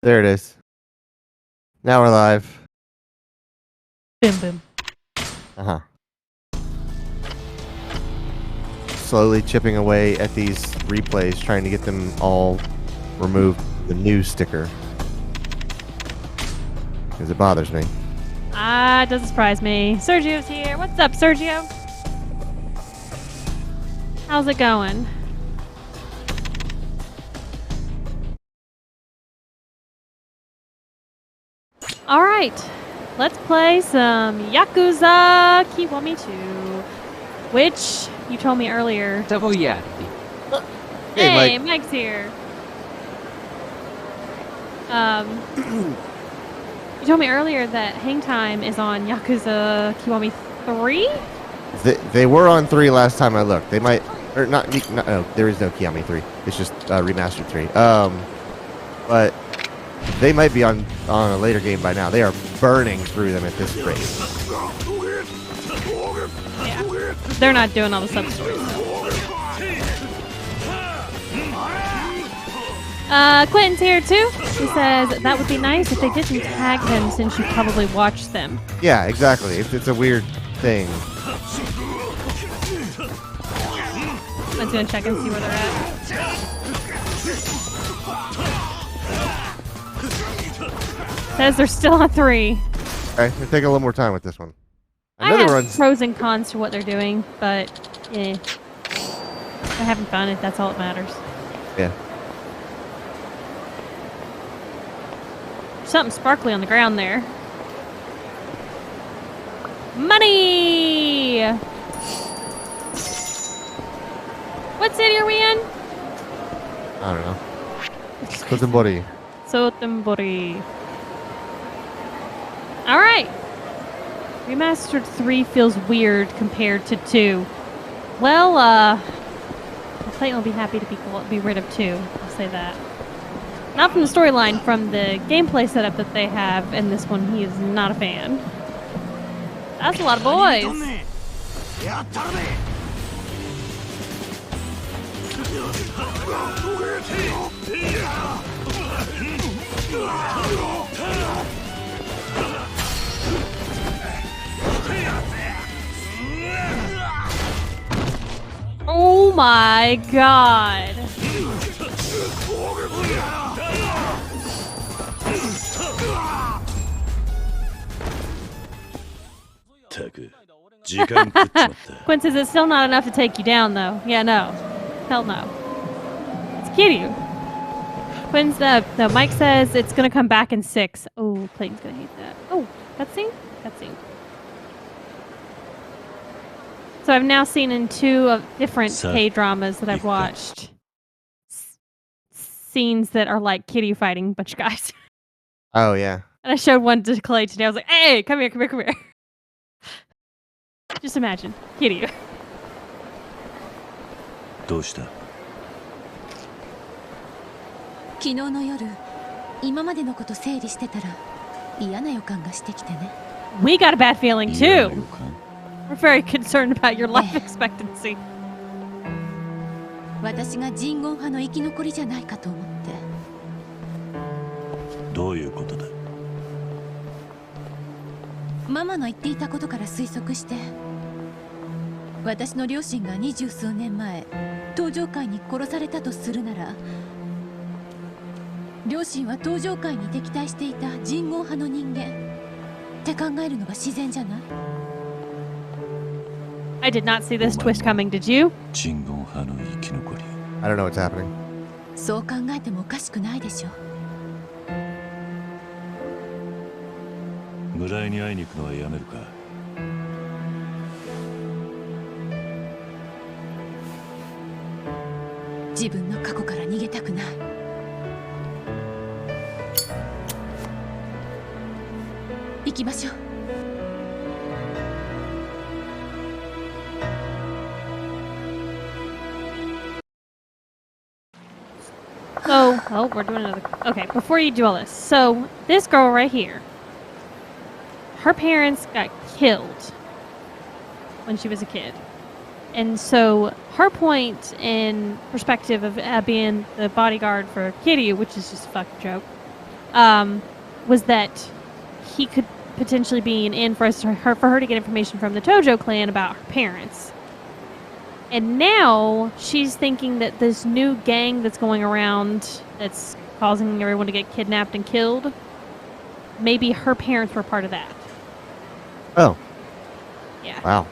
There it is. Now we're live. Boom, boom. Uh-huh. Slowly chipping away at these replays, trying to get them all removed. The new sticker. Because it bothers me. It doesn't surprise me. Sergio's here. What's up, Sergio? How's it going? Alright. Let's play some Yakuza Kiwami 2. Which you told me earlier. Hey, Mike. Mike's here. You told me earlier that hang time is on Yakuza Kiwami 3? They were on 3 last time I looked. They might... Or not no, there is no Kiwami 3. It's just Remastered 3. But they might be on a later game by now. They are burning through them at this rate. Yeah. They're not doing all the sub-stories. Quentin's here too. He says that would be nice if they didn't tag him since you probably watched them. Yeah, exactly. It's a weird thing. I'm gonna check and see where they're at. Says they're still on 3. Okay, we'll take a little more time with this one. I have pros and cons to what they're doing, but yeah, I haven't found it. That's all that matters. Yeah. Something sparkly on the ground there. Money! What city are we in? I don't know. Kotenbori. Sotenbori. Alright. Remastered 3 feels weird compared to 2. Well, Clayton will be happy to be rid of 2. I'll say that. Not from the storyline, from the gameplay setup that they have in this one, he is not a fan. That's a lot of boys. Oh my god. Quinn says it's still not enough to take you down, though. Yeah, no. Hell no. It's Kiryu. Quinn's, no, Mike says it's gonna come back in 6. Oh, Clayton's gonna hate that. Oh, cutscene? Cutscene. So I've now seen in 2 of different K-dramas that I've watched scenes that are like Kiryu fighting a bunch of guys. Oh, yeah. And I showed one to Clay today. I was like, hey, come here, come here, come here. Just imagine. Kiryu. どうした?昨日の夜、今までのこと整理してたら嫌な予感がしてきてね。We got a bad feeling too. We're very concerned about your life expectancy. 私が人言派の生き残りじゃないかと思って。どういうことだ?ママの言っていたことから推測して、私の両親が20数年前、東上界に殺されたとするなら、両親は東上界に敵対していた人言派の人間って考えるのが自然じゃない? I did not see this twist coming, did you? 人言派の生き残り。I don't know what's happening. そう考えてもおかしくないでしょ。村井に会いに行くのはやめるか?自分の過去から逃げたくない。行きましょう。So, oh, we're doing another. Okay, before you do all this. So, this girl right here, her parents got killed when she was a kid. And so, her point in perspective of being the bodyguard for Kiryu, which is just a fucking joke, was that he could potentially be an in for her to get information from the Tojo clan about her parents. And now she's thinking that this new gang that's going around that's causing everyone to get kidnapped and killed, maybe her parents were part of that. Oh. Yeah. Wow.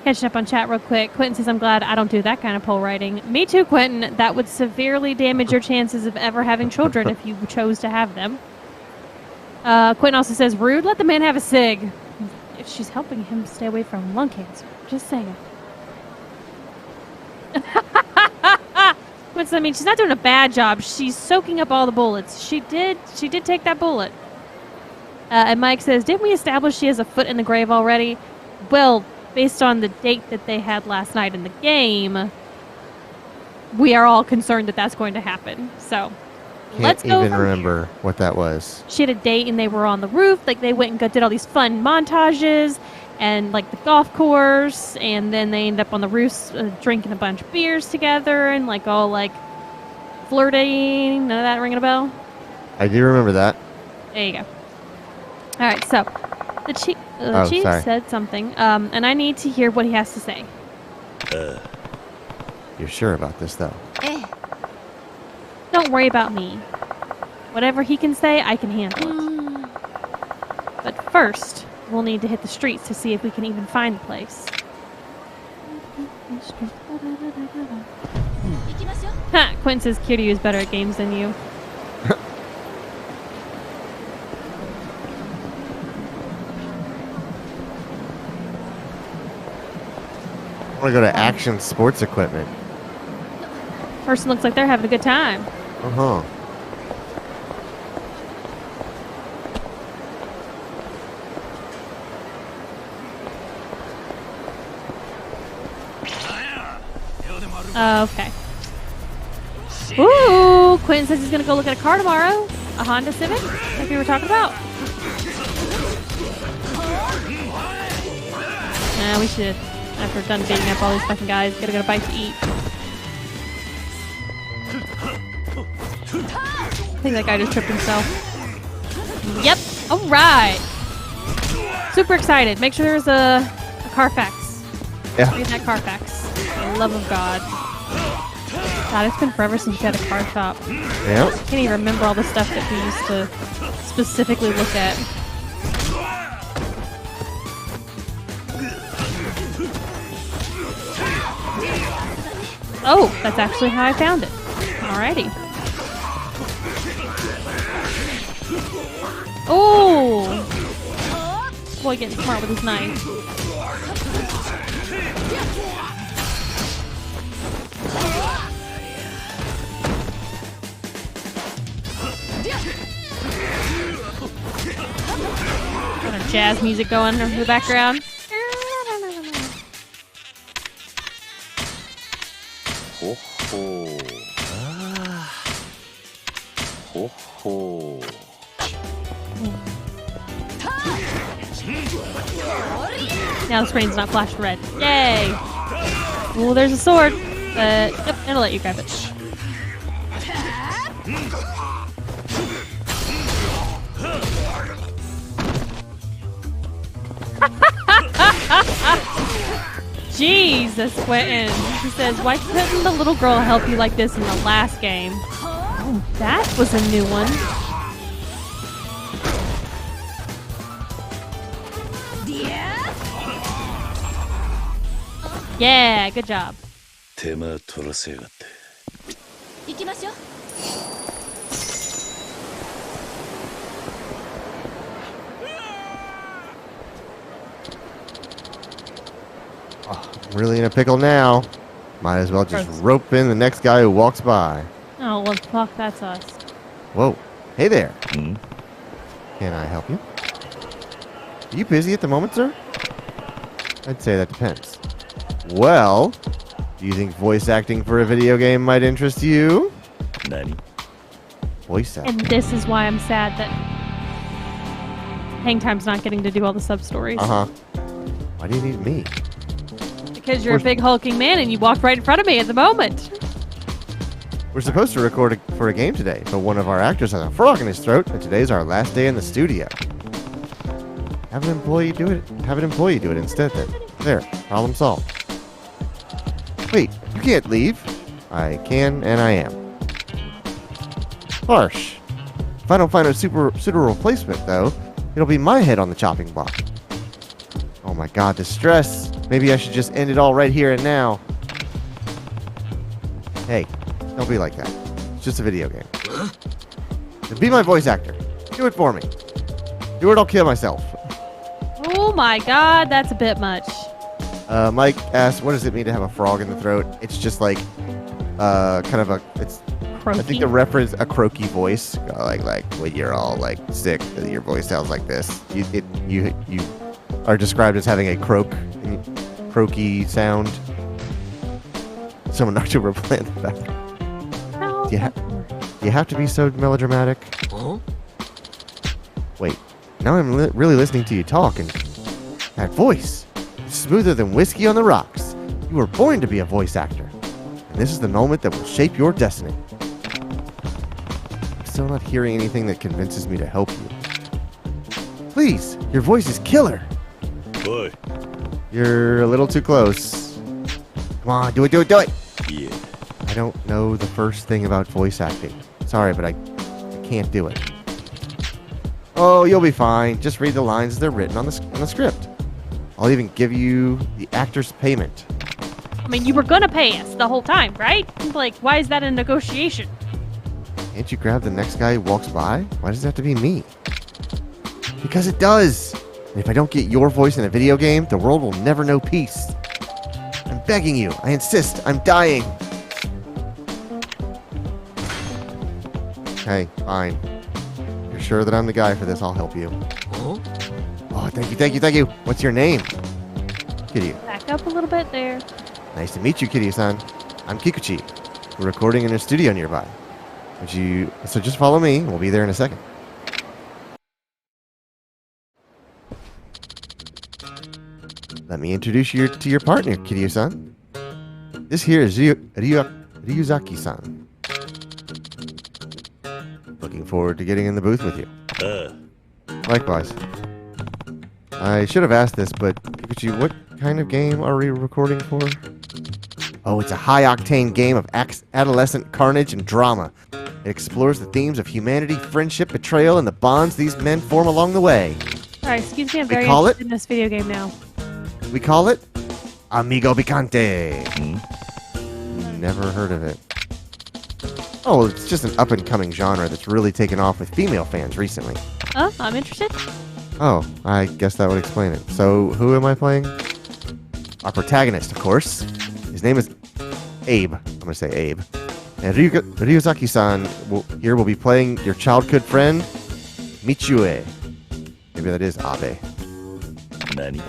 Catching up on chat real quick. Quentin says, I'm glad I don't do that kind of poll writing. Me too, Quentin. That would severely damage your chances of ever having children if you chose to have them. Quentin also says, rude, let the man have a cig. If she's helping him stay away from lung cancer. Just saying. Quentin, I mean, she's not doing a bad job. She's soaking up all the bullets. She did take that bullet. And Mike says, didn't we establish she has a foot in the grave already? Well, based on the date that they had last night in the game, we are all concerned that that's going to happen. So, let's go. Can't even remember what that was. She had a date and they were on the roof. Like, they went and did all these fun montages and, like, the golf course. And then they ended up on the roof drinking a bunch of beers together and, like, all, like, flirting. None of that ringing a bell? I do remember that. There you go. All right, so the chief said something, and I need to hear what he has to say. You're sure about this, though? Don't worry about me. Whatever he can say, I can handle it. But first, we'll need to hit the streets to see if we can even find the place. Ha! Quinn says Kiryu is better at games than you. I want to go to Action Sports Equipment. Person looks like they're having a good time. Uh-huh. Okay. Ooh, Quentin says he's going to go look at a car tomorrow. A Honda Civic, like we were talking about. Yeah, we should. After we're done beating up all these fucking guys, gotta get a bite to eat. I think that guy just tripped himself. Yep. All right. Super excited. Make sure there's a Carfax. Yeah. Read that Carfax. For the love of God. God, it's been forever since we had a car shop. Yeah. I can't even remember all the stuff that we used to specifically look at. Oh, that's actually how I found it. Alrighty. Oh! Boy, getting smart with his knife. Got our jazz music going in the background. Ho ho. Ah. Ho ho. Now the screen's not flashed red. Yay! Oh, there's a sword. But yep, it'll let you grab it. Jesus, Quentin. He says, why couldn't the little girl help you like this in the last game? Oh, that was a new one. Yeah, good job. 手間取らせやがって。行きましょう。I'm really in a pickle now. Might as well just rope in the next guy who walks by. Oh, well, fuck, that's us. Whoa. Hey there. Hmm? Can I help you? Are you busy at the moment, sir? I'd say that depends. Well, do you think voice acting for a video game might interest you? Nani? Voice acting. And this is why I'm sad that Hang Time's not getting to do all the sub-stories. Uh-huh. Why do you need me? Because you're a big hulking man and you walked right in front of me at the moment. We're supposed to record for a game today, but one of our actors has a frog in his throat, and today's our last day in the studio. Have an employee do it. Have an employee do it instead then. There, problem solved. Wait, you can't leave. I can, and I am. Harsh. If I don't find a suitable replacement, though, it'll be my head on the chopping block. Oh my god, the stress. Maybe I should just end it all right here and now. Hey, don't be like that. It's just a video game. Be my voice actor. Do it for me. Do it, I'll kill myself. Oh my god, that's a bit much. Mike asked, what does it mean to have a frog in the throat? It's just like, kind of a, it's, Croaky. I think the reference, a croaky voice, like when you're all like sick, your voice sounds like this. You are described as having a croaky sound. Someone knocked over a plant in the back. No. Do you have to be so melodramatic? Huh? Wait, now I'm really listening to you talk, and that voice, it's smoother than whiskey on the rocks. You were born to be a voice actor, and this is the moment that will shape your destiny. I'm still not hearing anything that convinces me to help you. Please, your voice is killer. Boy. You're a little too close. Come on, do it, do it, do it! Yeah. I don't know the first thing about voice acting. Sorry, but I can't do it. Oh, you'll be fine. Just read the lines as they're written on the script. I'll even give you the actor's payment. I mean, you were gonna pay us the whole time, right? Like, why is that a negotiation? Can't you grab the next guy who walks by? Why does it have to be me? Because it does. And if I don't get your voice in a video game, the world will never know peace. I'm begging you. I insist. I'm dying. Okay, fine. You're sure that I'm the guy for this? I'll help you. Huh? Oh, thank you, thank you, thank you. What's your name? Kiryu. Back up a little bit there. Nice to meet you, Kiryu-san. I'm Kikuchi. We're recording in a studio nearby. So just follow me. We'll be there in a second. Let me introduce you to your partner, Kiryu-san. This here is Ryuzaki-san. Looking forward to getting in the booth with you. Likewise. I should have asked this, but Kikuchi, what kind of game are we recording for? Oh, it's a high-octane game of adolescent carnage and drama. It explores the themes of humanity, friendship, betrayal, and the bonds these men form along the way. Sorry, excuse me, I'm We very call interested in this video game now. We call it Amigo Picante. Hmm? Never heard of it. Oh, it's just an up-and-coming genre that's really taken off with female fans recently. Oh, I'm interested. Oh, I guess that would explain it. So, who am I playing? Our protagonist, of course. His name is Abe. I'm going to say Abe. And Ryuzaki-san here will be playing your childhood friend, Michue. Maybe that is Abe. Nani?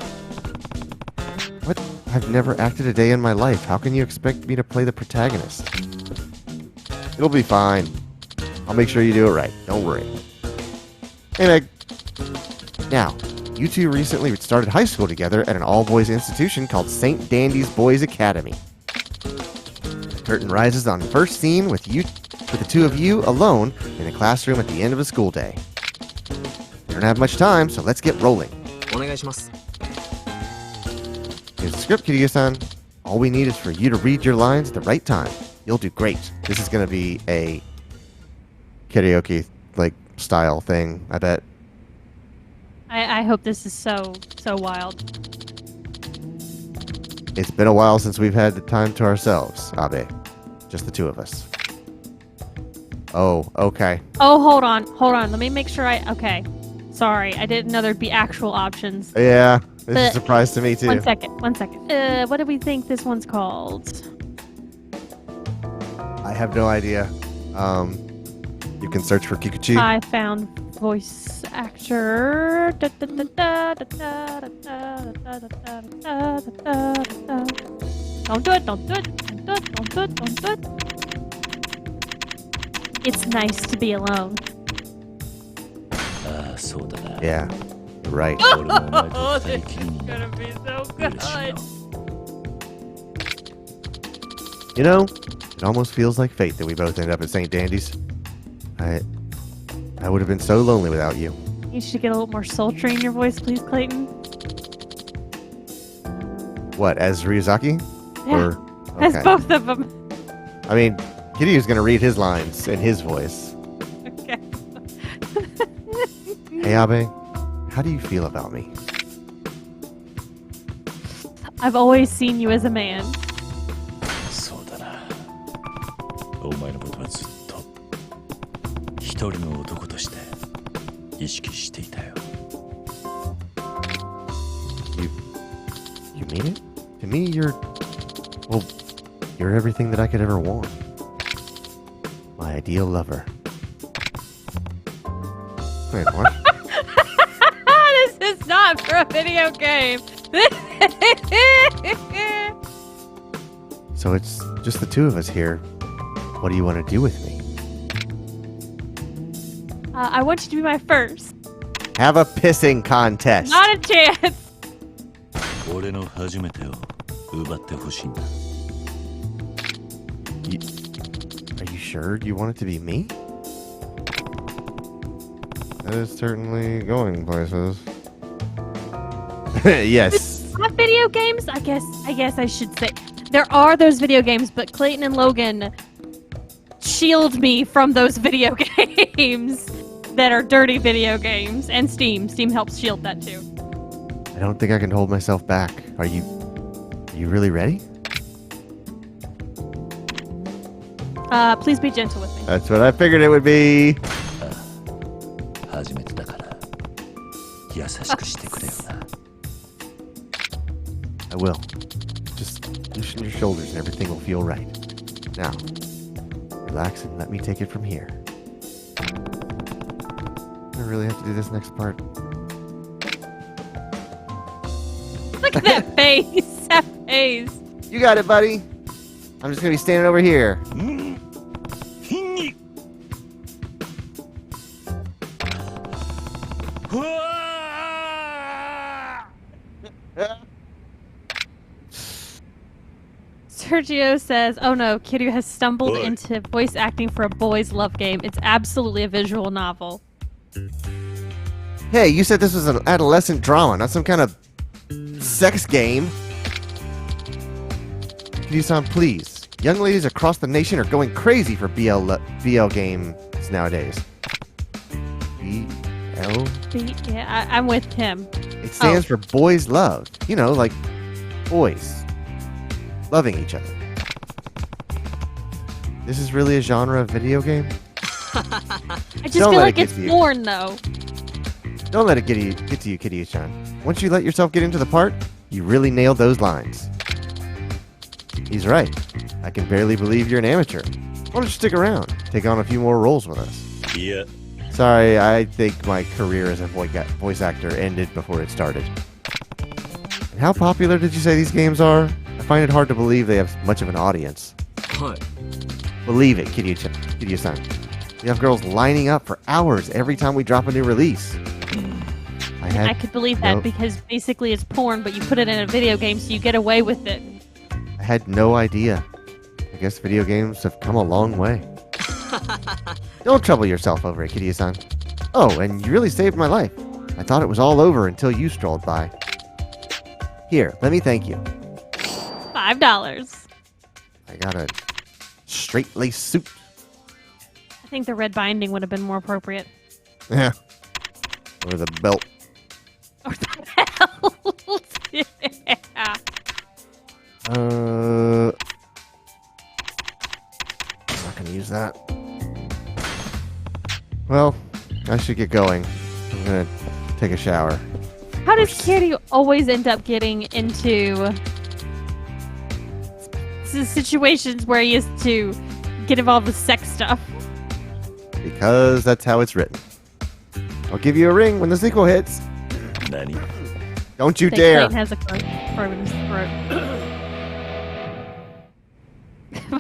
What? I've never acted a day in my life. How can you expect me to play the protagonist? It'll be fine. I'll make sure you do it right. Don't worry. Hey, Meg. Now, you two recently started high school together at an all-boys institution called St. Dandy's Boys Academy. The curtain rises on the first scene with the two of you alone in a classroom at the end of a school day. We don't have much time, so let's get rolling. Here's the script, Kiryu-san. All we need is for you to read your lines at the right time. You'll do great. This is going to be a karaoke style thing, I bet. I hope this is so wild. It's been a while since we've had the time to ourselves, Abe. Just the two of us. Oh, okay. Oh, hold on. Let me make sure okay. Sorry, I didn't know there'd be actual options. Yeah, this is a surprise to me too. One second. What do we think this one's called? I have no idea. You can search for Kikuchi. I found voice actor. Don't do it. It's nice to be alone. Yeah, you're right. Oh, this is gonna be so good. You know, It almost feels like fate that we both end up at St. Dandy's. I would have been so lonely without you. You should get a little more sultry in your voice, please, Clayton. What, as Ryuzaki? Yeah, Or, as okay. both of them. I mean, Kiryu's gonna read his lines in his voice. Okay. Hey, Abe, how do you feel about me? I've always seen you as a man. そうだな。お前のことはずっと一人の男として意識していたよ。You mean it? To me, you're everything that I could ever want. My ideal lover. Wait, what? This is not for a video game. So it's just the two of us here. What do you want to do with me? I want you to be my first. Have a pissing contest. Not a chance. 俺の初めてを奪ってほしいんだ。Are you sure you want it to be me? That is certainly going places. Yes. Not video games? I guess I should say. There are those video games, but Clayton and Logan shield me from those video games that are dirty video games. And Steam. Steam helps shield that too. I don't think I can hold myself back. Are you really ready? Please be gentle with me. That's what I figured it would be. 初めてだから優しくしてくれよな。I will. Just loosen your shoulders and everything will feel right. Now, relax and let me take it from here. I really have to do this next part. Look at that face. That face. You got it, buddy. I'm just gonna be standing over here. Sergio says, "Oh no, Kiryu has stumbled Boy. into voice acting for a boys' love game. It's absolutely a visual novel." Hey, you said this was an adolescent drama, not some kind of sex game. Kiryu-san, please. Young ladies across the nation are going crazy for BL games nowadays. BL? Yeah, I'm with him. It stands for boys love. You know, like boys loving each other. This is really a genre of video game? I just Don't feel let like it it's get to you. porn, though. Don't let it get to you, Kiryu-chan. Once you let yourself get into the part, you really nailed those lines. He's right. I can barely believe you're an amateur. Why don't you stick around? Take on a few more roles with us. いや、 Sorry, I think my career as a voice actor ended before it started. And how popular did you say these games are? I find it hard to believe they have much of an audience. はい。 Believe it, Kiryu-san. We have girls lining up for hours every time we drop a new release. I could believe that Nope. because basically it's porn, but you put it in a video game, so you get away with it. I had no idea. I guess video games have come a long way. Don't trouble yourself over it, Kiryu-san. Oh, and you really saved my life. I thought it was all over until you strolled by. Here, let me thank you. $5. I got a straight-laced suit. I think the red binding would have been more appropriate. Yeah. Or the belt. Or the belt. Yeah. I'm not gonna use that. Well, I should get going. I'm gonna take a shower. How does Kiryu always end up getting into situations where he has to get involved with sex stuff? Because that's how it's written. I'll give you a ring when the sequel hits. 何？ Don't you That dare! Clayton has a probe in his throat.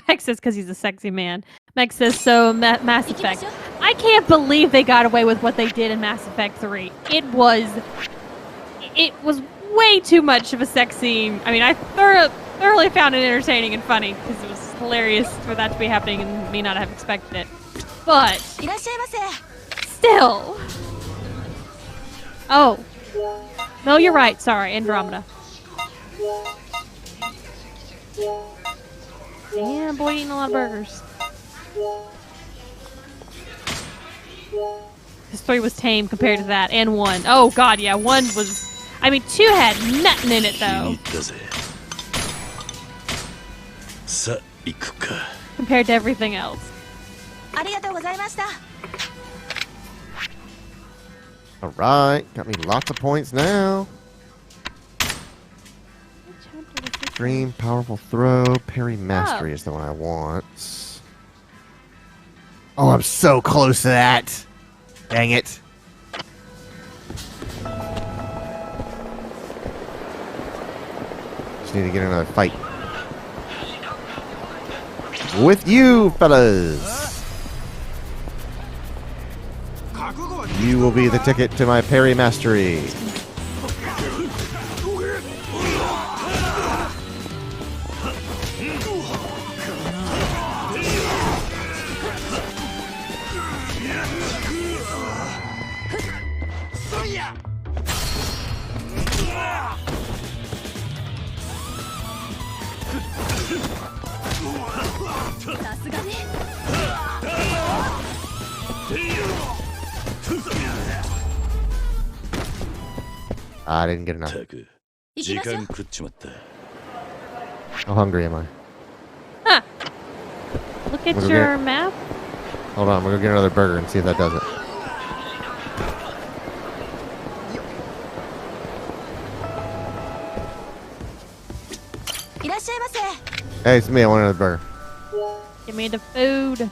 Meg says because he's a sexy man. Meg says, so Mass Effect. I can't believe they got away with what they did in Mass Effect 3. It was way too much of a sex scene. I mean, I thoroughly found it entertaining and funny because it was hilarious for that to be happening and me not have expected it. But いらっしゃいませ。 still. Oh. No, you're right. Sorry, Andromeda. Damn, boy, eating a lot of burgers. His 3 was tame compared to that, and 1. Oh god, yeah, 1 was... I mean, 2 had nothing in it, 気に though, 入ったぜ。さあ行くか。 compared to everything else. ありがとうございました。 All right, got me lots of points now. Extreme, powerful throw, parry mastery is the one I want. Oh, I'm so close to that. Dang it. Just need to get another fight. With you, fellas. You will be the ticket to my parry mastery. I didn't get enough. たく時間食っちまった。 How hungry am I? Huh. Look at Look at your it. map. Hold on, I'm gonna go get another burger and see if that does it. Hey, it's me. I want another burger. Give me the food.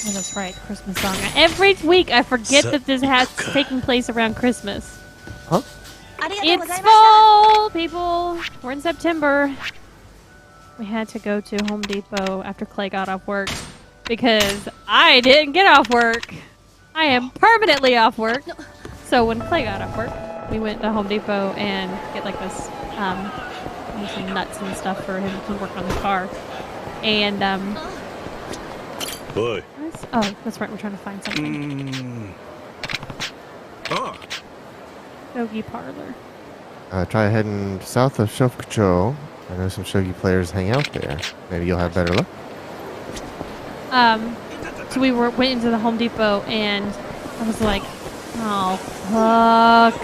Oh, that's right, Christmas song. Every week I forget that this has taking place around Christmas. Huh? It's fall, people. We're in September. We had to go to Home Depot after Clay got off work because I didn't get off work. I am permanently off work. So when Clay got off work, we went to Home Depot and get like this, some nuts and stuff for him to work on the car. And, Boy. oh, that's right, we're trying to find something. Oh, Shogi Parlor. Try heading south of Shofukucho. I know some shogi players hang out there. Maybe you'll have better luck. So we went into the Home Depot and I was like, oh, fuck.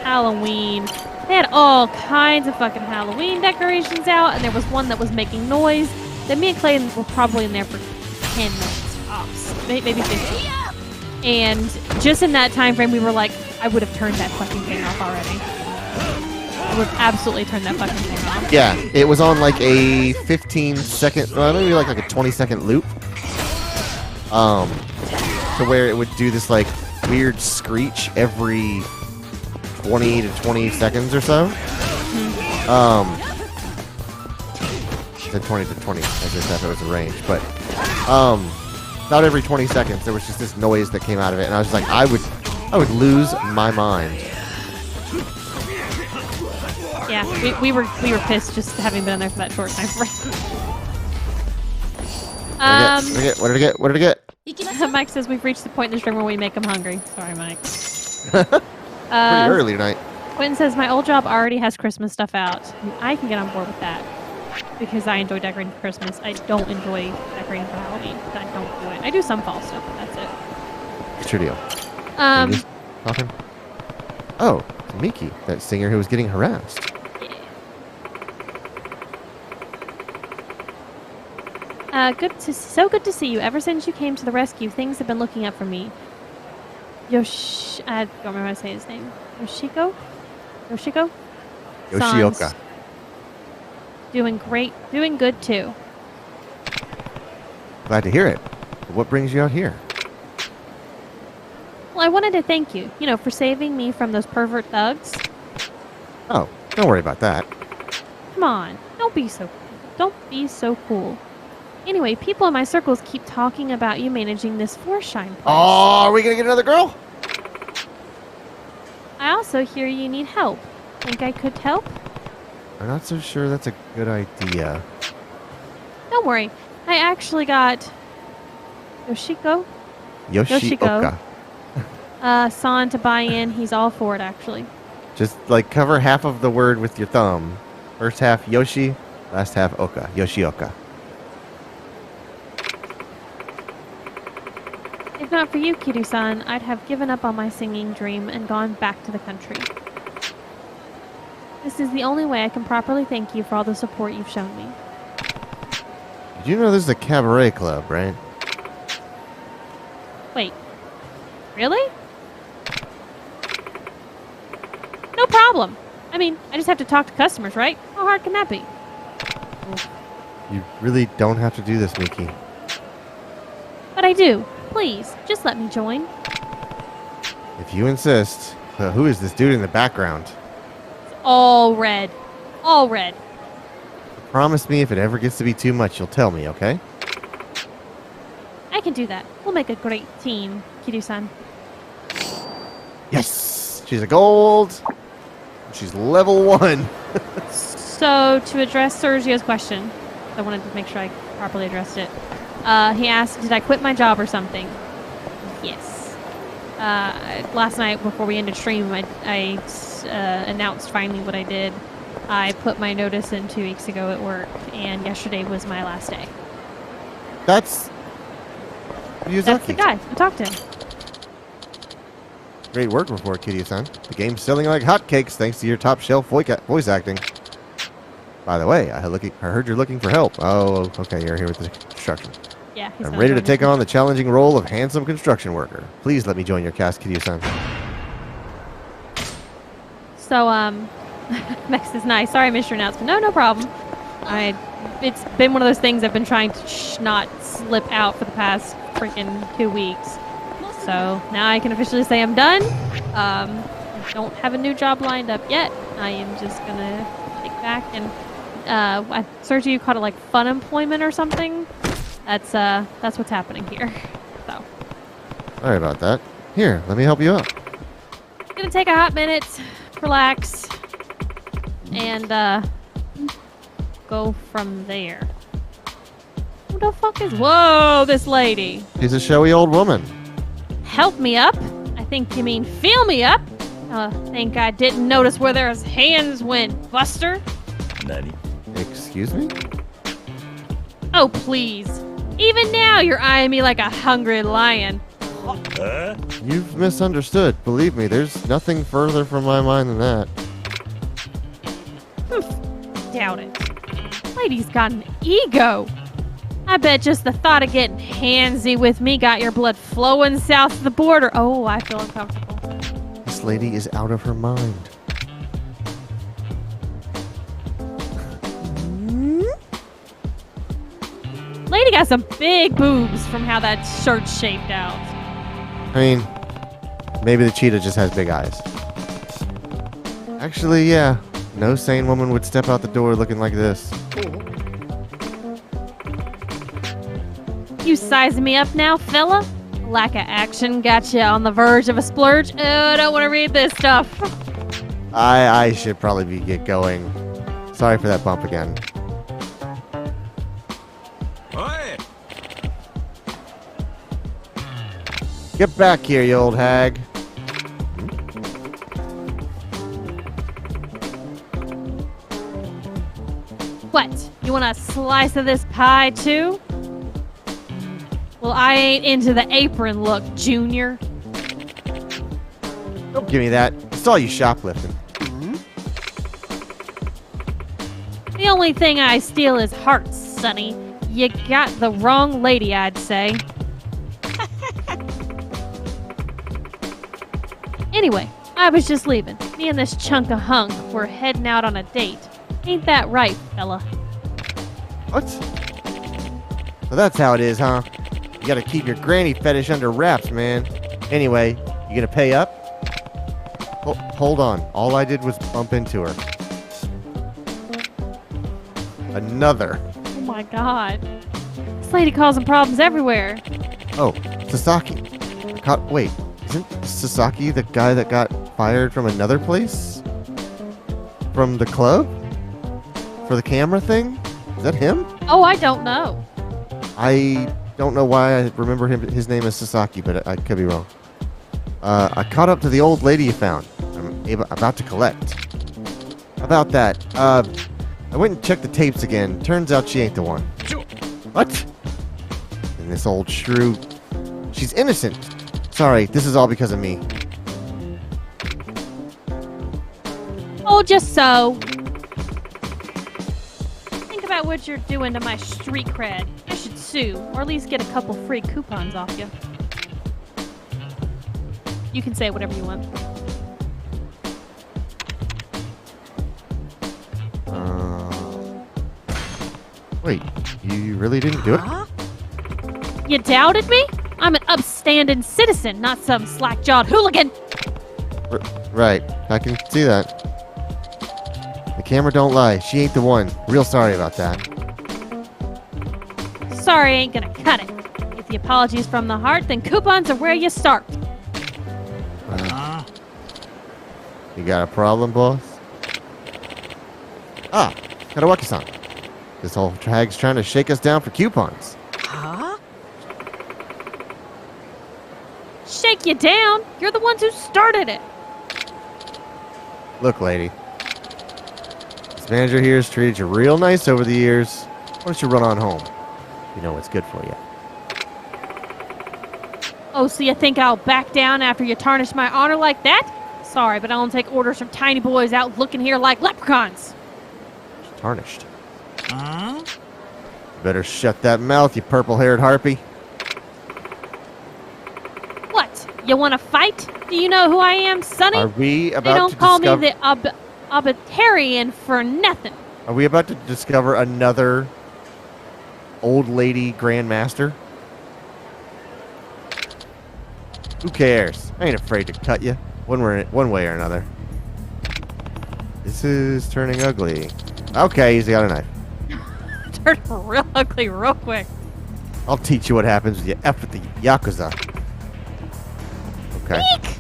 Halloween. They had all kinds of fucking Halloween decorations out, and there was one that was making noise. Then me and Clay were probably in there for 10 minutes tops, maybe 15. And just in that time frame, we were like, I would have turned that fucking thing off already. I would have absolutely turned that fucking thing off. Yeah, it was on like a 15-second, well, maybe like a 20-second loop. To where it would do this like weird screech every 20 to 20 seconds or so. Said 20 to 20. I just thought it was a range, but about every 20 seconds there was just this noise that came out of it, and I was like, I would lose my mind. Yeah, we were pissed just having been there for that short time frame. What did I get? What did I get? Mike says we've reached the point in the stream where we make him hungry. Sorry, Mike. Pretty early tonight. Quentin says my old job already has Christmas stuff out. I can get on board with that because I enjoy decorating for Christmas. I don't enjoy decorating for Halloween. I don't do it. I do some fall stuff, but that's it. What's your deal? Talking? Oh, it's Miki, that singer who was getting harassed. So good to see you. Ever since you came to the rescue, things have been looking up for me. I don't remember how to say his name. Yoshiko? Yoshioka. Sans. Doing great. Doing good, too. Glad to hear it. What brings you out here? Well, I wanted to thank you, for saving me from those pervert thugs. Oh, don't worry about that. Come on. Don't be so cool. Anyway, people in my circles keep talking about you managing this Forshine place. Oh, are we going to get another girl? I also hear you need help. think I could help? I'm not so sure that's a good idea. Don't worry. I actually got Yoshiko Yoshioka. San to buy in. He's all for it, actually. Just like cover half of the word with your thumb. First half Yoshi, last half Oka. Yoshioka. If not for you, Kiryu-san, I'd have given up on my singing dream and gone back to the country. This is the only way I can properly thank you for all the support you've shown me. Did you know this is a cabaret club, right? Wait. Really? No problem. I mean, I just have to talk to customers, right? How hard can that be? You really don't have to do this, Miki. But I do. Please, just let me join. If you insist. Who is this dude in the background? All red. All red. Promise me if it ever gets to be too much, you'll tell me, okay? I can do that. We'll make a great team, Kiryu-san. Yes! She's a gold! She's level 1! So, to address Sergio's question, I wanted to make sure I properly addressed it. He asked, did I quit my job or something? Yes. Last night, before we ended stream, I announced finally what I did. I put my notice in 2 weeks ago at work, and yesterday was my last day. That's Miyazaki. That's the guy. I talked to him. Great work report, Kiryu-san. The game's selling like hotcakes thanks to your top-shelf voice acting. By the way, I heard you're looking for help. Oh, okay, you're here with the construction. Yeah, he's I'm not ready to joining take me. on the challenging role of handsome construction worker. Please let me join your cast, Kiryu-san. So, Max is nice. Sorry I missed your announcement. No problem. It's been one of those things I've been trying to not slip out for the past freaking 2 weeks. So now I can officially say I'm done. I don't have a new job lined up yet. I am just gonna kick back and Sergio, you called it like fun employment or something. That's what's happening here. So Sorry about that. Here, let me help you out. gonna take a hot minute, relax, and go from there. Who the fuck is? Whoa, this lady. She's a showy old woman. Help me up? I think you mean feel me up. Think I didn't notice where their hands went, Buster? Nani? Excuse me? Oh, please. Even now you're eyeing me like a hungry lion. Huh? You've misunderstood. Believe me, there's nothing further from my mind than that. Doubt it. Lady's got an ego. I bet just the thought of getting handsy with me got your blood flowing south of the border. Oh, I feel uncomfortable. This lady is out of her mind. Lady got some big boobs from how that shirt's shaped out. I mean, maybe the cheetah just has big eyes. Actually, yeah. No sane woman would step out the door looking like this. You sizing me up now, fella? Lack of action got you on the verge of a splurge. Oh, I don't want to read this stuff. I should probably get going. Sorry for that bump again. Oi! Get back here, you old hag. What? You want a slice of this pie, too? Well, I ain't into the apron look, Junior. Don't give me that. I saw you shoplifting. The only thing I steal is hearts, Sonny. You got the wrong lady, I'd say. Anyway, I was just leaving. Me and this chunk of hunk were heading out on a date. Ain't that right, fella? What? So that's how it is, huh? You gotta keep your granny fetish under wraps, man. Anyway, you gonna pay up? Hold on. All I did was bump into her. Another. Oh my god. This lady causing problems everywhere. Oh, Sasaki. Wait, isn't Sasaki the guy that got fired from another place? from the club? For the camera thing? Is that him? Oh, I don't know. I don't know why I remember his name is Sasaki, but I could be wrong. I caught up to the old lady you found. I'm about to collect. How about that? I went and checked the tapes again. Turns out she ain't the one. What? And this old shrew... She's innocent. Sorry, this is all because of me. Oh, just so. Think about what you're doing to my street cred. You should sue, or at least get a couple free coupons off you. You can say whatever you want. Wait, you really didn't do it? You doubted me? I'm an upstanding citizen, not some slack-jawed hooligan. Right, I can see that. The camera don't lie. She ain't the one. Real sorry about that. Sorry ain't gonna cut it. If the apology's from the heart, then coupons are where you start. You got a problem, boss? Ah, Karawaki-san. This whole hag's trying to shake us down for coupons. Shake you down? You're the ones who started it. Look, lady. This manager here has treated you real nice over the years. Why don't you run on home? You know what's good for you. Oh, so you think I'll back down after you tarnish my honor like that? Sorry, but I don't take orders from tiny boys out looking here like leprechauns. Tarnished. You better shut that mouth, you purple-haired harpy. What? You want to fight? Do you know who I am, Sonny? Are we They about don't to call discover... me the Abatarian for nothing. Are we about to discover another old lady grandmaster? Who cares? I ain't afraid to cut you, one way or another. This is turning ugly. Okay, he's got a knife. Turned real ugly real quick. I'll teach you what happens when you F with the Yakuza. Okay. Eek!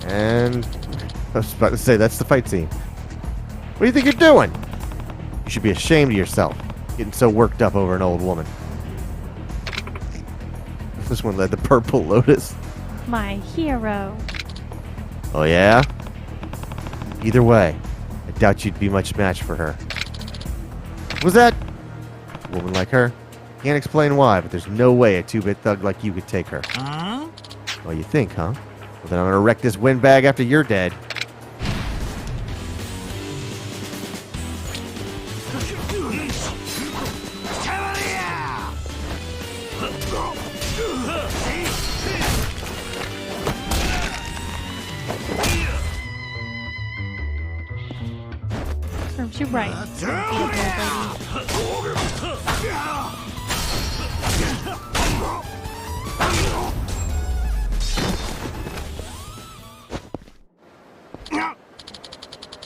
And I was about to say, that's the fight scene. What do you think you're doing? You should be ashamed of yourself, getting so worked up over an old woman. This one led the Purple Lotus. My hero. Oh yeah? Either way, I doubt you'd be much match for her. Was that? A woman like her? Can't explain why, but there's no way a two-bit thug like you could take her. Well, you think, huh? Well, then I'm gonna wreck this windbag after you're dead. Serves you right.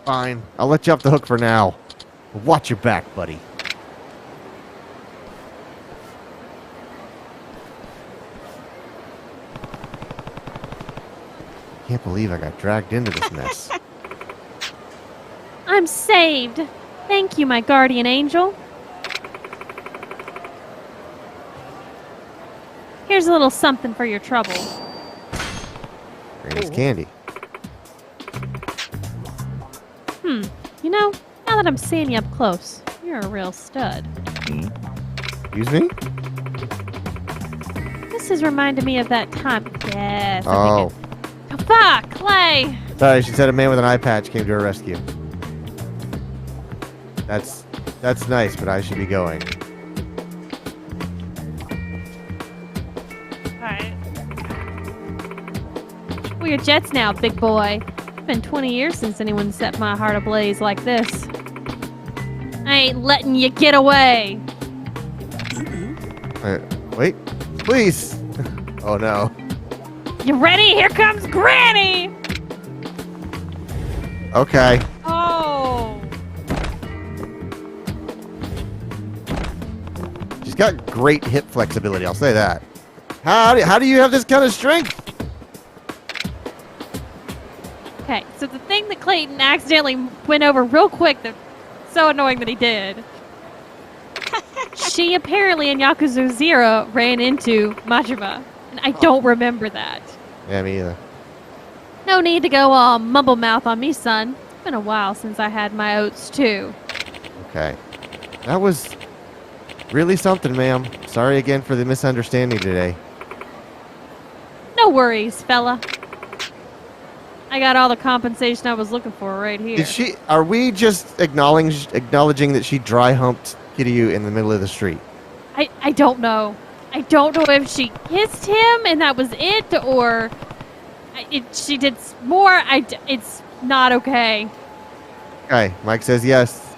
Fine, I'll let you off the hook for now. But watch your back, buddy. Can't believe I got dragged into this mess. I'm saved. Thank you, my guardian angel. Here's a little something for your trouble. Granny's candy. You know, now that I'm seeing you up close, you're a real stud. Excuse me? This has reminded me of that time. Yes. Oh. Oh, fuck, Clay. Sorry, she said a man with an eye patch came to her rescue. That's nice, but I should be going. Alright. We're your jets now, big boy. It's been 20 years since anyone set my heart ablaze like this. I ain't letting you get away. Wait, please. Oh no. You ready? Here comes Granny! Okay. Oh. She's got great hip flexibility, I'll say that. How do you have this kind of strength? Okay, so the thing that Clayton accidentally went over real quick, that's so annoying that he did. She apparently in Yakuza 0 ran into Majima, and I don't remember that. Yeah, me either. No need to go all mumble mouth on me, son. It's been a while since I had my oats too. Okay. That was really something, ma'am. Sorry again for the misunderstanding today. No worries, fella. I got all the compensation I was looking for right here. Did she? Are we just acknowledging that she dry humped Kiryu in the middle of the street? I don't know. I don't know if she kissed him and that was it, or she did more. It's not okay. Okay, Mike says yes.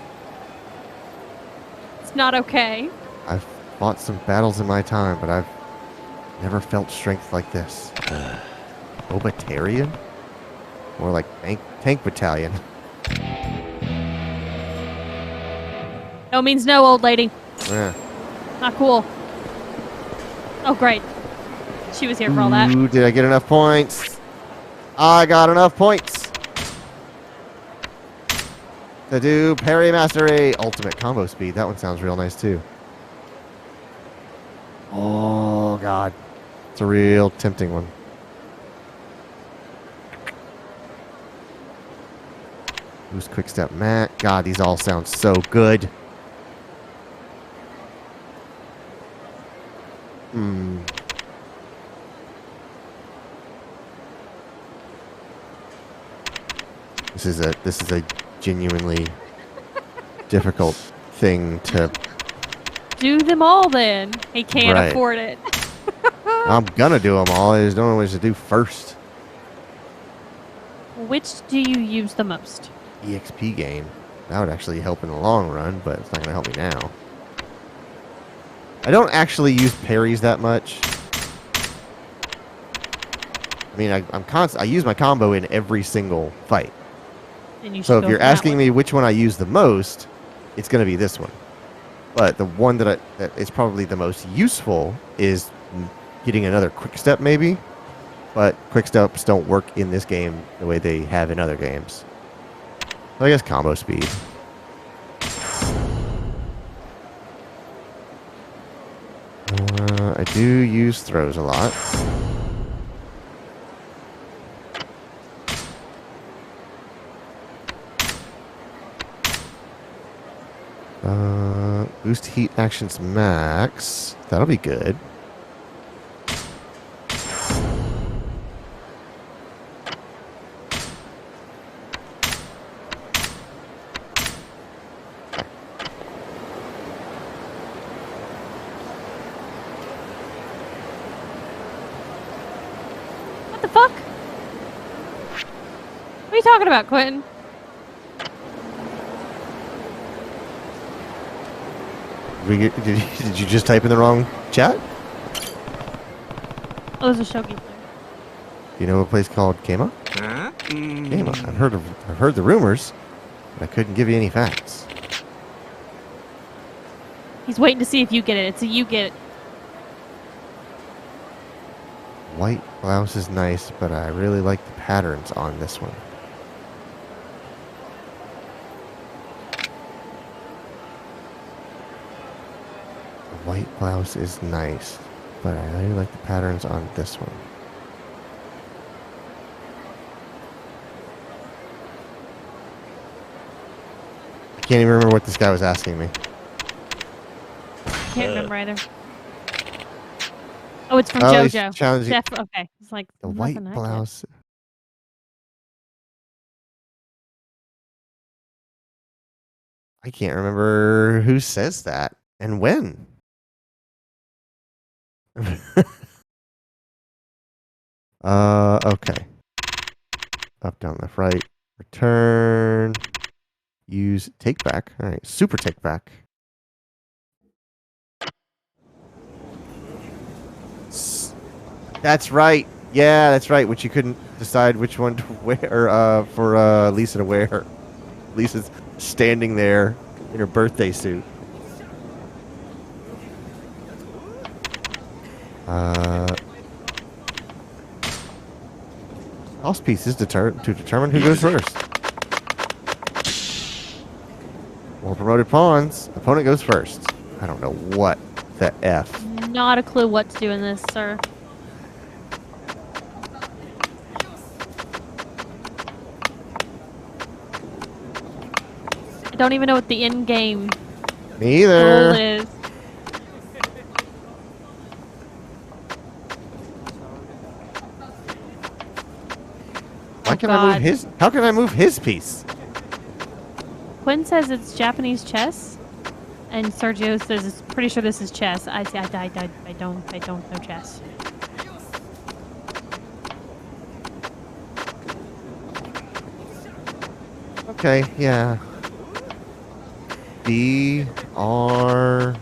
It's not okay. I've fought some battles in my time, but I've never felt strength like this. Obatarian? More like tank battalion. No means no, old lady. Yeah. Not cool. Oh, great. She was here for all that. Ooh, did I get enough points? I got enough points to do parry mastery. Ultimate combo speed. That one sounds real nice too. Oh, God. It's a real tempting one. Boost quick step Mac. God, these all sound so good. This is a genuinely difficult thing to. Do them all then. He can't Right. afford it. I'm gonna do them all. I just don't know what to do first. Which do you use the most? EXP gain. That would actually help in the long run, but it's not gonna help me now. I don't actually use parries that much. I mean, I use my combo in every single fight. And you So should if go you're for that asking one. me which one I use the most, it's going to be this one. But the one that is probably the most useful is getting another quick step maybe. But quick steps don't work in this game the way they have in other games. So I guess combo speed. I do use throws a lot. Boost heat actions max. That'll be good. What the fuck? What are you talking about, Quentin? Did you just type in the wrong chat? Oh, there's a Shogi player. Do you know a place called Kema? Huh? Kema. I've heard the rumors, but I couldn't give you any facts. He's waiting to see if you get it. It's a you get it. White blouse is nice, but I really like the patterns on this one. The white blouse is nice, but I really like the patterns on this one. I can't even remember what this guy was asking me. Can't remember either. Oh, it's from Oh, he's JoJo. challenging- Okay. It's like The nothing white I get. blouse. I can't remember who says that and when. Okay. Up, down, left, right. Return. Use take back. All right, super take back. That's right. Yeah, that's right. Which you couldn't decide which one to wear for Lisa to wear. Lisa's standing there in her birthday suit. Toss pieces to determine who goes first. More promoted pawns. Opponent goes first. I don't know what the F. Not a clue what to do in this, sir. I don't even know what the in-game Me rule either. is. Why Oh, can I move God. his? How can I move his piece? Quinn says it's Japanese chess, and Sergio says it's pretty sure this is chess. I don't know chess. Okay, yeah. D R.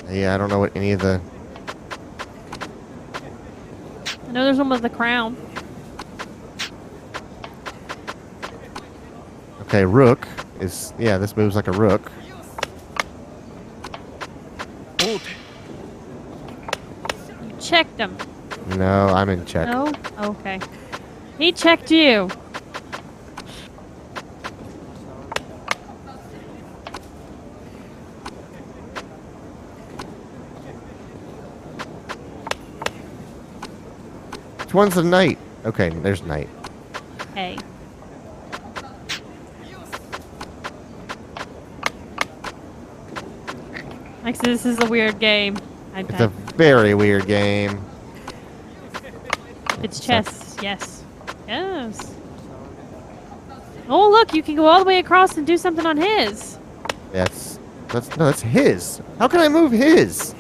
Yeah, I don't know what any of the. I know there's one with the crown. Okay, rook is. Yeah, this moves like a rook. You checked him. No, I'm in check. No? Okay. He checked you. Which one's the knight? Okay, there's knight. Hey. Like, so this is a weird game. It's a very weird game. It's chess. Yes. Yes. Oh, look, you can go all the way across and do something on his. That's his. How can I move his?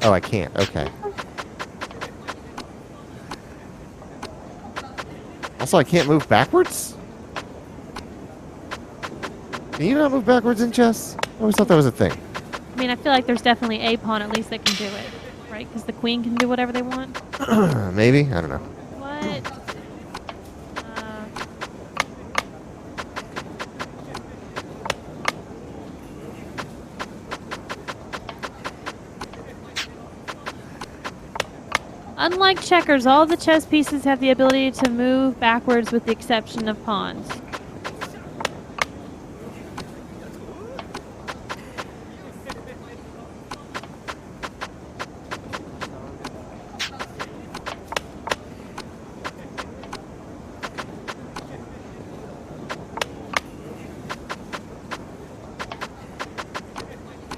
Oh, I can't. Okay. Also, I can't move backwards? Can you not move backwards in chess? I always thought that was a thing. I mean, I feel like there's definitely a pawn at least that can do it, right? Because the queen can do whatever they want. Maybe? I don't know. What? Unlike checkers, all the chess pieces have the ability to move backwards with the exception of pawns.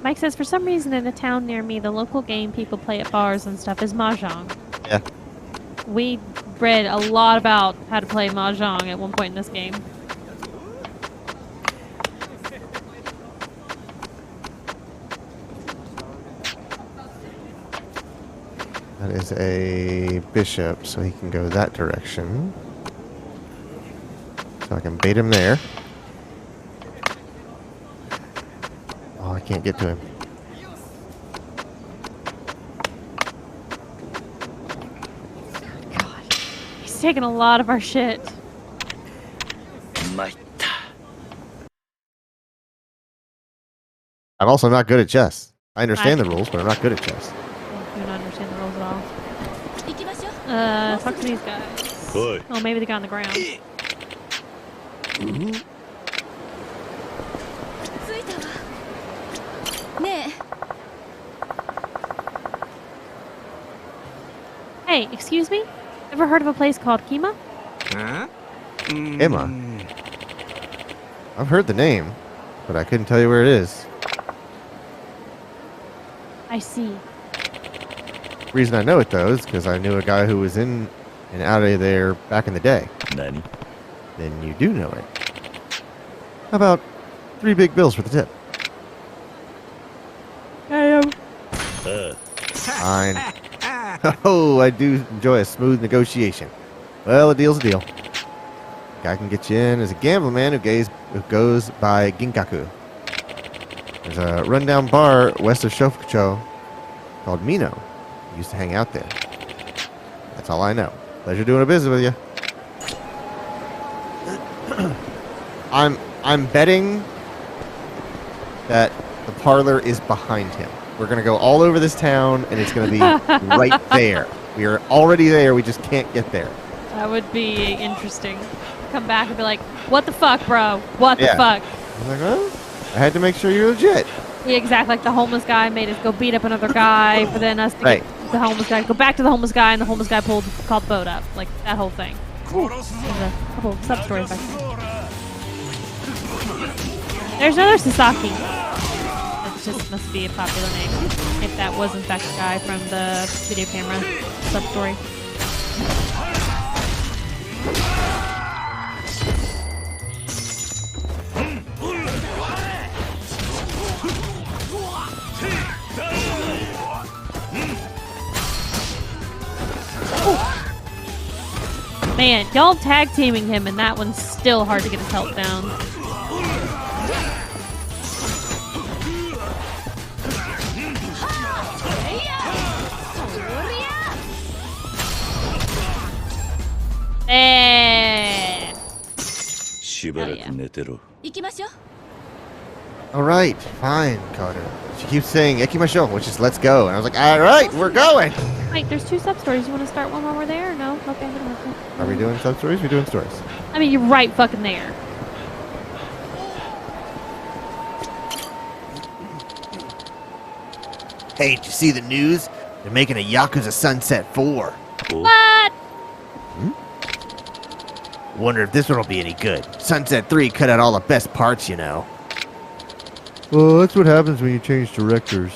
Mike says, for some reason in a town near me, the local game people play at bars and stuff is Mahjong. Yeah. We read a lot about how to play Mahjong at one point in this game. That is a bishop, so he can go that direction. So I can bait him there. Oh, I can't get to him. God. He's taking a lot of our shit. I'm also not good at chess. I understand the rules, but I'm not good at chess. I do not understand the rules at all. 行きましょう Talk to these guys. Oi. Oh, maybe the guy on the ground. 着いたわね Hey, excuse me? Ever heard of a place called Kima? Huh? Emma. I've heard the name, but I couldn't tell you where it is. I see. The reason I know it, though, is because I knew a guy who was in and out of there back in the day. Nani? Then you do know it. How about 3 big bills for the tip? Fine. Oh, I do enjoy a smooth negotiation. Well, a deal's a deal. Guy can get you in as a gambling man who goes by Ginkaku. There's a rundown bar west of Shofukucho called Mino. I used to hang out there. That's all I know. Pleasure doing a business with you. I'm betting that the parlor is behind him. We're gonna go all over this town, and it's gonna be right there. We are already there. We just can't get there. That would be interesting. Come back and be like, "What the fuck, bro? What the Yeah. fuck?" I was like, well, I had to make sure you're legit. Yeah, exactly. Like the homeless guy made us go beat up another guy, for then us to Right. get the homeless guy, go back to the homeless guy, and the homeless guy called the boat up. Like that whole thing. There's a couple of sub-stories back there. There's another Sasaki. That just must be a popular name. If that was in fact the guy from the video camera sub-story. Man, y'all tag teaming him, and that one's still hard to get his health down. Eh. しばらく寝てろ。行きましょう。 All right, fine, Carter. She keeps saying "ekimashou," which is "let's go," and I was like, "All right, we're going." Wait, there's two sub-stories. You want to start one while we're there, or no? Okay, I'm gonna have to. Are we doing sub stories? We're doing stories. I mean, you're right fucking there. Hey, did you see the news? They're making a Yakuza Sunset 4. What? Wonder if this one will be any good. Sunset 3 cut out all the best parts, you know. Well, that's what happens when you change directors.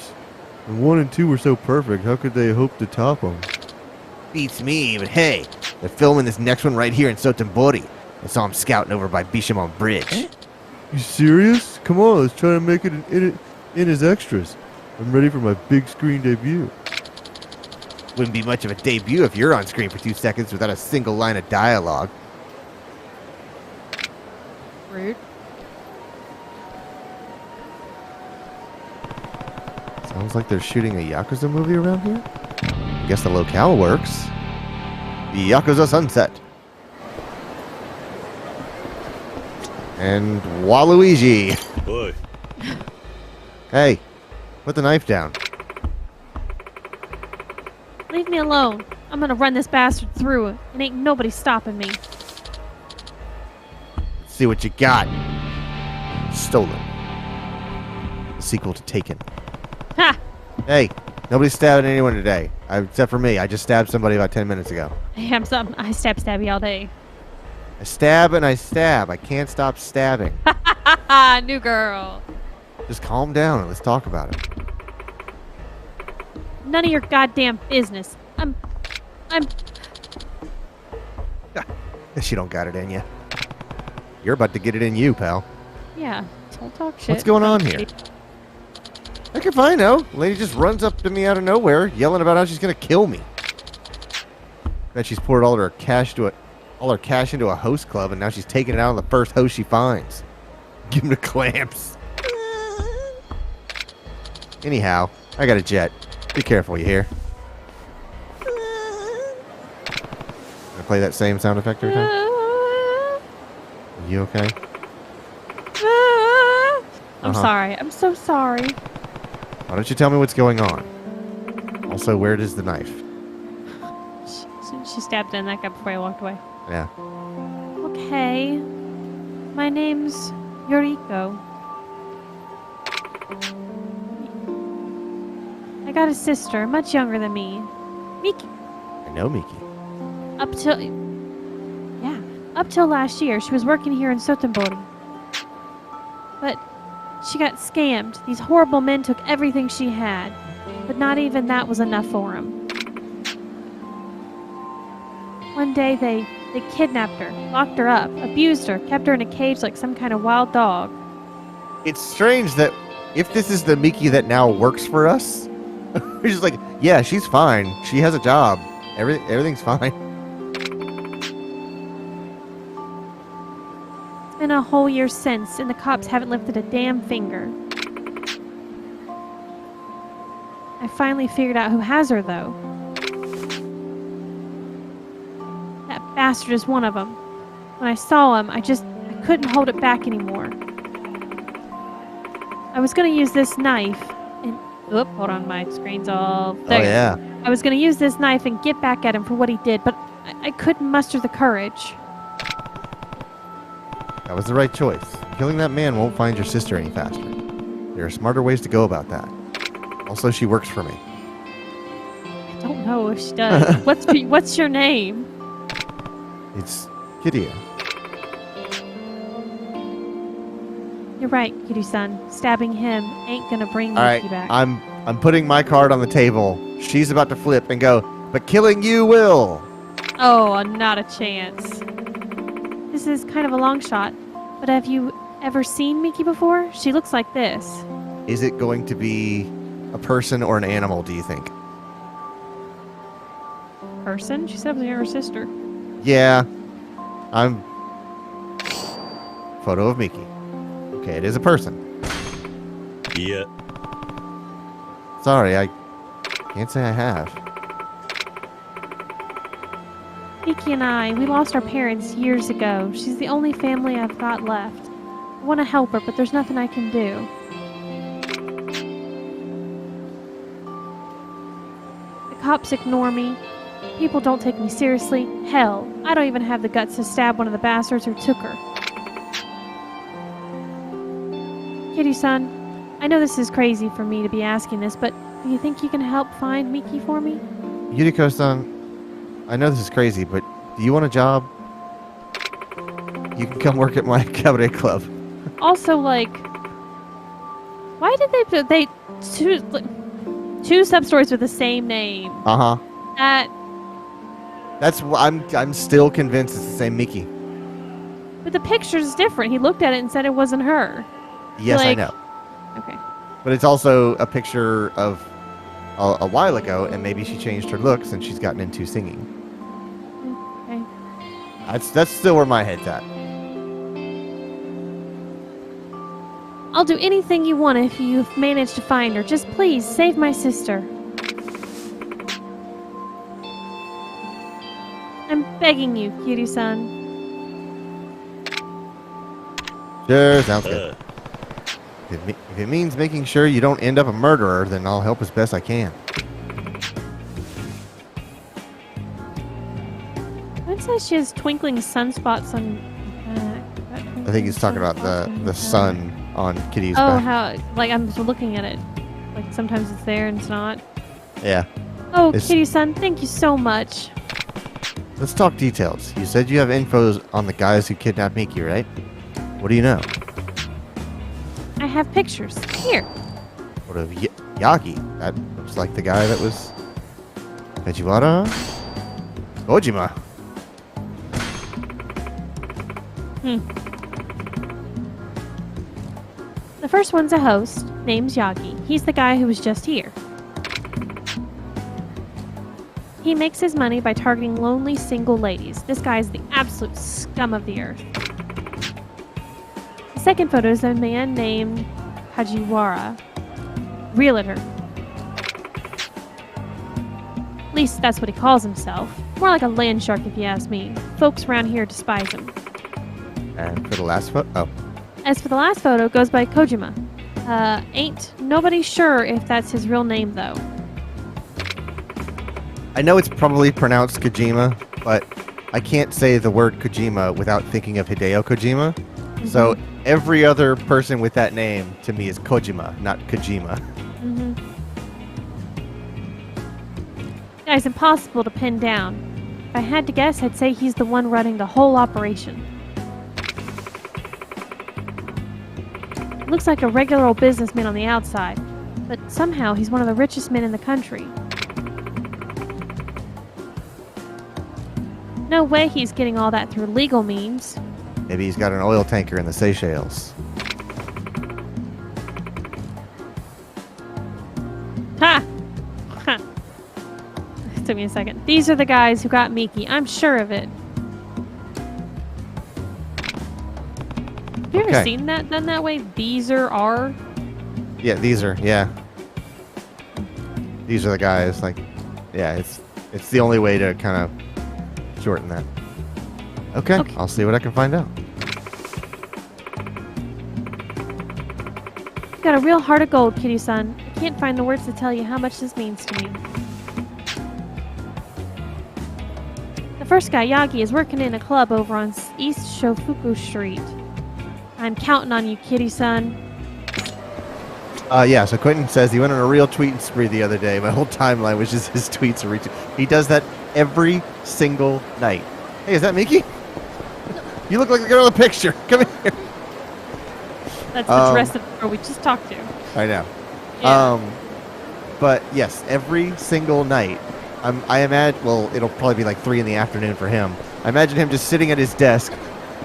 And 1 and 2 were so perfect, how could they hope to top them? Beats me, but hey, they're filming this next one right here in Sotenbori. I saw them scouting over by Bishamon Bridge. You serious? Come on, let's try to make it in as extras. I'm ready for my big screen debut. Wouldn't be much of a debut if you're on screen for 2 seconds without a single line of dialogue. Rude. Sounds like they're shooting a Yakuza movie around here. I guess the locale works. The Yakuza Sunset. And Waluigi. Boy, Hey, put the knife down. Leave me alone. I'm gonna run this bastard through it, and ain't nobody stopping me. Let's see what you got. Stolen. The sequel to Taken. Ha! Hey, nobody's stabbing anyone today. Except for me. I just stabbed somebody about 10 minutes ago. I stab stabby all day. I stab and I stab. I can't stop stabbing. Haha, new girl. Just calm down and let's talk about it. None of your goddamn business. I'm. Guess you don't got it in you. You're about to get it in you, pal. Yeah, don't talk shit. What's going on here? Heck if I know. Lady just runs up to me out of nowhere, yelling about how she's gonna kill me. Bet she's poured all her cash into a host club, and now she's taking it out on the first host she finds. Give him the clamps. Anyhow, I got a jet. Be careful, you hear? Gonna play that same sound effect every time? You okay? I'm Uh-huh. sorry. I'm so sorry. Why don't you tell me what's going on? Also, where is the knife? She stabbed in that guy before I walked away. Yeah. Okay. My name's Yoriko. I got a sister, much younger than me. Miki. I know Miki. Up till last year, she was working here in Sotenbori. But she got scammed. These horrible men took everything she had. But not even that was enough for them. One day they kidnapped her, locked her up, abused her, kept her in a cage like some kind of wild dog. It's strange that if this is the Miki that now works for us, we're just like, yeah, she's fine. She has a job. Everything's fine. It's been a whole year since, and the cops haven't lifted a damn finger. I finally figured out who has her, though. That bastard is one of them. When I saw him, I couldn't hold it back anymore. I was gonna use this knife, and Oop, hold on, my screen's all... Oh, There. yeah. I was going to use this knife and get back at him for what he did, but I couldn't muster the courage. That was the right choice. Killing that man won't find your sister any faster. There are smarter ways to go about that. Also, she works for me. I don't know if she does. What's your name? It's Kiryu. You're right, Kiryu-san. Stabbing him ain't gonna bring All right, Miki back. I'm putting my card on the table. She's about to flip and go, but killing you will. Oh, not a chance. This is kind of a long shot, but have you ever seen Miki before? She looks like this. Is it going to be a person or an animal, do you think? Person? She said it was her sister. Yeah. I'm... Photo of Miki. Okay, it is a person. いや Sorry, I can't say I have. Miki and we lost our parents years ago. She's the only family I've got left. I want to help her, but there's nothing I can do. The cops ignore me. People don't take me seriously. Hell, I don't even have the guts to stab one of the bastards who took her. Kiryu-san, I know this is crazy for me to be asking this, but do you think you can help find Miki for me? Yuriko-san, I know this is crazy, but do you want a job? You can come work at my cabaret club. Also, like, why did they two sub-stories with the same name? Uh-huh. That's I'm still convinced it's the same Miki. but the picture's different. He looked at it and said it wasn't her. Yes, I Like- know. Okay. But it's also a picture of a while ago, and maybe she changed her looks and she's gotten into singing. Okay. That's still where my head's at. I'll do anything you want if you've managed to find her. Just please save my sister. I'm begging you, Kiryu-san. Sure, sounds good. If it means making sure you don't end up a murderer, then I'll help as best I can. It says she has twinkling sunspots on. I think he's talking about the sun on Kitty's Oh, back. how like I'm just looking at it. Like sometimes it's there and it's not. Yeah. Oh, It's- Kiryu-san, thank you so much. Let's talk details. You said you have info on the guys who kidnapped Miki, right? What do you know? I have pictures here. What of Yagi? That looks like the guy that was Fujiwara? Kojima. The first one's a host, name's Yagi. He's the guy who was just here. He makes his money by targeting lonely single ladies. This guy is the absolute scum of the earth. The second photo is a man named Hajiwara, realtor. At least that's what he calls himself. More like a land shark if you ask me. Folks around here despise him. And for the last photo, oh, As for the last photo, goes by Kojima. Ain't nobody sure if that's his real name, though. I know it's probably pronounced Kojima, but I can't say the word Kojima without thinking of Hideo Kojima. So every other person with that name to me is Kojima, not Kojima. Guy's impossible to pin down. If I had to guess, I'd say he's the one running the whole operation. Looks like a regular old businessman on the outside, but somehow he's one of the richest men in the country. No way he's getting all that through legal means. Maybe he's got an oil tanker in the Seychelles. Ha! Ha! It took me a second. These are the guys who got Miki. I'm sure of it. Have you ever Okay. seen that done that way? These are. Yeah, these are the guys. Like, yeah, it's the only way to kind of shorten that. Okay, Okay. I'll see what I can find out. Got a real heart of gold, Kiryu-san. I can't find the words to tell you how much this means to me. The first guy, Yagi, is working in a club over on East Shofuku Street. I'm counting on you, kitty-san. Yeah, so Quentin says he went on a real tweeting spree the other day. My whole timeline was just his tweets and retweets. He does that every single night. Hey, is that Miki? You look like the girl in the picture. Come here. That's the dress of the girl we just talked to. I know. Yeah. But yes, every single night. I imagine, well, it'll probably be like 3 in the afternoon for him. I imagine him just sitting at his desk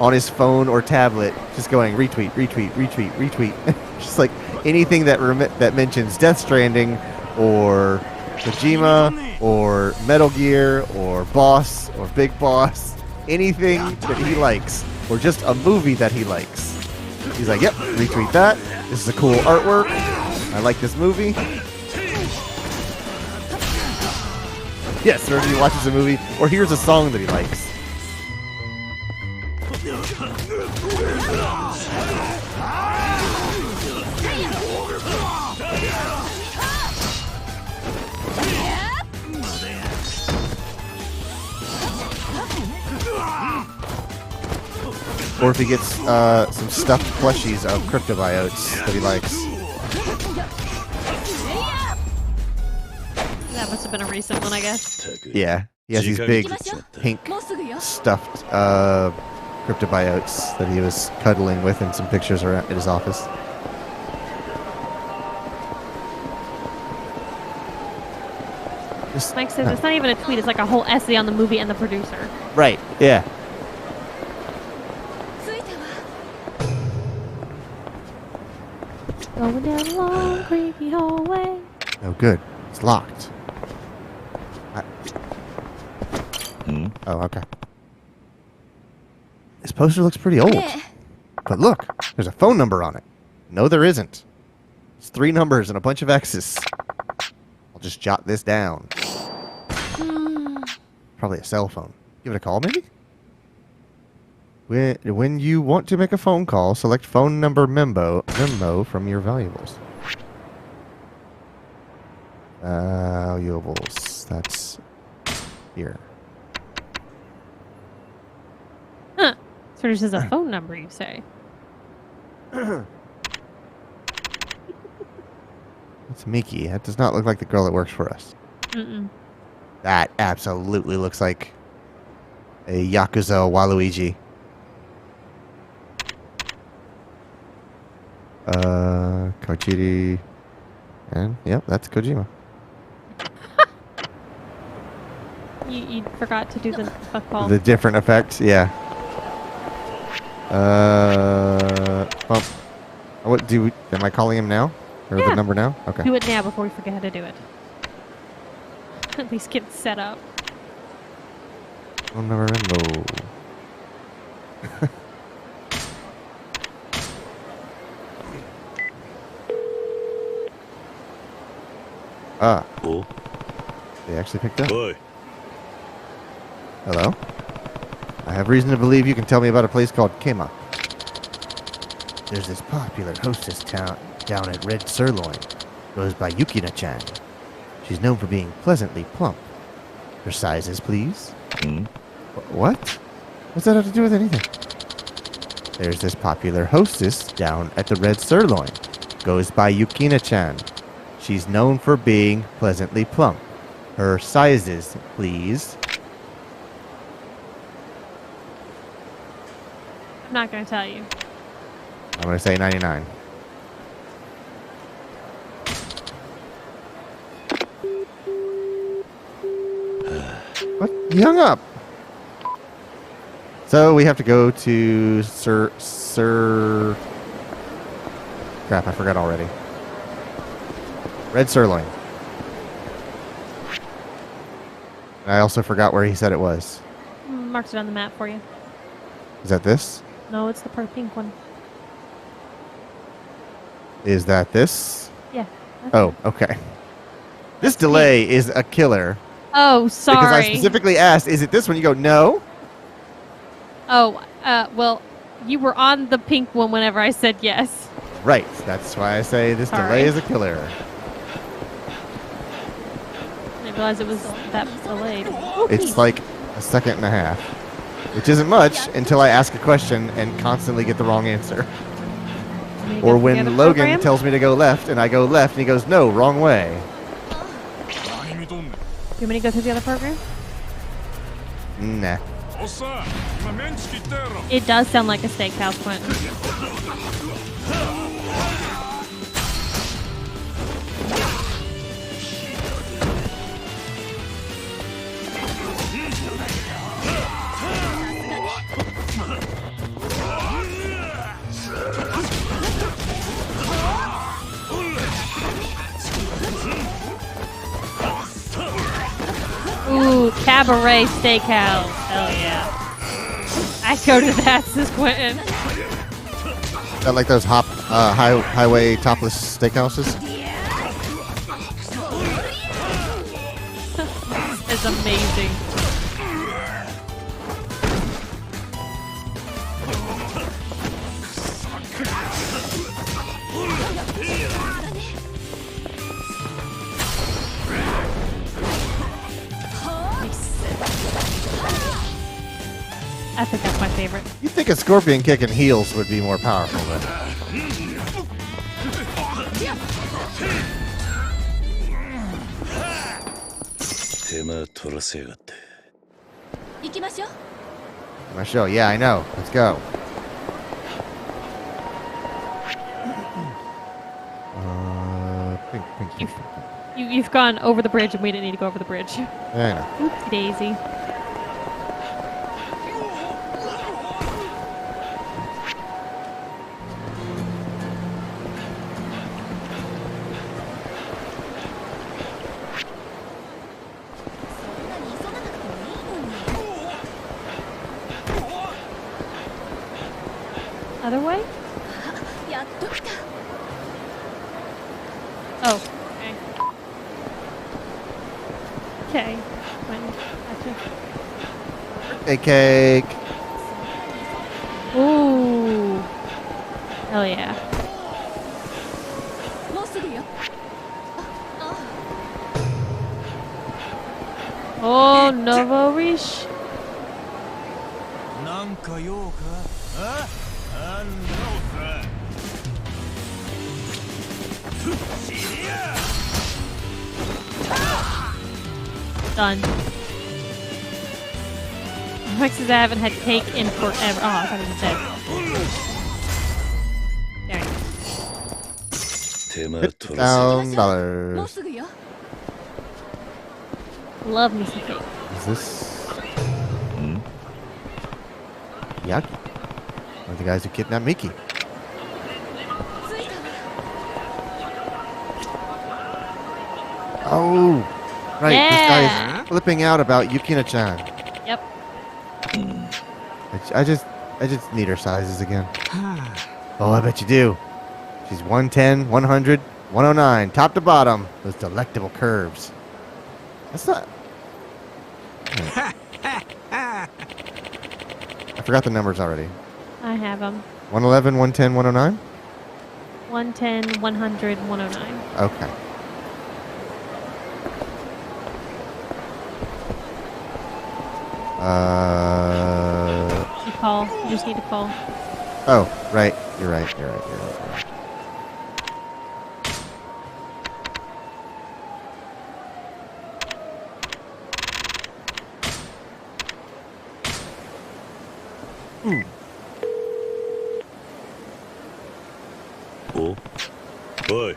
on his phone or tablet, just going retweet, retweet, retweet, retweet. Just like anything that that mentions Death Stranding or Kojima or Metal Gear or Boss or Big Boss, anything that he likes or just a movie that he likes. He's like, yep, retweet that. This is a cool artwork. I like this movie. Yes, or he watches a movie or hears a song that he likes. Or if he gets some stuffed plushies of cryptobiotes that he likes. That must have been a recent one, I guess. Yeah, he has these big pink stuffed cryptobiotes that he was cuddling with in some pictures around at his office. Mike says it's not even a tweet, it's like a whole essay on the movie and the producer. Right, yeah. Going down a long, creepy hallway. Oh, good. It's locked. Oh, okay. This poster looks pretty old. But look, there's a phone number on it. No, there isn't. It's 3 numbers and a bunch of X's. I'll just jot this down. Probably a cell phone. Give it a call, maybe? When you want to make a phone call, select phone number memo from your valuables. Valuables. That's here. Huh. So this is a phone number, you say? It's Miki. That does not look like the girl that works for us. Mm-mm. That absolutely looks like a Yakuza Waluigi. Kochiri. And, yep, that's Kojima. You forgot to do the fuck call. The different effects, yeah. Well, what do we, am I calling him now? Or Yeah. the number now? Okay. Do it now before we forget how to do it. At least get set up. Phone number memo. Ah, Oh, they actually picked up. boy. Hello? I have reason to believe you can tell me about a place called Kema. There's this popular hostess down at Red Sirloin. Goes by Yukina-chan. She's known for being pleasantly plump. Her sizes, please? What? What's that have to do with anything? There's this popular hostess down at the Red Sirloin. Goes by Yukina-chan. She's known for being pleasantly plump. Her sizes, please? I'm not going to tell you. I'm going to say 99. What? He hung up. So we have to go to Sir... Crap, I forgot already. Red Sirloin. And I also forgot where he said it was. Marked it on the map for you. Is that this? No, it's the pink one. Is that this? Yeah. Oh, okay. This delay is a killer. Oh, sorry. Because I specifically asked, is it this one? You go, no. Oh, well, you were on the pink one whenever I said yes. Right. That's why I say this delay is a killer. realize it was that delayed. It's like a second and a half, which isn't much until I ask a question and constantly get the wrong answer. Or when Logan tells me to go left and I go left and he goes, no, wrong way. You want me to go through the other program? Nah. It does sound like a steakhouse, Quentin. Ooh, Cabaret Steakhouse. Hell yeah. I go to that, says Quentin. Is that like those highway topless steakhouses? It's amazing. I think that's my favorite. You'd think a scorpion kick and heels would be more powerful, but... My show, yeah, I know. Let's go. Pink, pink, pink. You've gone over the bridge and we didn't need to go over the bridge. Yeah, I know. Oopsie daisy. Other way? Oh, okay. Okay. Fine. Gotcha. Birthday cake. Ooh. Hell yeah. Oh, Novorish. Done. Rex says I haven't had cake in forever. Oh, I thought he was dead. There you $50,000. go. Love me some cake. Is this... Yaki? One of the guys who kidnapped Miki. Oh, right. Yeah. This guy is flipping out about Yukina-chan. Yep. I just need her sizes again. Oh, I bet you do. She's 110, 100, 109, top to bottom. Those delectable curves. That's not... I forgot the numbers already. I have them. 111, 110, 109? 110, 100, 109. Okay. You call. You just need to call. Oh, right. You're right. You're right. You're right. You're right. Oh. Boy.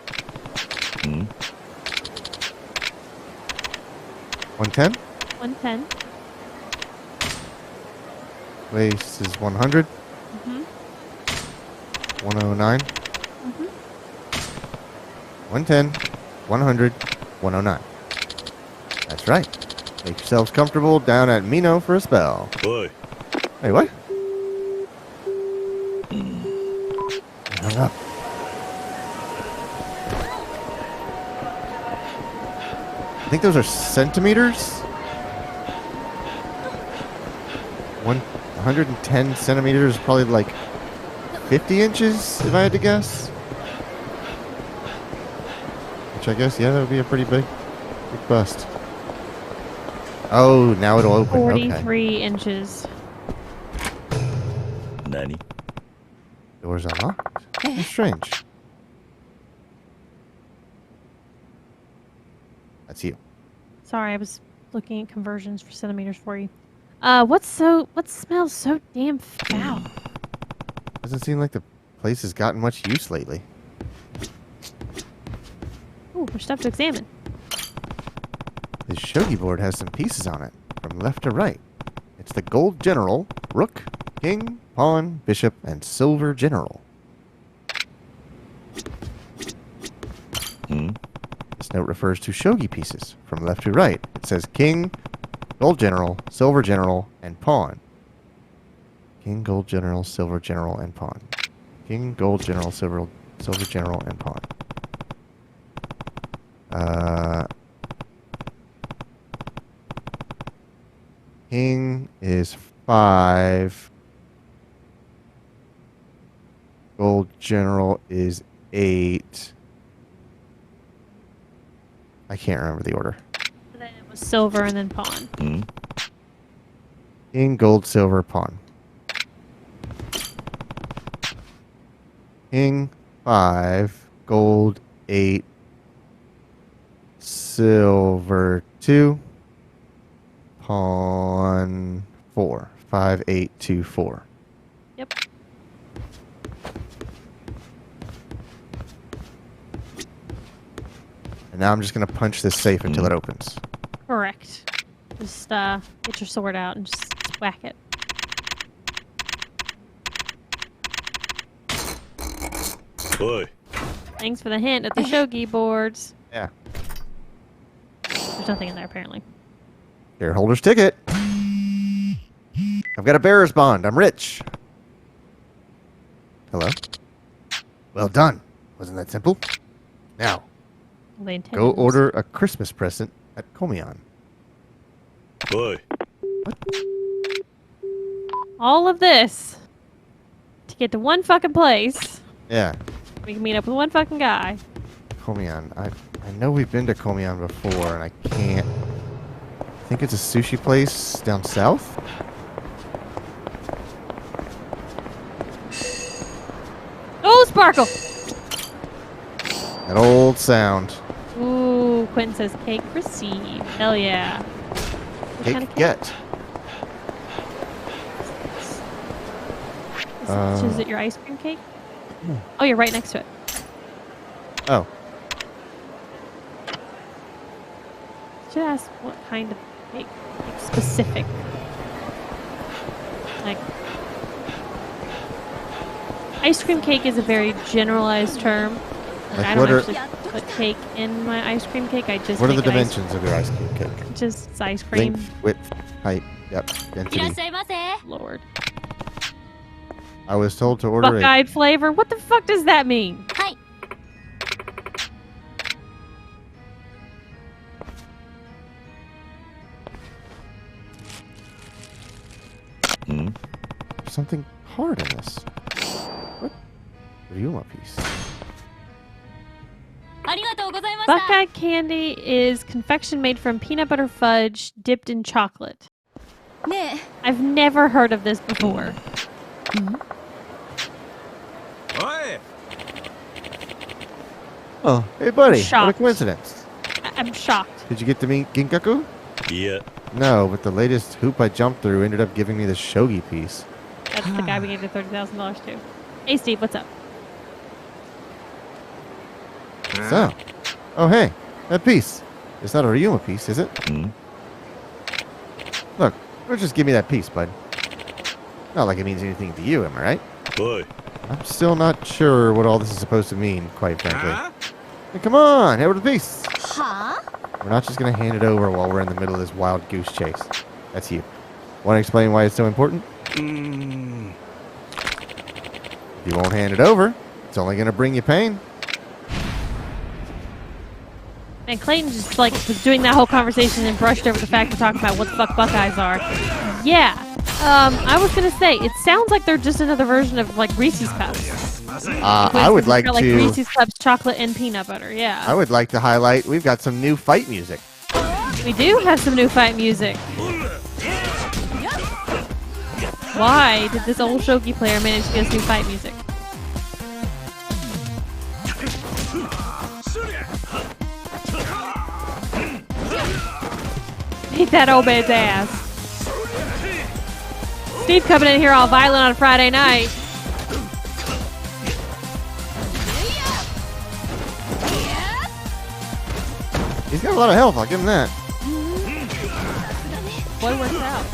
110? 110. Waist is 100. 109. 110. 100. 109. That's right. Make yourselves comfortable down at Mino for a spell. Boy. Hey, what? Hung up. I think those are centimeters. 110 centimeters, probably like 50 inches, if I had to guess. Which I guess, yeah, that would be a pretty big bust. Oh, now it'll open. Okay. 43 inches. Nani? Doors unlocked. That's strange. That's you. Sorry, I was looking at conversions for centimeters for you. What smells so damn foul? Doesn't seem like the place has gotten much use lately. Ooh, there's stuff to examine. The shogi board has some pieces on it, from left to right. It's the gold general, rook, king, pawn, bishop, and silver general. Hmm? This note refers to shogi pieces, from left to right. It says king, gold general, silver general, and pawn. King, gold general, silver general, and pawn. King, gold general, silver general, and pawn. King is 5. Gold general is 8. I can't remember the order. And then it was silver and then pawn. Hmm? King, gold, silver, pawn. King, 5. Gold, 8. Silver, 2. Pawn, 4. 5, 8, 2, 4. Yep. And now I'm just going to punch this safe until it opens. Correct. Just get your sword out and just whack it. Oi. Thanks for the hint at the shogi boards. Yeah. There's nothing in there apparently. Shareholder's ticket. I've got a bearer's bond. I'm rich. Hello? Well done. Wasn't that simple? Now, Well, they intended go this. order a Christmas present at Komian. Oi. All of this to get to one fucking place. Yeah, We can meet up with one fucking guy. Komian. I know we've been to Komian before, and I can't... I think it's a sushi place down south? Oh, Sparkle! That old sound. Ooh, Quentin says cake received. Hell yeah. What Cake kind of cake? get. Is it your ice cream cake? Oh, you're right next to it. Oh, Should ask what kind of cake. Like specific. Like ice cream cake is a very generalized term. Like, Like I what don't are- actually put cake in my ice cream cake. I just what are the make an ice- dimensions of your ice cream cake? Just it's ice cream. Length, width, height, yep, density. Lord. I was told to order a... Buckeyed flavor? What the fuck does that mean? Hmm? There's something hard in this. What? Ryuma piece. Buckeye candy is confection made from peanut butter fudge dipped in chocolate. ね I've never heard of this before. Oi! Oh, hey buddy, what a Shocked. coincidence. I'm shocked. Did you get to meet Ginkaku? Yeah. No, but the latest hoop I jumped through ended up giving me the shogi piece. That's the guy we gave the $30,000 to. Hey, Steve, what's up? So, oh hey, that piece. It's not a Ryuma piece, is it? Hmm? Look, or just give me that piece, bud. Not like it means anything to you, am I right? Oi. I'm still not sure what all this is supposed to mean, quite frankly. Huh? Hey, come on, hand over the piece. は We're not just gonna hand it over while we're in the middle of this wild goose chase. That's you. Want to explain why it's so important? Mm, If you won't hand it over, it's only gonna bring you pain. And Clayton just like was doing that whole conversation and brushed over the fact we're talking about what the fuck Buckeyes are. Yeah. I was gonna say it sounds like they're just another version of like Reese's Cups. I would like Like to. Reese's Cups, chocolate and peanut butter. Yeah. I would like to highlight. We've got some new fight music. We do have some new fight music. Why did this old shogi player manage to get us new fight music? Beat that old man's ass. Steve coming in here all violent on a Friday night. He's got a lot of health, I'll give him that. Boy works out.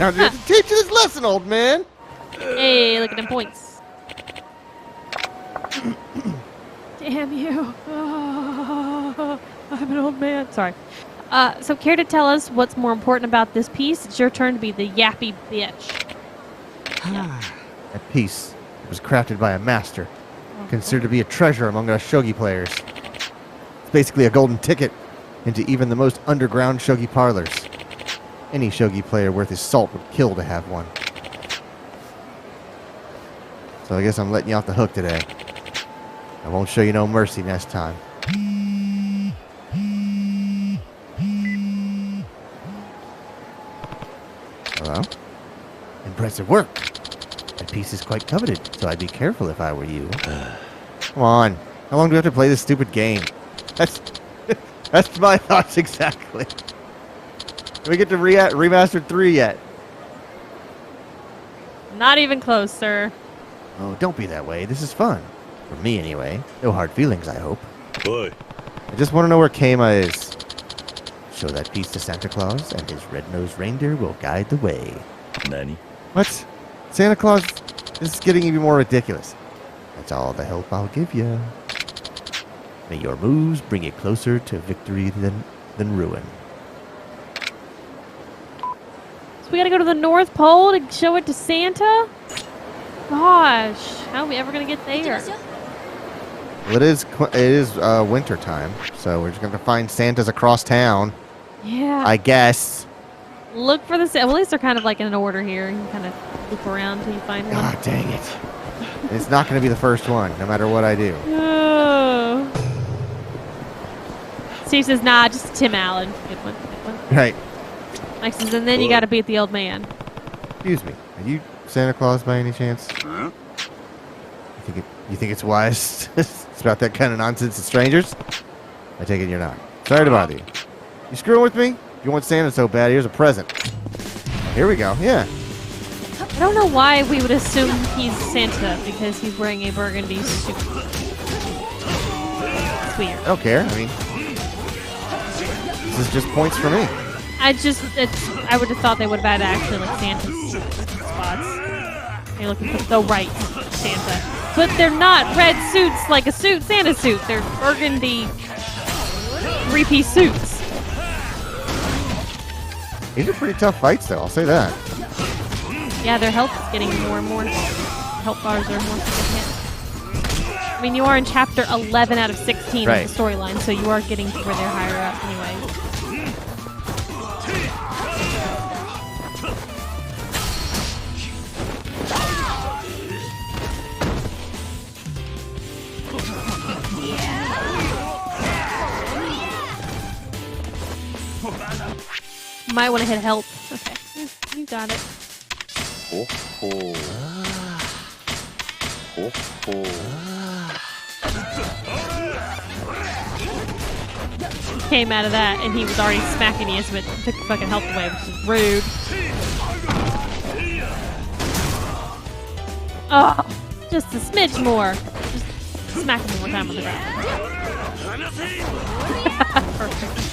Now, teach you this lesson, old man. Hey, look at them points. Damn you. Oh, I'm an old man. Sorry. So care to tell us what's more important about this piece? It's your turn to be the yappy bitch. That piece was crafted by a master, considered to be a treasure among us shogi players. It's basically a golden ticket into even the most underground shogi parlors. Any shogi player worth his salt would kill to have one. So I guess I'm letting you off the hook today. I won't show you no mercy next time. Hello? Impressive work. That piece is quite coveted, so I'd be careful if I were you. Come on. How long do we have to play this stupid game? That's my thoughts exactly. Can we get to Remastered 3 yet? Not even close, sir. Oh, don't be that way. This is fun. For me, anyway. No hard feelings, I hope. Boy. I just want to know where Keima is. Show that piece to Santa Claus, and his red-nosed reindeer will guide the way. Nani? What? Santa Claus? This is getting even more ridiculous. That's all the help I'll give you. May your moves bring you closer to victory than ruin. So we gotta go to the North Pole to show it to Santa? Gosh, how are we ever gonna get there? Well, it is winter time, so we're just going to find Santas across town, Yeah. I guess. Look for the well, at least they're kind of like in an order here. You can kind of loop around until you find one. God dang it. It's not going to be the first one, no matter what I do. Oh. Steve says, nah, just Tim Allen. Good one, good one. Right. Mike says, and then you gotta beat the old man. Excuse me. Are you Santa Claus by any chance? Huh? You think it's wise to spout that kind of nonsense to strangers? I take it you're not. Sorry to bother you. You screwing with me? If you want Santa so bad, here's a present. Here we go. Yeah. I don't know why we would assume he's Santa because he's wearing a burgundy suit. It's weird. I don't care. I mean, this is just points for me. I would have thought they would have had actually like Santa's spots. They're looking for the right Santa. But they're not red suits like a Santa suit. They're burgundy three-piece suits. These are pretty tough fights, though. I'll say that. Yeah, their health is getting more and more. Health bars are more significant. I mean, you are in chapter 11 out of 16 right. of the storyline, so you are getting to where they're higher up anyway. Might want to hit help. Okay, you got it. Came out of that and he was already smacking you, so it took the fucking health away, which is rude. Oh, just a smidge more. Just smack him one more time on the ground. Perfect.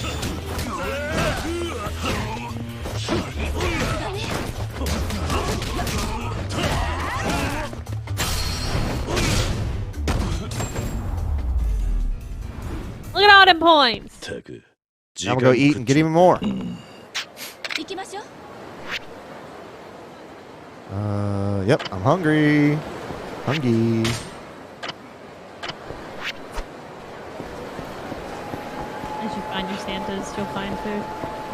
Look at all them points. たく I'm gonna go eat and get even more. 行きましょう。 Yep, I'm hungry. Hungry. As you find your Santas, you'll find food.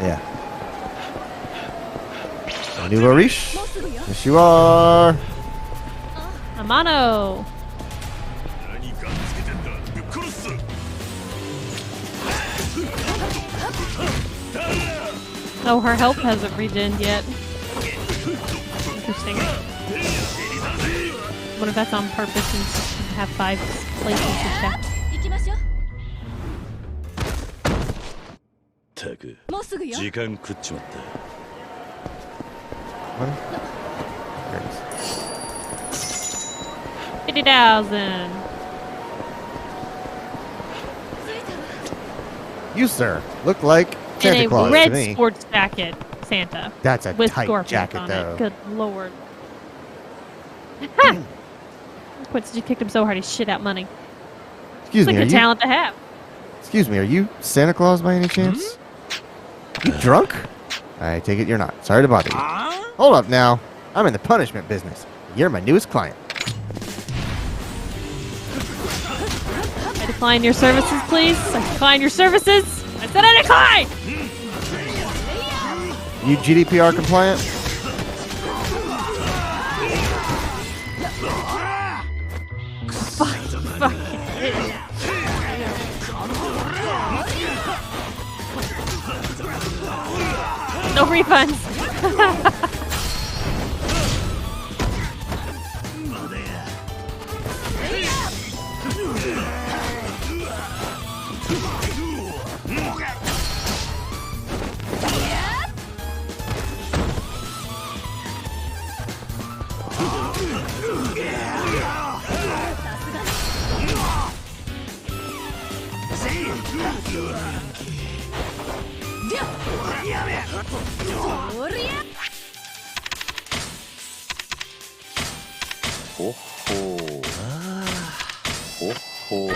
Yeah. New Orish? Yes, you are. Amano. Oh, her health hasn't regened yet. Interesting. What if that's on purpose and have 5 places to check? 行きましょう。たくもうすぐよ。時間食っちまった。 One. There it is. 50,000. You, sir, look like In Santa a Claus to red me. sports jacket, Santa. That's a With tight scorpions jacket, on though. it. Good lord. Ha! Quincy just kicked him so hard he shit out money. Excuse It's me, a are good you? talent to have. Excuse me, are you Santa Claus by any chance? You drunk? I take it you're not. Sorry to bother you. Hold up now. I'm in the punishment business. You're my newest client. I decline your services, please. I decline your services. I said I decline! You GDPR compliant? Fuck. No refunds.ほっほー。あーほっほー。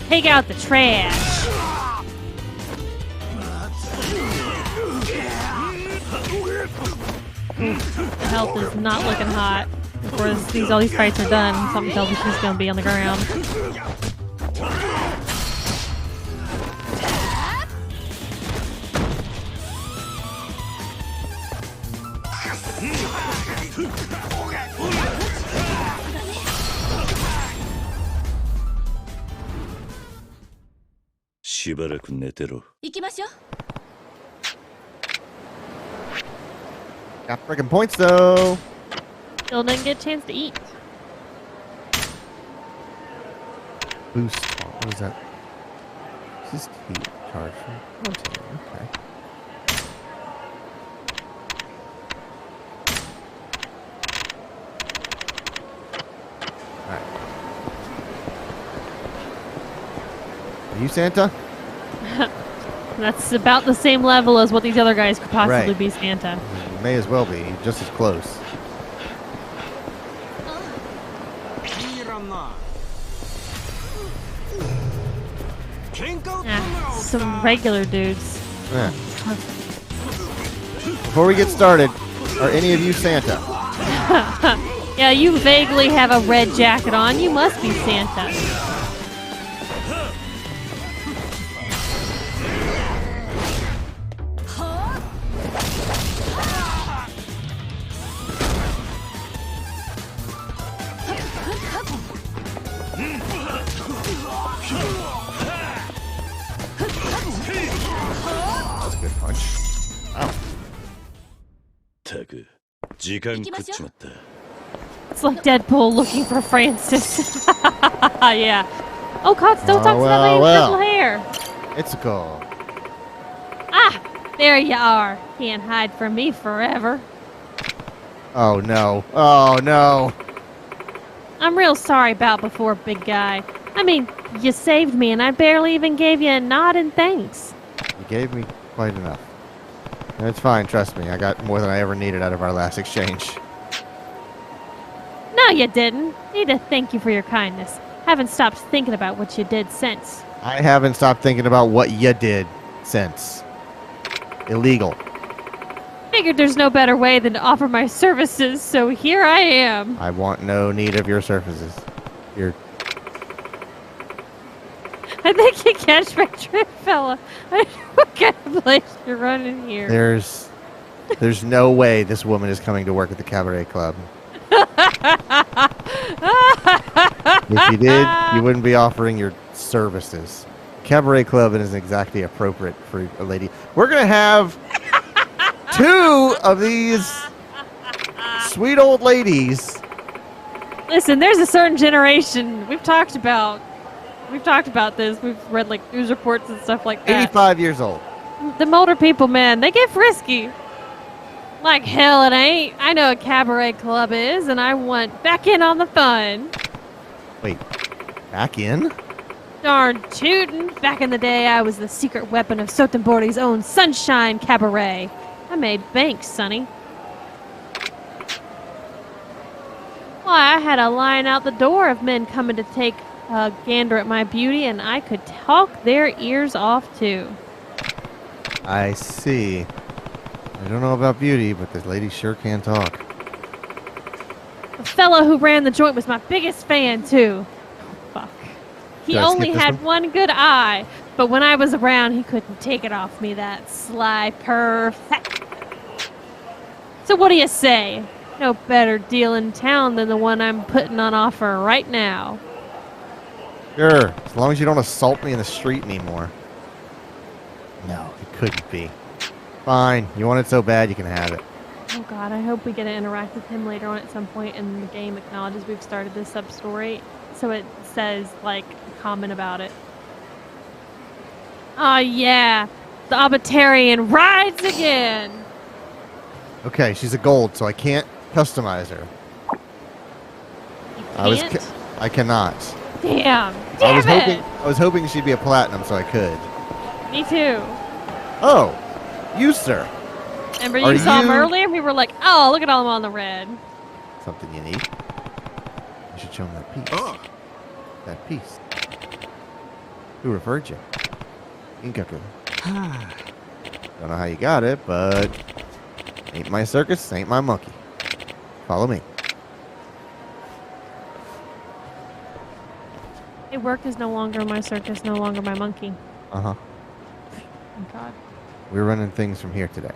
Take out the trash. The health is not looking hot. Before all these fights are done, something tells me she's gonna be on the ground. "しばらく寝てろ。行きましょう。 Got freaking points though. Still didn't get a chance to eat. Boost. What is that? This is heat charge from protein. Okay. Alright. Are you Santa? That's about the same level as what these other guys could possibly Right. be Santa. May as well be. Just as close. Ah, some regular dudes. Yeah. Before we get started, are any of you Santa? Yeah, you vaguely have a red jacket on. You must be Santa. That's a good punch. Wow. たく時間食っちまった。 It's like Deadpool looking for Francis. Yeah. Oh, God, don't talk to that lady with well. purple hair. It's a call. Ah, there you are. Can't hide from me forever. Oh no. Oh no. I'm real sorry about before, big guy. I mean, you saved me and I barely even gave you a nod and thanks. You gave me quite enough. It's fine, trust me. I got more than I ever needed out of our last exchange. No, you didn't. Need to thank you for your kindness. Haven't stopped thinking about what you did since. I haven't stopped thinking about what you did since. Illegal. Figured there's no better way than to offer my services, so here I am. I want no need of your services. Your I think you catch my drift, fella. I don't know what kind of place you're running here. There's no way this woman is coming to work at the cabaret club. If you did, you wouldn't be offering your services. Cabaret club isn't exactly appropriate for a lady. We're gonna have 2 of these sweet old ladies. Listen, there's a certain generation we've talked about this. We've read like news reports and stuff like that. 85 years old. The older people, man, they get frisky. Like hell it ain't. I know what a cabaret club is, and I want back in on the fun. Wait, back in? Darn tootin'. Back in the day, I was the secret weapon of Sotenbori's own Sunshine Cabaret. I made bank, sonny. Why, I had a line out the door of men coming to take a gander at my beauty, and I could talk their ears off, too. I see. I don't know about beauty, but this lady sure can talk. The fellow who ran the joint was my biggest fan, too. Fuck. He Did I skip only this had one? one good eye, but when I was around, he couldn't take it off me, that sly perv. So what do you say? No better deal in town than the one I'm putting on offer right now. Sure, as long as you don't assault me in the street anymore. No, it couldn't be. Fine, you want it so bad, you can have it. Oh god, I hope we get to interact with him later on at some point, and the game acknowledges we've started this sub-story, so it says, like, a comment about it. Oh yeah, the Abatarian rides again! Okay, she's a gold, so I can't customize her. You can't? I cannot. Damn! Damn I was hoping she'd be a platinum, so I could. Me too. Oh, you, sir. Remember Are you saw him you- earlier? We were like, oh, look at all them on the red. Something you need. You should show him that piece. Oh, That piece. Who referred you? Inkaku. Don't know how you got it, but ain't my circus, ain't my monkey. Follow me. It work is no longer my circus, no longer my monkey. Uh-huh. Oh god. We're running things from here today.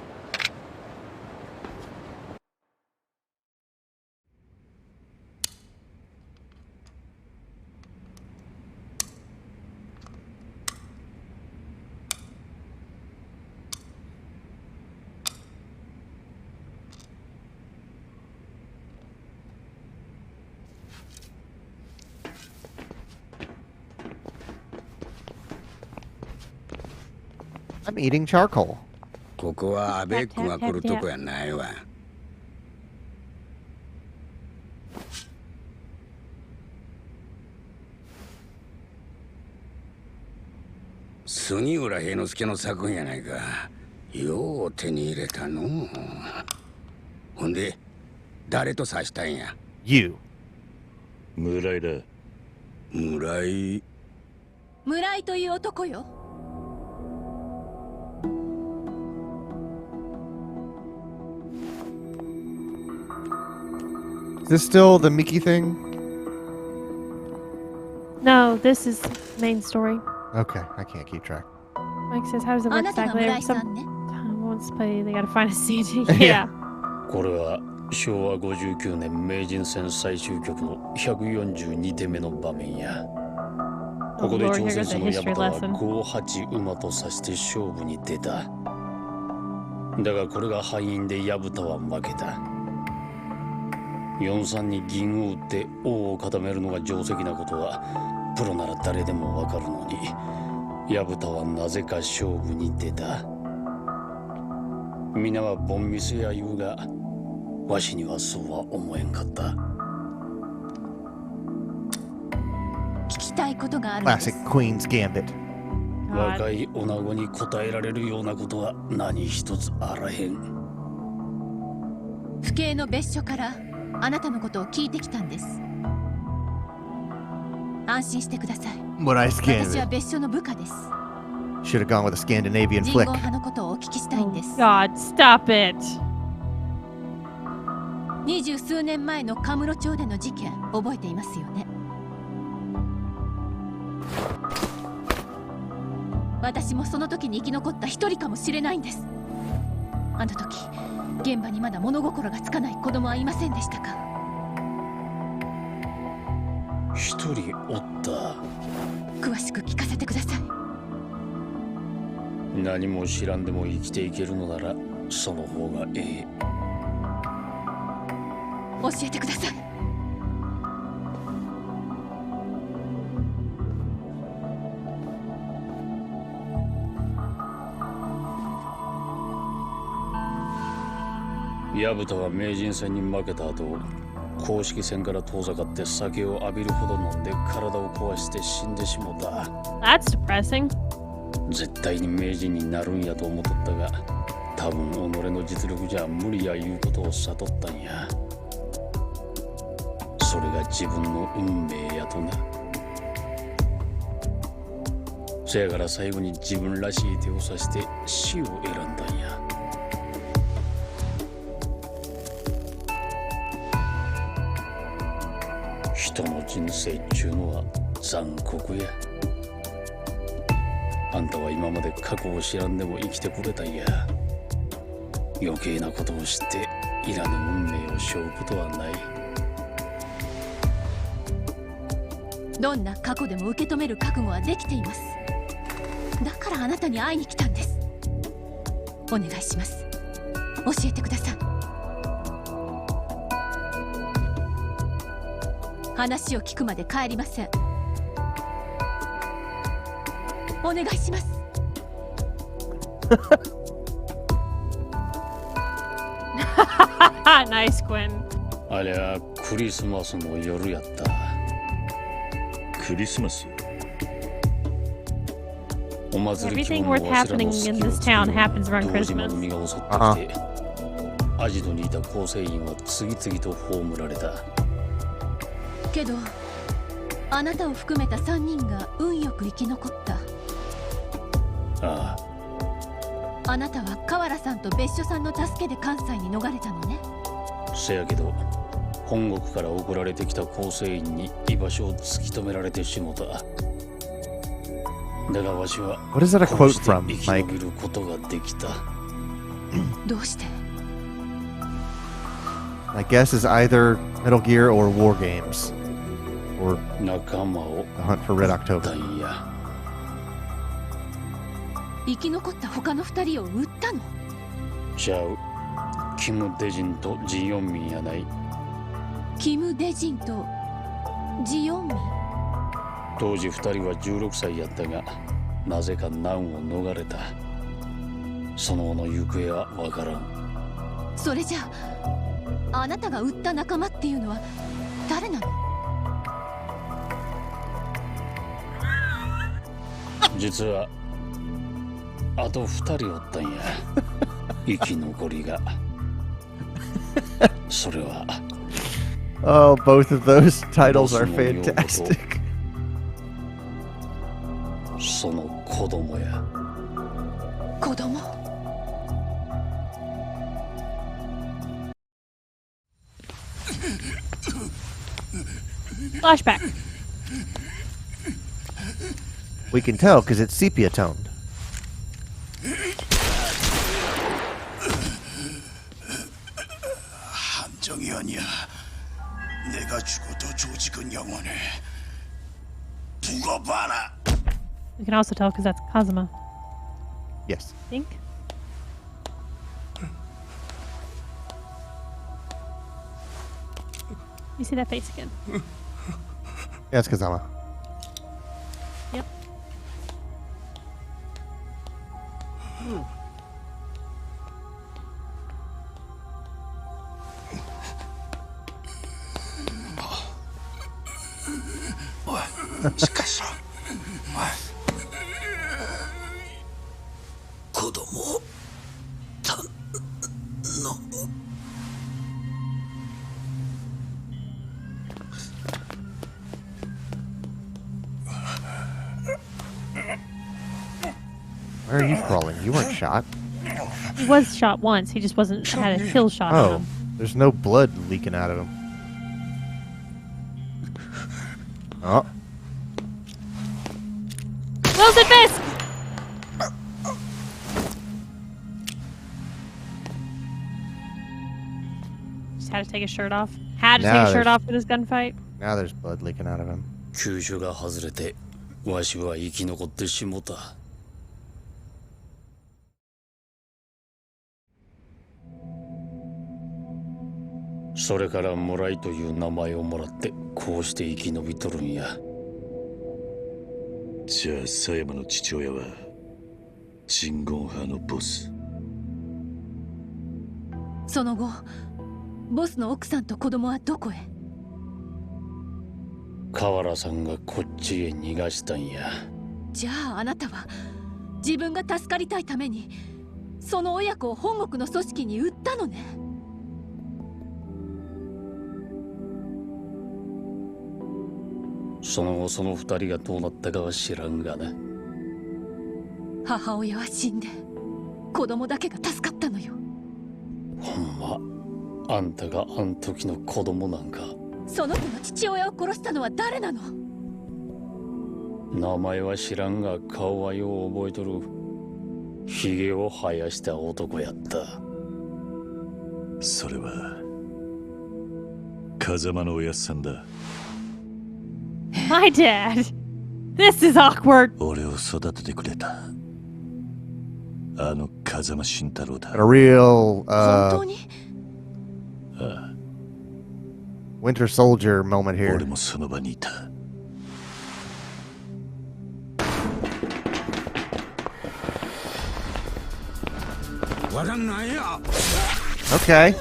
I'm eating charcoal. ここはアベックが来るとこやないわ。杉浦平之助の作品やないか。よう手に入れたのう。ほんで、誰と指したんや。You. 村井だ。村井。村井という男よ。Is this still the Mickey thing? No, this is main story. Okay, I can't keep track. Mike says, how does it あ work なたが exactly? 村井さんね。 Someone wants to play, they gotta find a CD. Yeah. Yeah. これは昭和59年名人戦最終局の142手目の場面や。ここで Lord, 挑 here 戦 goes 者 a の history 薮田は lesson. 5-8馬と指して勝負に出た。だがこれが敗因で薮田は負けた。4-3に銀を打って王を固めるのが定石なことはプロなら誰でもわかるのに、薮田はなぜか勝負に出た。皆はボンミスや言うが、わしにはそうは思えんかった。聞きたいことがあるんです Classic Queen's Gambit. God. 若い女子に答えられるようなことは何一つあらへん。府警の別所からあなたのことを聞いてきたんです。安心してください。 What I 私は scanned. 別所の部下です。 Should have gone with a Scandinavian 人 flick. 言派のことをお聞きしたいんです。 God, stop it. 20数年前のカムロ町での事件覚えていますよね。私もその時に生き残った一人かもしれないんです。あの時現場にまだ物心がつかない子供はいませんでしたか？一人おった。詳しく聞かせてください。何も知らんでも生きていけるのならその方がええ。教えてください。薮田は名人戦に負けた後、公式戦から遠ざかって酒を浴びるほど飲んで体を壊して死んでしもた。 That's depressing. 絶対に名人になるんやと思っとったが、多分己の実力じゃ無理やいうことを悟ったんや。それが自分の運命やとな。せやから最後に自分らしい手を指して死を選んだんや。人の人生っちゅうのは残酷や。あんたは今まで過去を知らんでも生きてくれたんや。余計なことを知っていらぬ運命を背負うことはない。どんな過去でも受け止める覚悟はできています。だからあなたに会いに来たんです。お願いします。教えてください。話を聞くまで帰りません。お願いします。Nice, Quinn. ありゃクリスマスの夜やった。クリスマス？お祭り中 Everything の worth わしら happening の in 隙を this 突くよ town うに happens around 同時の Christmas. 海が襲ってきて、アジトにいた構成員は次々と葬られた。けどあなたを含めた3人が運よく生き残った。ああ、あなたは河原さんと別所さんの助けで関西に逃れたのね。せやけど本国から送られてきた構成員に居場所を突き止められてしもた。だがわしは What is that a こう quote して from, 生き Mike? 延びることができた。どうして？ My guess is either Metal Gear or War Games. Or 仲間を The Hunt for Red た October. んや。生き残った他の2人を撃ったの？ちゃう。キム・デジンとジヨンミンやない。キム・デジンとジヨンミン。当時2人は16歳やったが、なぜか難を逃れた。その後の行方はわからん。それじゃああなたが撃った仲間っていうのは誰なの？実はあと2人おったんや。生き残りが。それは Oh, both of those titles are ボスの女房と fantastic. その子供や。子供？Flashback. We can tell because it's sepia toned. 한정이 아니야. 내가 죽어도 조직은 영원해. 두고 봐라. We can also tell because that's Kazuma, Yes. I think. You see that face again? Yeah, it's Kazama. Yep. Where are you crawling? You weren't shot. He was shot once. He just wasn't had a kill shot on Oh, him. there's no blood leaking out of him. Oh, Wilson Fisk! had to take his shirt off. Had to Now take his shirt there's- off for this gunfight. Now there's blood leaking out of him. 急所が外れてわしは生き残ってしもた。それから村井という名前をもらってこうして生き延びとるんや。じゃあ狭山の父親は鎮魂派のボス。その後ボスの奥さんと子供はどこへ？河原さんがこっちへ逃がしたんや。じゃああなたは自分が助かりたいためにその親子を本国の組織に売ったのね。その後その二人がどうなったかは知らんがな。母親は死んで子供だけが助かったのよ。ほんまあんたがあん時の子供なんか。その子の父親を殺したのは誰なの？名前は知らんが顔はよう覚えとる。ひげを生やした男やった。それは風間のおやっさんだ。My dad. This is awkward. 俺を育ててくれたあの風間慎太郎だ。 A real 本当に？Winter Soldier moment here. 俺もその場にいた。わかんないや。 Okay.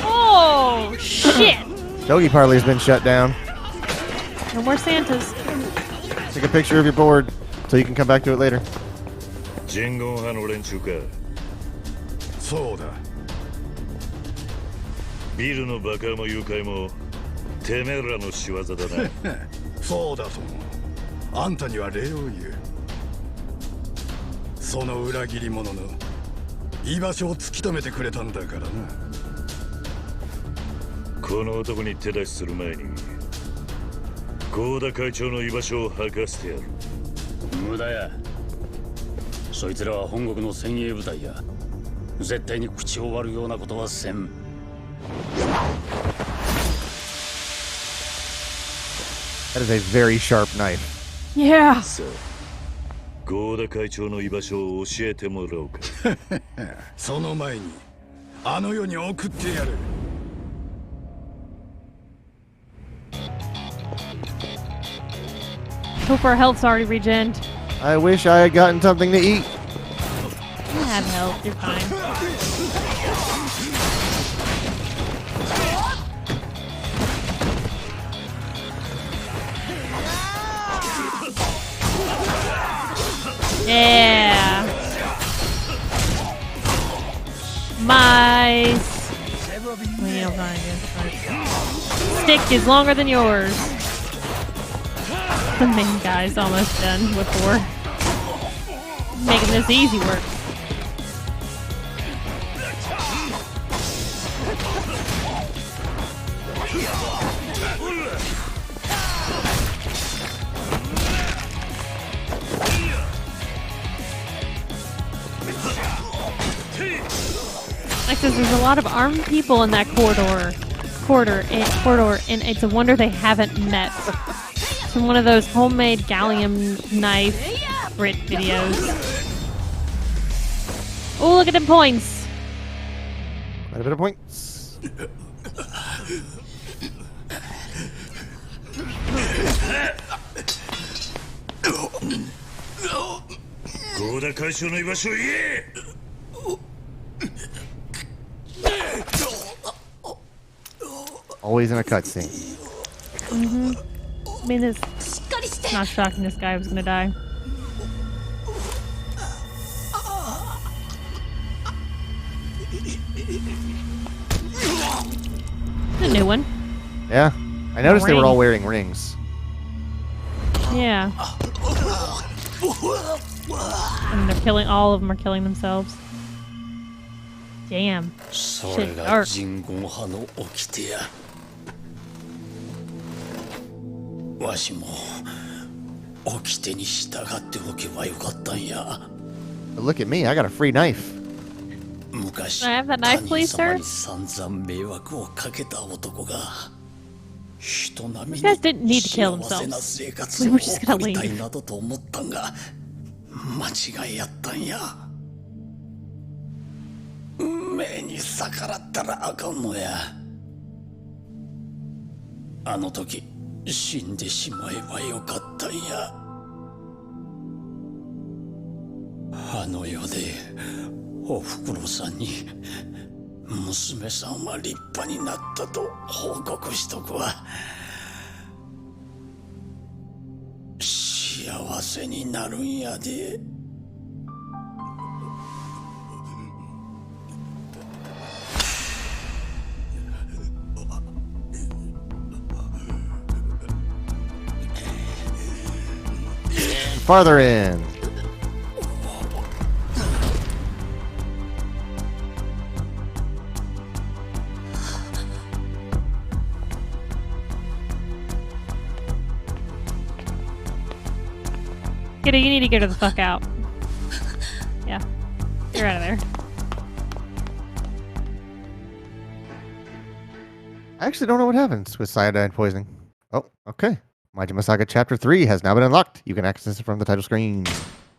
Oh, shit. Doggy Parley's been shut down. No more Santas. Take a picture of your board so you can come back to it later. 鎮魂派の連中か。そうだ。ビルの爆破も誘拐もてめえらの仕業だな。そうだとも。あんたには礼を言う。その裏切り者の居場所を突き止めてくれたんだからな。この男に手出しする前に合田会長の居場所を吐かせてやる。無駄や。そいつらは本国の精鋭部隊や。絶対に口を割るようなことはせん。That is a very sharp knife. Yeah. さあ、合田会長の居場所を教えてもらおうか。その前にあの世に送ってやる。Hope our health's already regened. I wish I had gotten something to eat. You have health. You're fine. Yeah. Mice. Well, you don't find it. Stick is longer than yours. The main guy's almost done with 4. Making this easy work. Like says, there's a lot of armed people in that corridor, and it's a wonder they haven't met. It's from one of those homemade gallium knife Brit videos. Oh, look at them points! Quite a bit of points. Always in a cutscene. I mean, it's not shocking this guy was gonna die. A new one. Yeah. I noticed they were all wearing rings. Yeah. And they're killing, all of them are killing themselves. Damn. それが人言派の掟や。わしも掟に従っておけばよかったんや。 But look at me, I got a free knife. 昔 Can I have that knife, please, sir? 神様に散々迷惑をかけた男が人並み These guys didn't need to に kill 幸せな themselves. 生活 We を were just gonna 送りたい leave. などと思ったんが間違いやったんや。運命に逆らったらあかんのや。あの時死んでしまえばよかったんや。あの世でおふくろさんに娘さんは立派になったと報告しとくわ。幸せになるんやで。Farther in. Kitty, you need to get her the fuck out. Yeah. You're out of there. I actually don't know what happens with cyanide poisoning. Oh, okay. Majima Saga Chapter 3 has now been unlocked. You can access it from the title screen.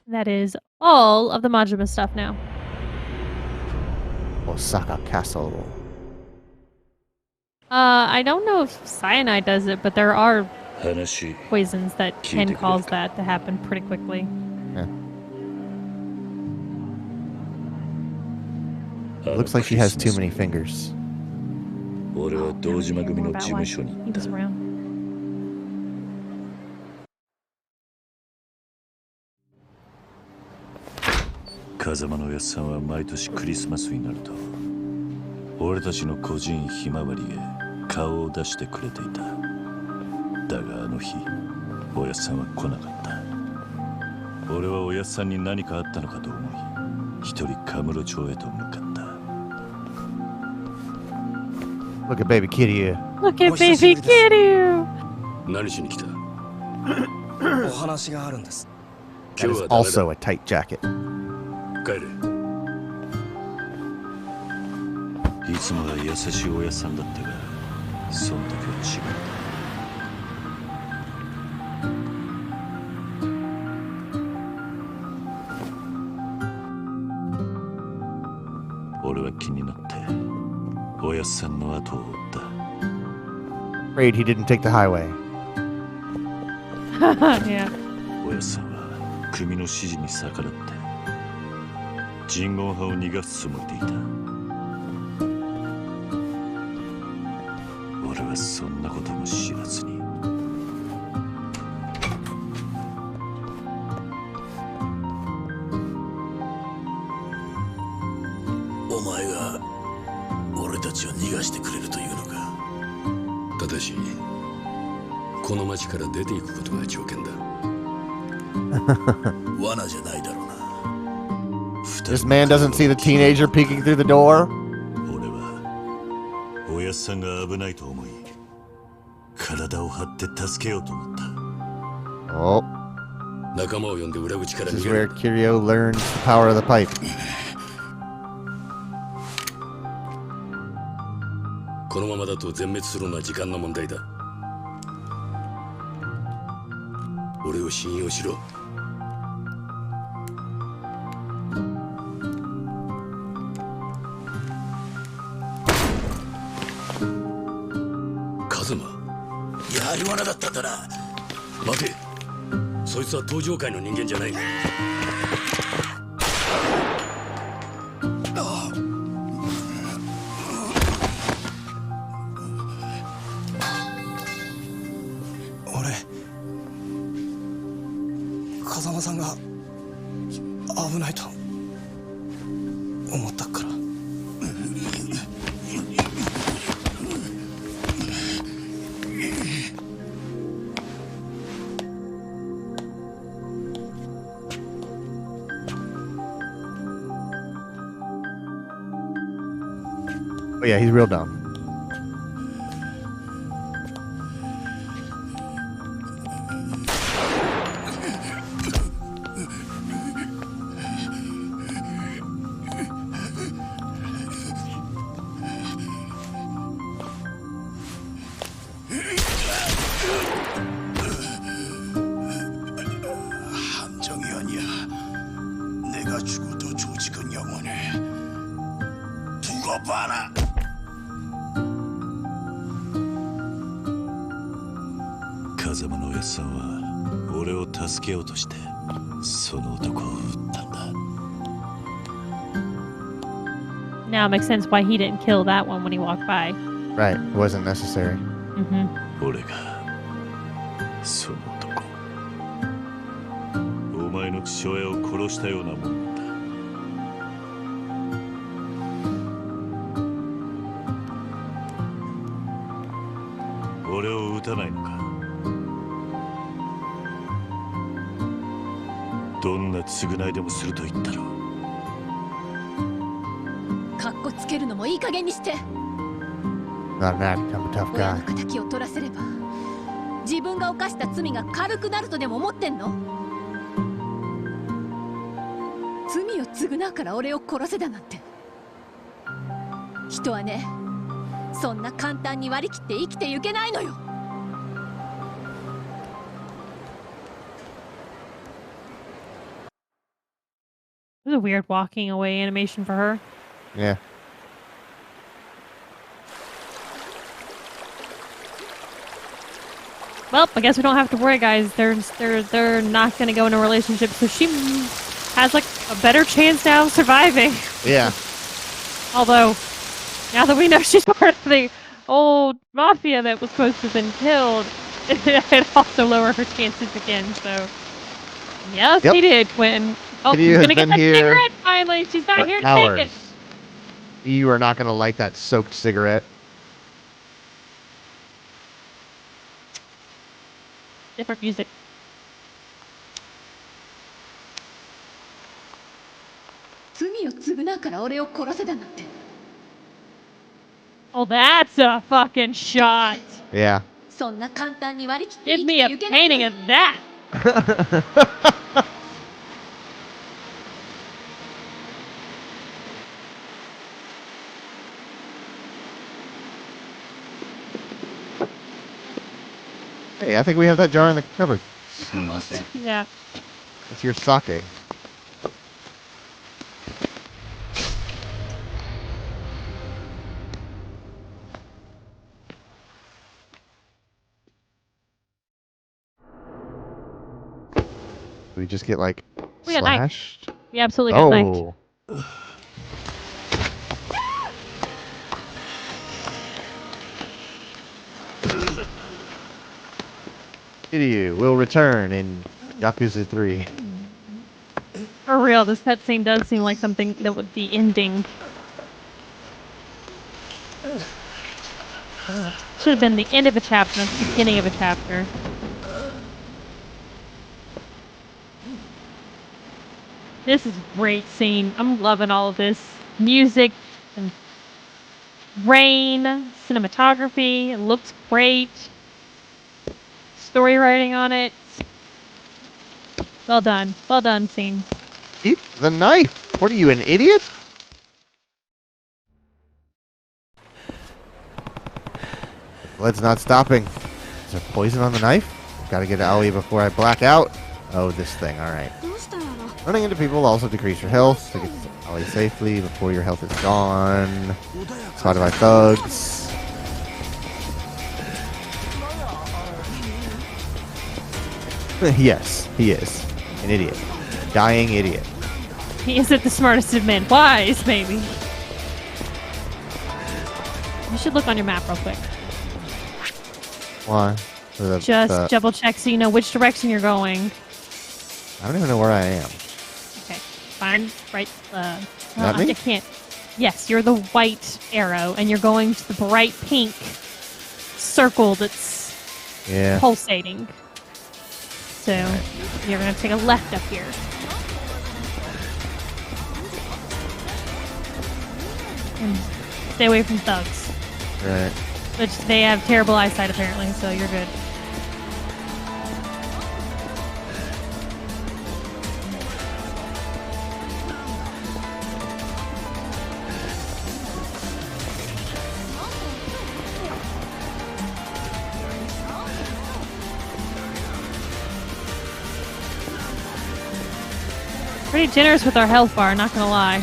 That is all of the Majima stuff now. Osaka Castle. I don't know if cyanide does it, but there are 話 poisons that can cause that to happen pretty quickly. Yeah. Looks like she has too many fingers. 俺は堂島組 More の about 事務 why 所に he 行った was around. 風間のおやっさんは毎年クリスマスになると俺たちの個人ひまわりへ顔を出してくれていた。だがあの日おやっさんは来なかった。俺はおやっさんに何かあったのかと思い一人カムロ町へと向かった。 Look at baby Kiryu. Look at baby Kiryu! 何しに来た？お話があるんです。 That is also a tight jacket. 帰れ。いつもは優しいおやっさんだったがその時は違った。 俺は気になっておやっさんの後を追った。 Afraid he didn't take the highway. Yeah. おやっさんは組の指示に逆らって人言派を逃がすつもりでいた。俺はそんなことも知らずに。お前が俺たちを逃がしてくれるというのか。ただしこの町から出ていくことが条件だ。罠じゃないだろうな。 This man doesn't see the teenager peeking through the door. 俺はおやっさんが危ないと思い体を張って助けようと思った。 Oh, 仲間を呼んで裏口から this 逃 is げ where る。 Kiryu learns the power of the pipe. このままだと全滅するのは時間の問題だ。俺を信用しろ。カズマ、やはり罠だったんだな。待て。そいつは登場界の人間じゃない。俺、風間さんが危ないと思ったから。 Oh yeah, he's real dumb. 아무도 조직은 영원해. 두고 봐라. 風間のおやっさんは俺を助けようとしてその男を撃ったんだ。 Now it makes sense why he didn't kill that one when he walked by. Right. It wasn't necessary. Mm-hmm. 俺がその男お前の父親を殺したようなもんだ。俺を撃たないのか。どんな償いでもすると言ったろう。カッコつけるのもいい加減にして。 Not an act. I'm a tough 親の guy. 敵を取らせれば自分が犯した罪が軽くなるとでも思ってんの？罪を償うから俺を殺せだなんて。人はね、そんな簡単に割り切って生きてゆけないのよ。 It was a weird walking away animation for her. Yeah. Well, I guess we don't have to worry, guys. They're not gonna go in a relationship, so she has like a better chance now of surviving. Yeah. Although, now that we know she's part of the old mafia that was supposed to have been killed, it also lowered her chances again. So, yes, Yep. he did win. Oh, Kiryu she's has gonna get been that here cigarette finally. She's not for here to hours. take it. You are not going to like that soaked cigarette. Different music. Oh, that's a fucking shot. Yeah. そんな簡単に割り切って Give 生き me て a ゆけない painting of that. Hey, I think we have that jar in the cupboard. すみません。 Yeah. It's your sake. We just get like We got knifed. slashed. We absolutely got knifed. Oh. Kiryu will return in Yakuza 3. For real, this cutscene does seem like something that would be ending. Should have been the end of a chapter, not the beginning of a chapter. This is a great scene. I'm loving all of this. Music and rain, cinematography. It looks great. Story writing on it. Well done. Well done, scene. Keep the knife. What are you, an idiot? Blood's not stopping. Is there poison on the knife? Gotta get Aoi before I black out. Oh, this thing. Alright. Running into people will also decrease your health. To get to Aoi safely before your health is gone. Spotted by thugs. Yes, he is. An idiot. Dying idiot. He isn't the smartest of men. Wise, maybe. You should look on your map real quick. Why? Just double check so you know which direction you're going. I don't even know where I am. Okay, fine. Right. Not me? I can't. Yes, you're the white arrow, and you're going to the bright pink circle that's pulsating. So you're gonna take a left up here. And stay away from thugs. Right. Which they have terrible eyesight apparently, so you're good. Pretty pretty generous with our health bar, not gonna lie. I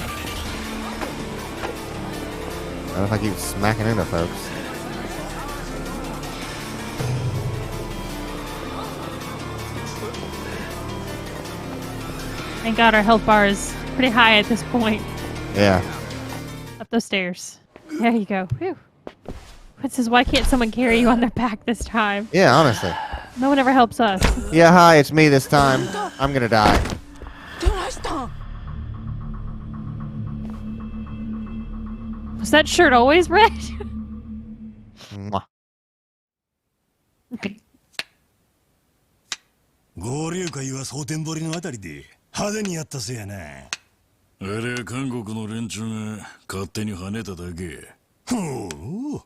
don't know if I keep smacking into folks. Thank God our health bar is pretty high at this point. Yeah. Up those stairs. There you go. Whew. Quinn says, why can't someone carry you on their back this time? Yeah, honestly. No one ever helps us. Yeah, hi, it's me this time. I'm gonna die. Was that shirt always red? Mwah. 合流会は蒼天堀のあたりで派手にやったせやな。あれは韓国の連中が勝手に跳ねただけ。ほう、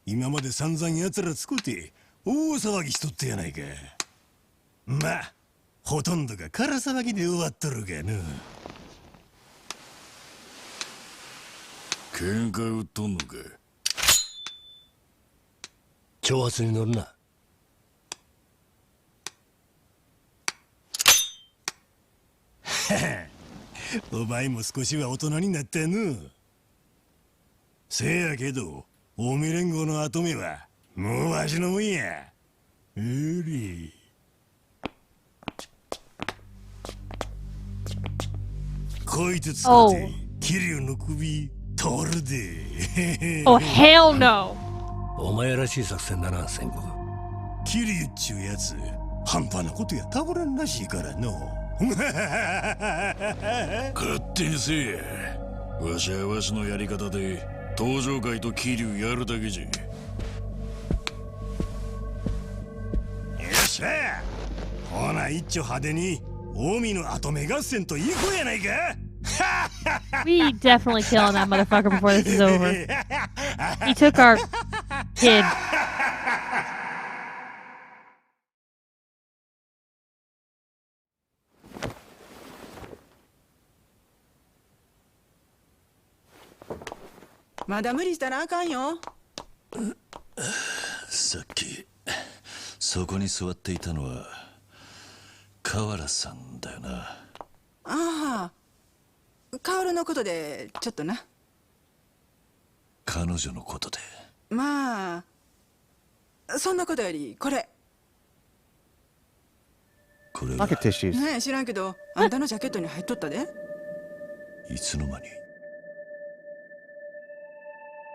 今まで散々奴らつこて大騒ぎしとったやないか。まあ、ほとんどが空騒ぎで終わっとるがな。喧嘩売っとんのか。挑発に乗るな。お前も少しは大人になったの。せやけど、近江連合の跡目はもうわしのもんや。うり。こいつ使って桐生の首取るで。Oh, hell no! お前らしい作戦だな、戦国。桐生っちゅうやつ、半端なことやたごらんらしいからの。勝手にせえや。わしはわしのやり方で登場会と桐生やるだけじゃ。よっしゃ、ほな一丁派手に近江の後目合戦といこうやないか。We definitely killing that motherfucker before this is over. He took our kid. Mada さっきそこに座っていたのは河原さんだよな。ああ、薫のことでちょっとな。彼女のことで。まあ、そんなことよりこれ。これは Pocket tissues. ねえ、知らんけど、あんたのジャケットに入っとったで。いつの間に。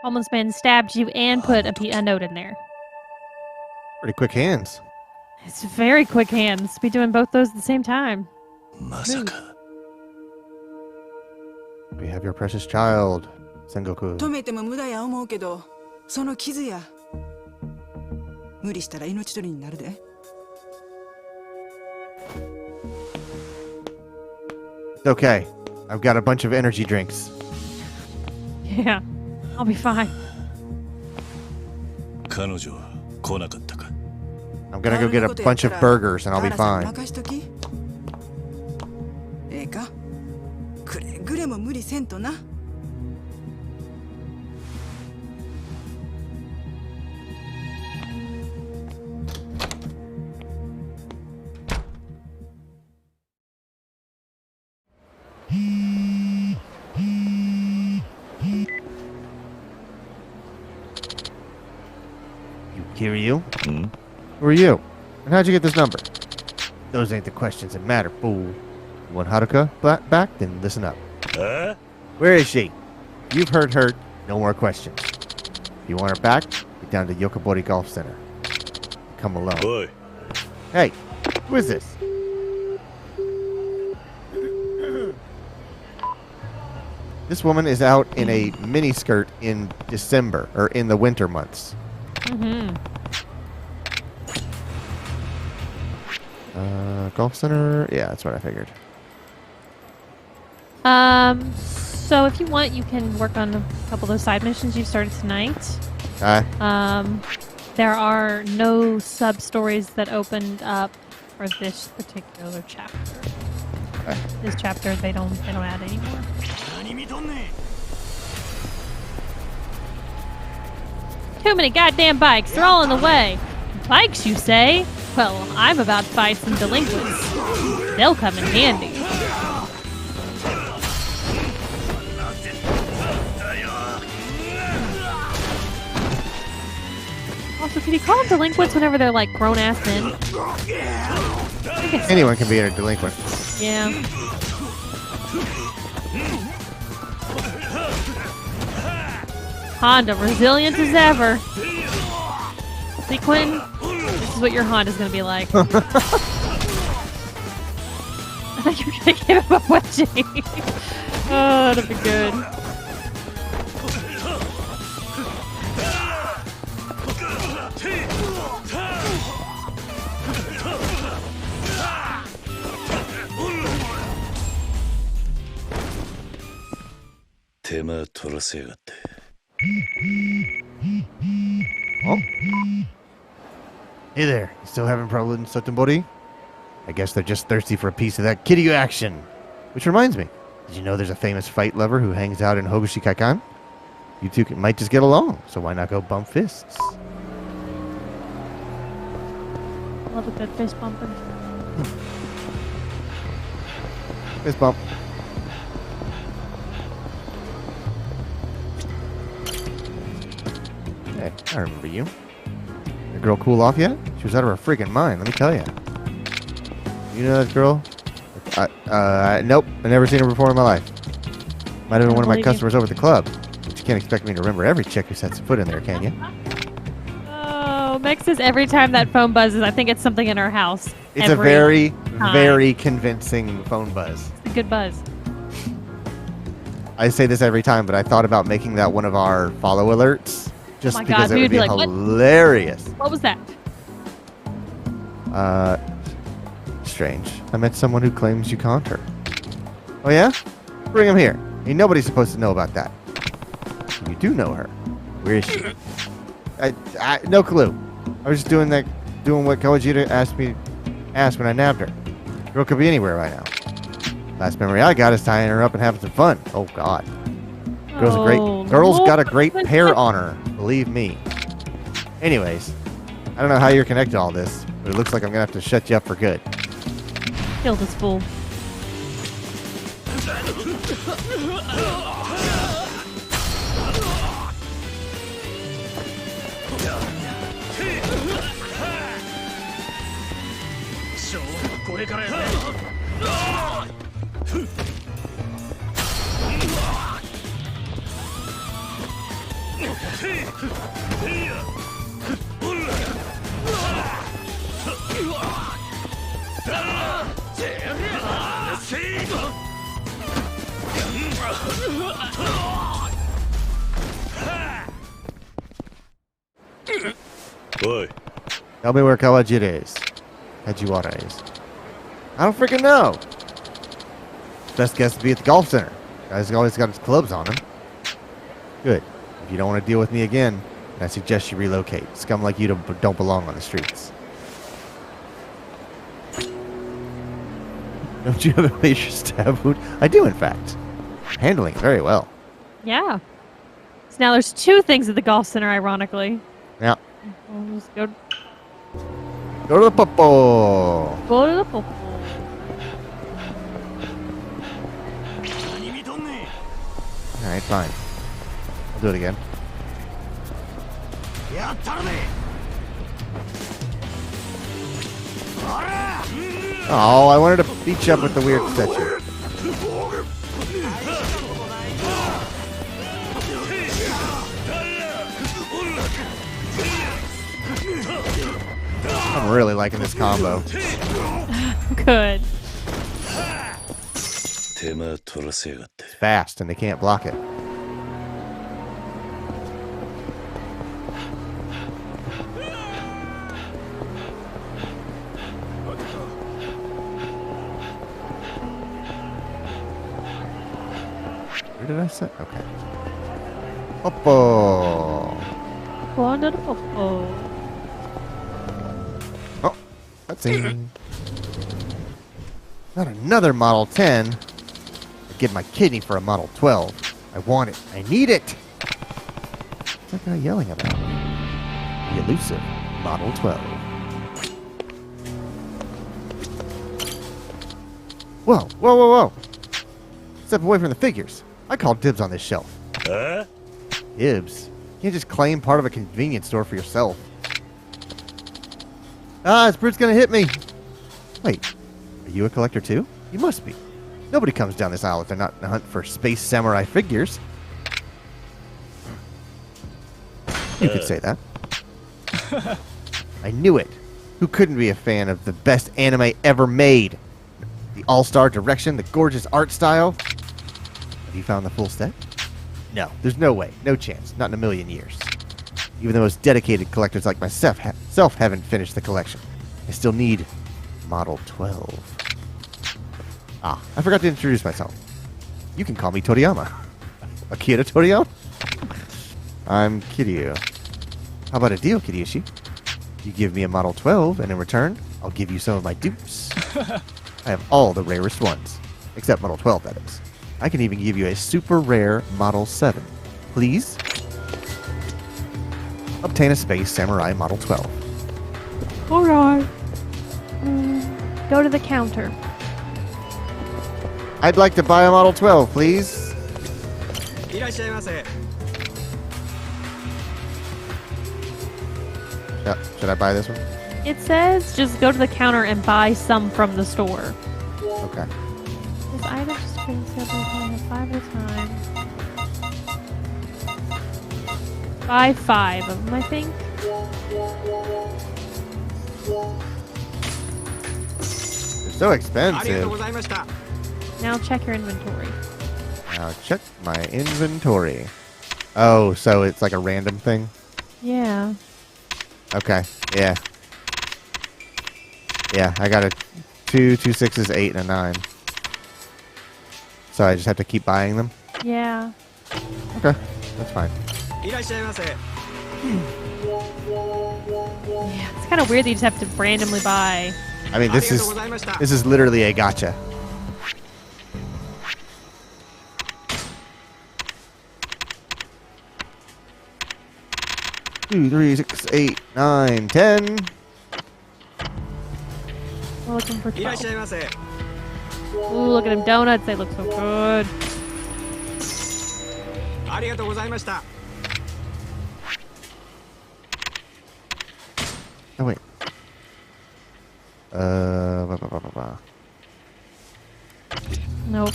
Homeless man stabbed you and put a note in there. Pretty quick hands. It's very quick hands. Be doing both those at the same time. まさか。We have your precious child, Sengoku. 止めても無駄や思うけど、その傷や。無理したら命取りになるで。It's okay. I've got a bunch of energy drinks. Yeah, I'll be fine. 彼女は来なかったか。I'm gonna go get a bunch of burgers and I'll be fine. 任しとき。ええか。くれぐれも無理せんとな。Kiryu? Who are you? And how'd you get this number? Those ain't the questions that matter, fool. You want Haruka back? Then listen up. Where is she? You've heard her. No more questions. If you want her back, get down to Yokobori Golf Center. Come alone. Boy. Hey, who is this? This woman is out in a miniskirt in December, or in the winter months. Golf Center? Yeah, that's what I figured. So if you want, you can work on a couple of those side missions you started tonight. There are no sub-stories that opened up for this particular chapter. This chapter, they don't add anymore. Too many goddamn bikes. They're all in the way. Bikes, you say? Well, I'm about to fight some delinquents. They'll come in handy. So can you call them delinquents whenever they're like grown-ass men? I guess so. Anyone can be a delinquent. Yeah. Honda, resilient as ever. See, Quentin? This is what your Honda's gonna be like. I thought you were gonna give him a wedgie. Oh, that'd be good. Oh. Hey there. You still having problems, Sotenbori? I guess they're just thirsty for a piece of that Kiryu action. Which reminds me, did you know there's a famous fight lover who hangs out in Hobushikaikan? You two might just get along, so why not go bump fists? Love a good fist bumping. Fist bump. Hey, I remember you. The girl cool off yet? She was out of her freaking mind, let me tell you. You know that girl? Nope. I've never seen her before in my life. Might have been one of my customers over at the club. But you can't expect me to remember every chick who sets a foot in there, can you? Oh, Meg says every time that phone buzzes, I think it's something in our house. It's a very, very convincing phone buzz. It's a good buzz. I say this every time, but I thought about making that one of our follow alerts. Just oh my because God, it would be like, hilarious. What was that? Strange. I met someone who claims you conned her. Oh yeah? Bring him here. Ain't nobody supposed to know about that. You do know her. Where is she? No clue. I was just doing what Kawajita asked when I nabbed her. Girl could be anywhere right now. Last memory I got is tying her up and having some fun. Oh God. Girl's got a great pair on her. Believe me. Anyways, I don't know how you're connected to all this, but it looks like I'm gonna have to shut you up for good. Kill this fool. Boy. Tell me where Kajiwara is. I don't freaking know. Best guess to be at the golf center. Guy's always got his clubs on him. Good. If you don't want to deal with me again, then I suggest you relocate. Scum like you don't belong on the streets. Don't you have a major stab wound? I do, in fact. Handling it very well. Yeah. So now there's two things at the golf center, ironically. Yeah. We'll just go to the popo. Go to the popo. Alright, fine. I'll do it again. Oh, I wanted to beat you up with the weird statue. I'm really liking this combo. Good. It's fast and they can't block it. Where did I set? Okay. Popo. Go to the popo. Oh, let's see. Not another Model 10. I'd give my kidney for a Model 12. I want it. I need it. What's that guy yelling about? The elusive Model 12. Whoa, whoa, whoa, whoa. Step away from the figures. I call dibs on this shelf. Huh? Dibs? You can't just claim part of a convenience store for yourself. Ah, this brute's gonna hit me. Wait, are you a collector too? You must be. Nobody comes down this aisle if they're not in a hunt for space samurai figures. You could say that. I knew it. Who couldn't be a fan of the best anime ever made? The all-star direction, the gorgeous art style. Have you found the full set? No, there's no way, no chance, not in a million years. Even the most dedicated collectors like myself haven't finished the collection. I still need Model 12. Ah, I forgot to introduce myself. You can call me Toriyama. Akira Toriyama? I'm Kiryu. How about a deal, Kiryushi? You give me a Model 12, and in return, I'll give you some of my dupes. I have all the rarest ones. Except Model 12, that is. I can even give you a super rare Model 7. Please? Obtain a Space Samurai Model 12. Alright. Go to the counter. I'd like to buy a Model 12, please. Should I buy this one? It says just go to the counter and buy some from the store. Okay. This item is being sold by 5 at a time. Buy 5 of them, I think. They're so expensive. Now check your inventory. Now check my inventory. Oh, so it's like a random thing? Yeah. Okay, yeah. Yeah, I got a 2, 2 6s, 8, and a 9. So I just have to keep buying them? Yeah. Okay, that's fine. Yeah, it's kind of weird that you just have to randomly buy. I mean, this is literally a gotcha. Two, 3, 6, 8, 9, 10. We're looking for 12. Ooh, look at them donuts. They look so good. Oh, wait. Nope.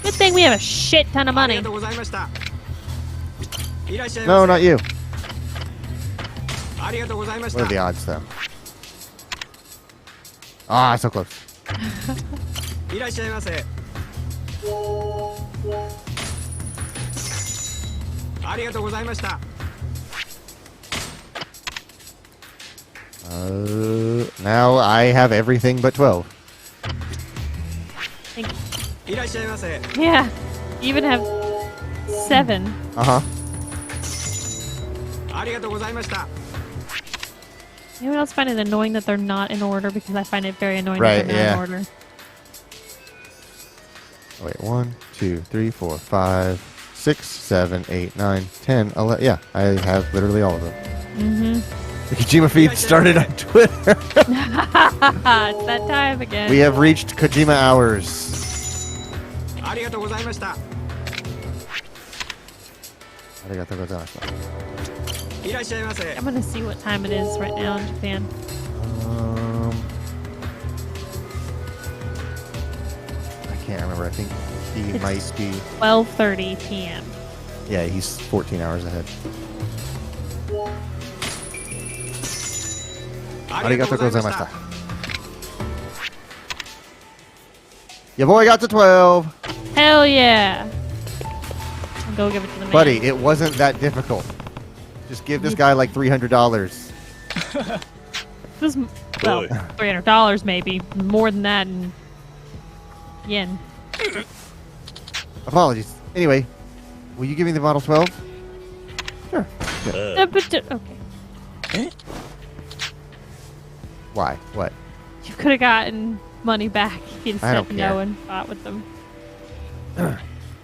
Good thing we have a shit ton of money. No, not you. What are the odds, though? Ah, so close. Now I have everything but 12. Thank you. Yeah. You even have 7. Uh-huh. Anyone else find it annoying that they're not in order? Because I find it very annoying Right, that they're yeah. not in order. Oh, wait, 1, 2, 3, 4, 5, 6, 7, 8, 9, 10, 11. Yeah, I have literally all of them. Mm-hmm. The Kojima feed started on Twitter. It's that time again. We have reached Kojima hours. I'm gonna see what time it is right now in Japan. I can't remember. I think he might be 12:30 p.m. Yeah, he's 14 hours ahead. Arigatou gozaimashita. Your boy got to 12. Hell yeah! I'll go give it to the man. Buddy, it wasn't that difficult. Just give this guy like $300. This, well, $300 maybe. More than that in yen. Apologies. Anyway, will you give me the Model 12? Sure. Okay. Why? What? You could have gotten money back if you'd I don't said care. no and fought with them.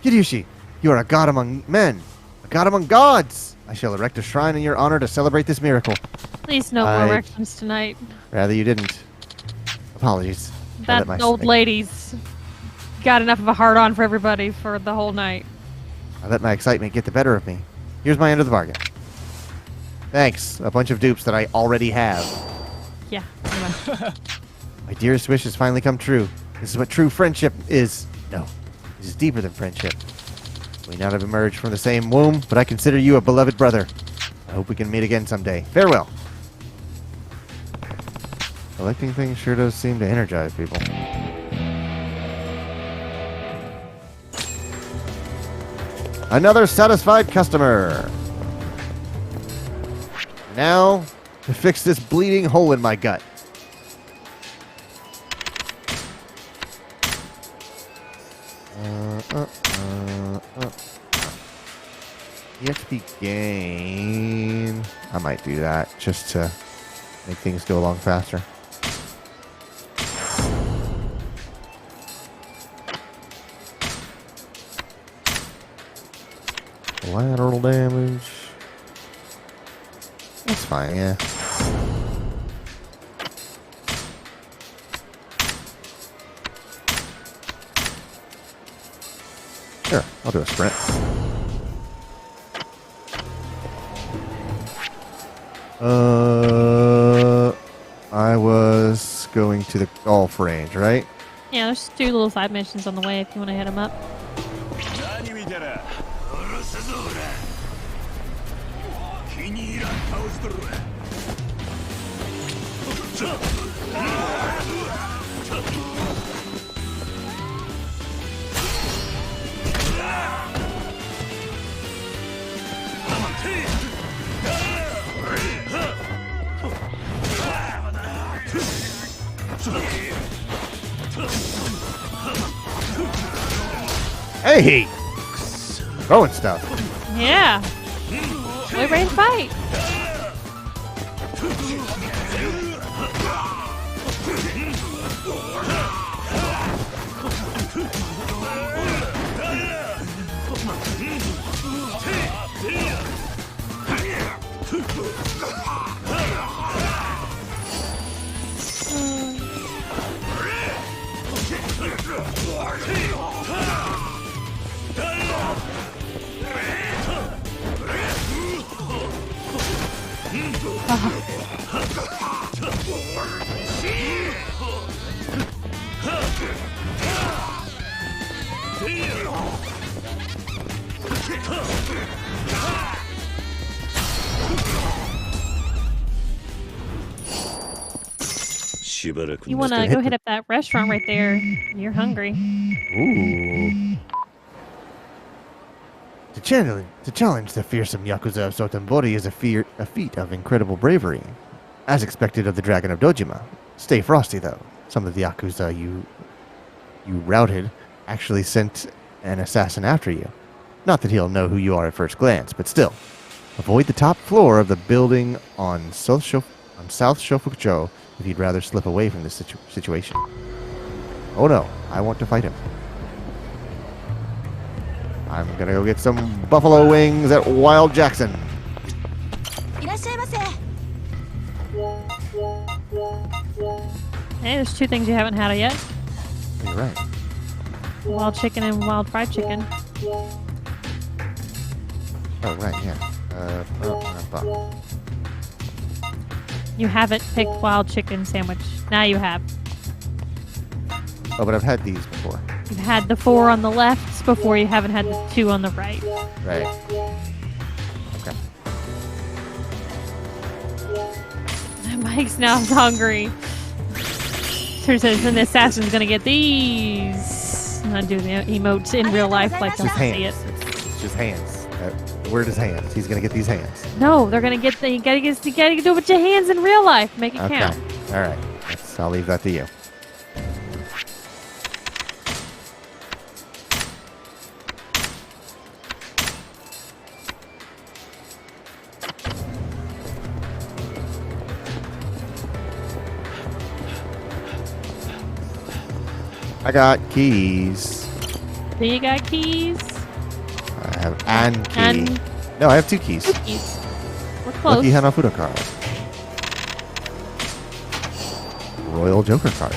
Kiryushi, you are a god among men, a god among gods. I shall erect a shrine in your honor to celebrate this miracle. Please no more erections tonight. Rather you didn't. Apologies. That old lady's got enough of a hard-on for everybody for the whole night. I let my excitement get the better of me. Here's my end of the bargain. Thanks. A bunch of dupes that I already have. Yeah. Anyway. My dearest wish has finally come true. This is what true friendship is. No, this is deeper than friendship. We not have emerged from the same womb, but I consider you a beloved brother. I hope we can meet again someday. Farewell. Collecting things sure does seem to energize people. Another satisfied customer. Now, to fix this bleeding hole in my gut. EXP gain. I might do that just to make things go along faster. Collateral damage. That's fine, yeah. Sure, I'll do a sprint. I was going to the golf range, right? Yeah, there's 2 little side missions on the way if you want to hit them up. Hey! Throwing stuff. Yeah. We're ready to fight. You want to go hit up that restaurant right there. You're hungry. Ooh. To challenge the fearsome Yakuza of Sotenbori is a feat of incredible bravery. As expected of the Dragon of Dojima. Stay frosty, though. Some of the Yakuza you routed actually sent an assassin after you. Not that he'll know who you are at first glance, but still. Avoid the top floor of the building on South Shofukucho if you'd rather slip away from this situation. Oh no, I want to fight him. I'm gonna go get some buffalo wings at Wild Jackson. Hey, there's 2 things you haven't had yet. You're right. Wild chicken and wild fried chicken. Oh, right, yeah. You haven't picked wild chicken sandwich. Now you have. Oh, but I've had these before. You've had the 4 on the left before. You haven't had the 2 on the right. Right. Okay. Mike's now hungry. So says, and the assassin's gonna get these. I'm not doing the emotes in real life like they'll see it. It's just hands. Word is hands. He's gonna get these hands. No, they're gonna get the. You gotta do it with your hands in real life. Make it count. All right. I'll leave that to you. I got keys. Do you got keys? I have an key. No, I have 2 keys. 2 keys. We're close. Lucky Hanafuda card. Royal Joker card.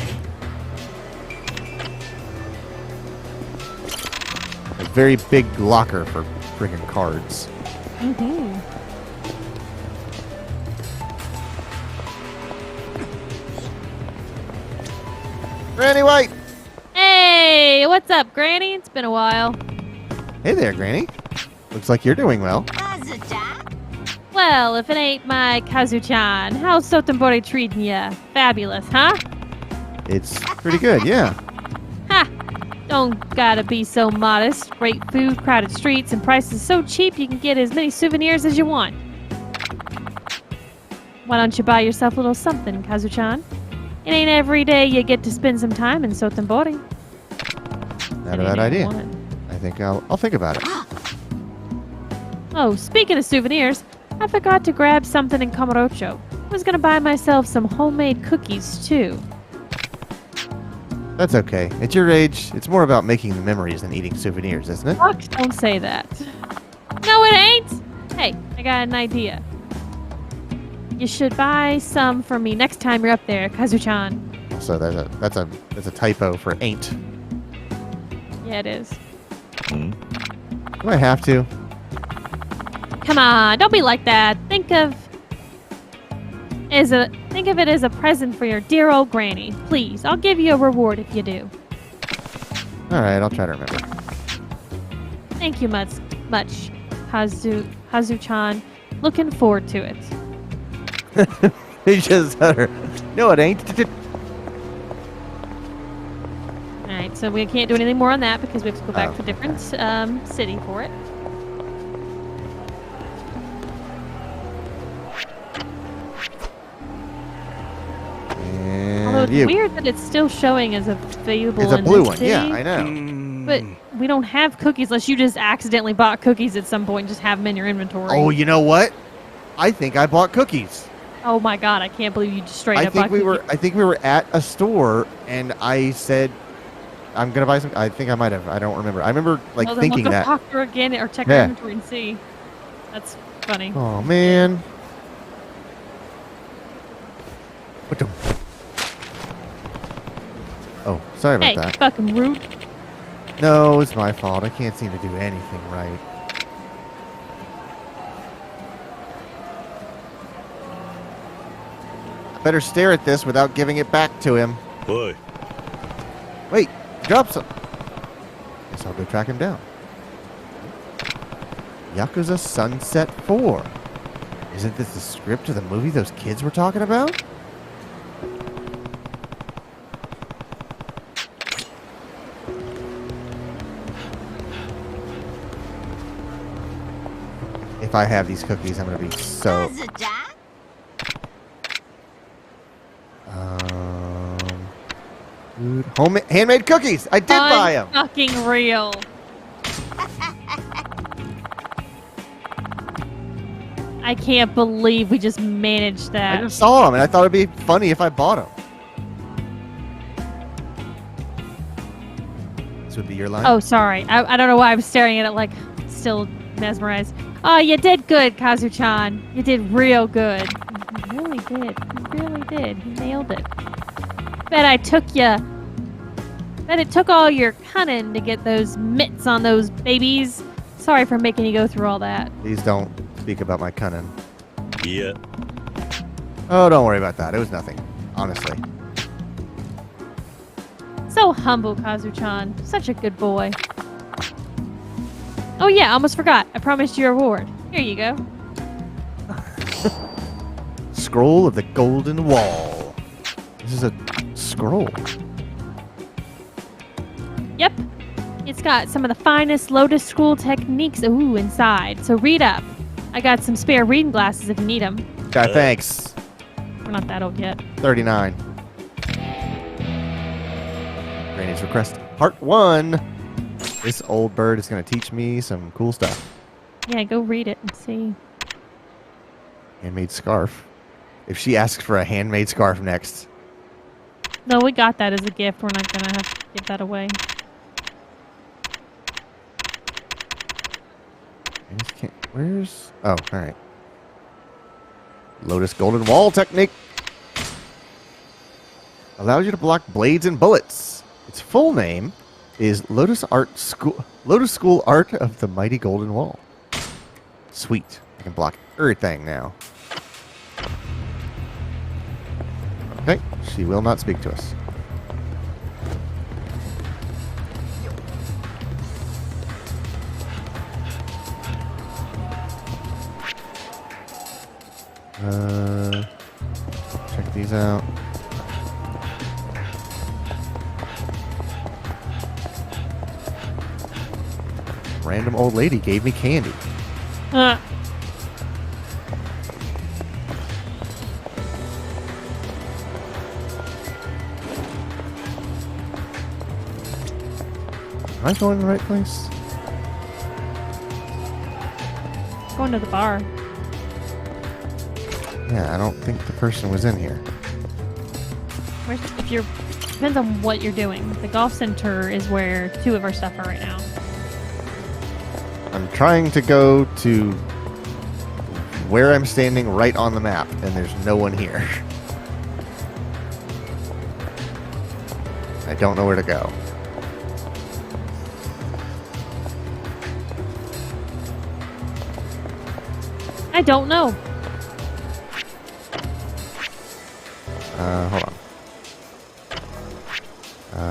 A very big locker for friggin' cards. Mm-hmm. Granny White! Hey, what's up, Granny? It's been a while. Hey there, Granny. Looks like you're doing well. Well, if it ain't my Kazu-chan, how's Sotenbori treating ya? Fabulous, huh? It's pretty good, yeah. Ha! Don't gotta be so modest. Great food, crowded streets, and prices so cheap you can get as many souvenirs as you want. Why don't you buy yourself a little something, Kazu-chan? It ain't every day you get to spend some time in Sotenbori. Not a bad idea. I think I'll think about it. Oh, speaking of souvenirs, I forgot to grab something in Kamurocho. I was gonna buy myself some homemade cookies, too. That's okay. At your age, it's more about making the memories than eating souvenirs, isn't it? Fuck, don't say that. No, it ain't! Hey, I got an idea. You should buy some for me next time you're up there, Kazu-chan. So that's a typo for ain't. Yeah, it is. Do I have to? Come on, don't be like that. Think of it as a present for your dear old granny. Please, I'll give you a reward if you do. All right, I'll try to remember. Thank you much, Kazu-chan. Looking forward to it. He just uttered, no, it ain't. Alright, so we can't do anything more on that because we have to go back to a different city for it. Although it's weird that it's still showing as available It's a in blue this one, city, yeah, I know. But we don't have cookies unless you just accidentally bought cookies at some point and just have them in your inventory. Oh, you know what? I think I bought cookies. Oh my god, I can't believe you just straight I up think bought we cookies. were. I think we were at a store, and I said, "I'm gonna buy some." I think I might have. I don't remember. I remember like Well, then thinking look that. up Procter again or check our Yeah. inventory and see. That's funny. Oh man. What the? Oh, sorry about Hey, that. fucking rude. No, it's my fault. I can't seem to do anything right. I better stare at this without giving it back to him. Boy. Wait, drop some. Guess I'll go track him down. Yakuza Sunset 4. Isn't this the script of the movie those kids were talking about? If I have these cookies, I'm gonna be so. Handmade cookies. I did buy them. Fucking real. I can't believe we just managed I that. just saw them, and I thought it'd be funny if I bought them. This would be your line. Oh, sorry. I don't know why I was staring at it like still mesmerized. Oh, you did good, Kazu-chan. You did real good. You really did. You really did. You nailed it. Bet it took all your cunning to get those mitts on those babies. Sorry for making you go through all that. Please don't speak about my cunning. Yeah. Oh, don't worry about that. It was nothing, honestly. So humble, Kazu-chan. Such a good boy. Oh yeah, almost forgot. I promised you a reward. Here you go. Scroll of the Golden Wall. This is a scroll. Yep. It's got some of the finest Lotus School techniques inside. So read up. I got some spare reading glasses if you need them. Okay, thanks. We're not that old yet. 39. Granny's request. Part 1. This old bird is going to teach me some cool stuff. Yeah, go read it and see. Handmade scarf. If she asks for a handmade scarf next. No, we got that as a gift. We're not going to have to give that away. I just can't. Where's. Oh, alright. Lotus Golden Wall technique. Allows you to block blades and bullets. Its full name is Lotus School Art of the Mighty Golden Wall. Sweet. I can block everything now. Okay. She will not speak to us. Check these out. Random old lady gave me candy. Uh, Am I going in the right place? going to the bar. Yeah, I don't think the person was in here. Where's, if you're depends on what you're doing. The golf center is where 2 of our stuff are right now. I'm trying to go to where I'm standing right on the map, and there's no one here. I don't know where to go. I don't know. Hold on.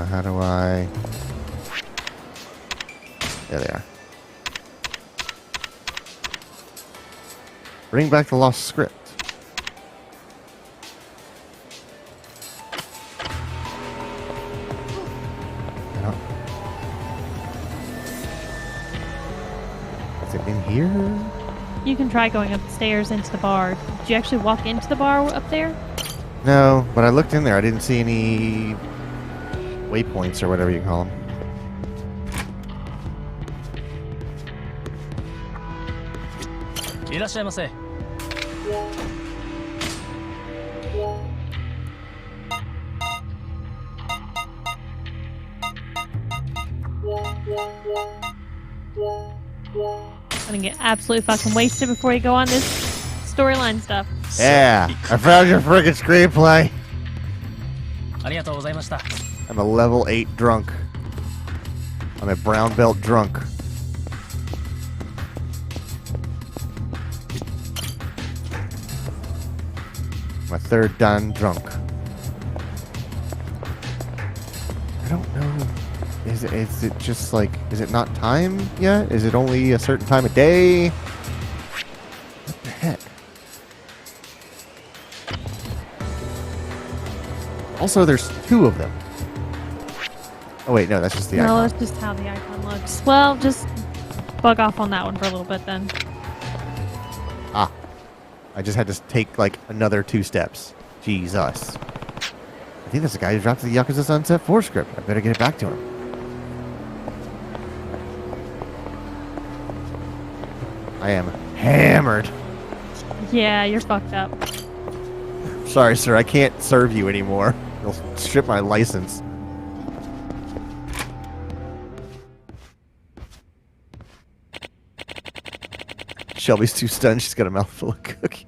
How do I... There they are. Bring back the lost script. I don't... Is it in here? You can try going up the stairs into the bar. Did you actually walk into the bar up there? No, but I looked in there. I didn't see any waypoints or whatever you call them. Gonna get absolutely fucking wasted before you go on this storyline stuff. Yeah, I found your friggin' screenplay. I'm a level 8 drunk. I'm a brown belt drunk. My 3rd dan drunk. I don't know. Is it just like, is it not time yet? Is it only a certain time of day? What the heck? Also, there's 2 of them. Oh wait, no, that's just the icon. No, that's just how the icon looks. Well, just bug off on that one for a little bit then. Ah. I just had to take like another 2 steps. Jesus. I think that's the guy who dropped the Yakuza Sunset 4 script. I better get it back to him. I am hammered. Yeah, you're fucked up. Sorry, sir. I can't serve you anymore. You'll strip my license. Shelby's too stunned. She's got a mouthful of cookie.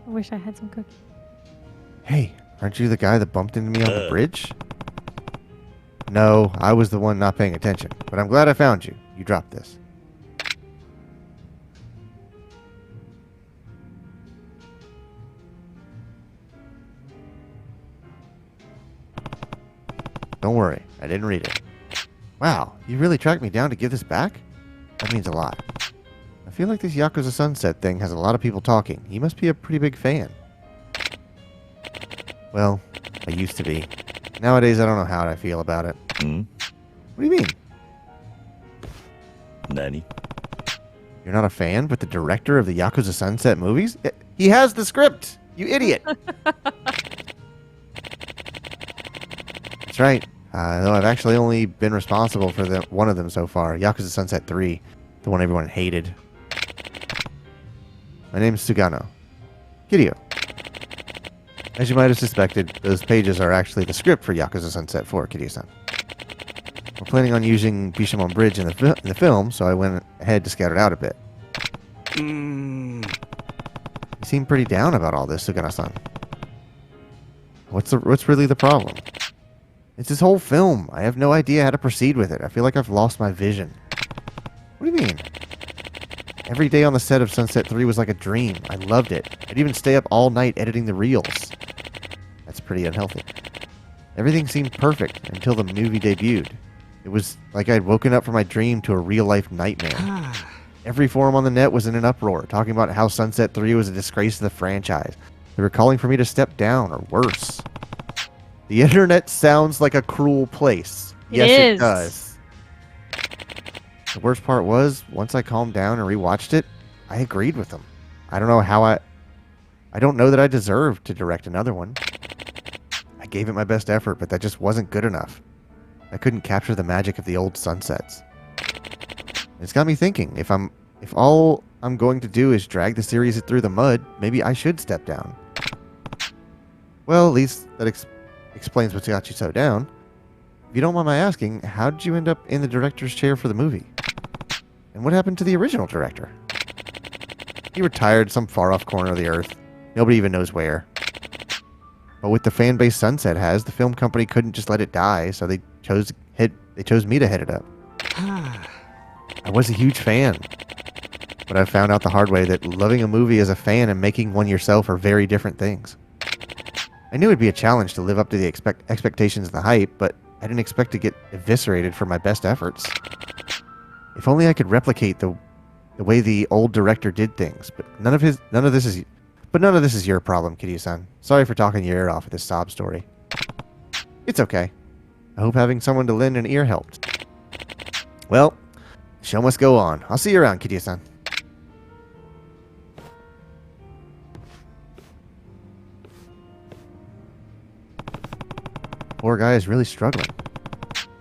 I wish I had some cookies. Hey, aren't you the guy that bumped into me on the bridge? No, I was the one not paying attention. But I'm glad I found you. You dropped this. Don't worry, I didn't read it. Wow, you really tracked me down to give this back? That means a lot. I feel like this Yakuza Sunset thing has a lot of people talking. You must be a pretty big fan. Well, I used to be. Nowadays, I don't know how I feel about it. Hmm? What do you mean? Nani? You're not a fan, but the director of the Yakuza Sunset movies? He has the script! You idiot! That's right. Though I've actually only been responsible for one of them so far. Yakuza Sunset 3. The one everyone hated. My name is Sugano. Kiryu. As you might have suspected, those pages are actually the script for Yakuza Sunset 4, Kiryu-san. We're planning on using Bishamon Bridge in the film, so I went ahead to scout it out a bit. You seem pretty down about all this, Sugano-san. What's really the problem? It's this whole film. I have no idea how to proceed with it. I feel like I've lost my vision. What do you mean? Every day on the set of Sunset 3 was like a dream. I loved it. I'd even stay up all night editing the reels. That's pretty unhealthy. Everything seemed perfect until the movie debuted. It was like I'd woken up from my dream to a real-life nightmare. Every forum on the net was in an uproar, talking about how Sunset 3 was a disgrace to the franchise. They were calling for me to step down, or worse. The internet sounds like a cruel place. Yes, it does. The worst part was, once I calmed down and rewatched it, I agreed with them. I don't know how I don't know that I deserved to direct another one. I gave it my best effort, but that just wasn't good enough. I couldn't capture the magic of the old Sunsets. It's got me thinking, if all I'm going to do is drag the series through the mud, maybe I should step down. Well, at least that explains what's got you so down. If you don't mind my asking, how did you end up in the director's chair for the movie? And what happened to the original director? He retired some far-off corner of the earth. Nobody even knows where. But with the fan base Sunset has, the film company couldn't just let it die, so they chose me to head it up. I was a huge fan. But I found out the hard way that loving a movie as a fan and making one yourself are very different things. I knew it'd be a challenge to live up to the expectations of the hype, but I didn't expect to get eviscerated for my best efforts. If only I could replicate the way the old director did things, but none of this is your problem, Kiryu-san. Sorry for talking your ear off with this sob story. It's okay. I hope having someone to lend an ear helped. Well, the show must go on. I'll see you around, Kiryu-san. Poor guy is really struggling.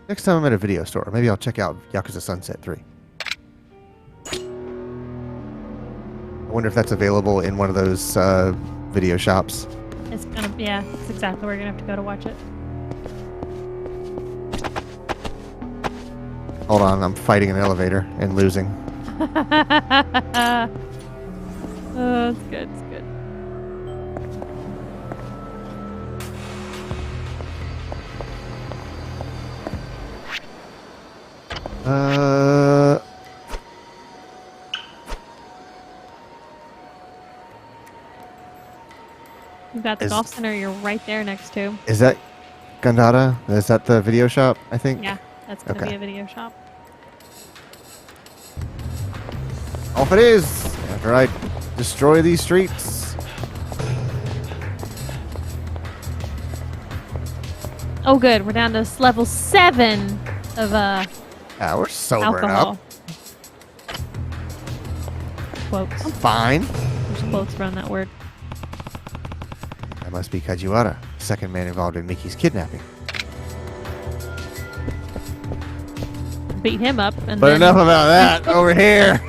Next time I'm at a video store, maybe I'll check out Yakuza Sunset 3. I wonder if that's available in one of those video shops. It's exactly where you're gonna have to go to watch it. Hold on, I'm fighting an elevator and losing. Oh, it's good, it's good. You've got the golf center you're right there next to. Is that Gandara? Is that the video shop, I think? Yeah, that's going to be a video shop. Off it is! After I destroy these streets. Oh good, we're down to level 7 of Yeah, we're sobering alcohol. up. Quotes. I'm fine. There's quotes around that word. That must be Kajiwara, second man involved in Miki's kidnapping. Beat him up and But then... enough about that. Over here.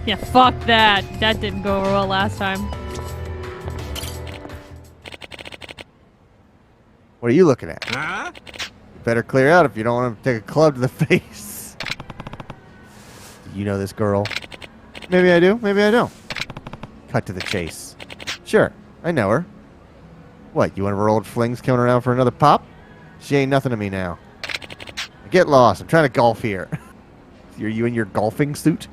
Yeah, fuck that. That didn't go over well last time. What are you looking at? Huh? You better clear out if you don't want to take a club to the face. Do you know this girl? Maybe I do, maybe I don't. Cut to the chase. Sure, I know her. What, you one of her old flings coming around for another pop? She ain't nothing to me now. Get lost, I'm trying to golf here. Are you in your golfing suit?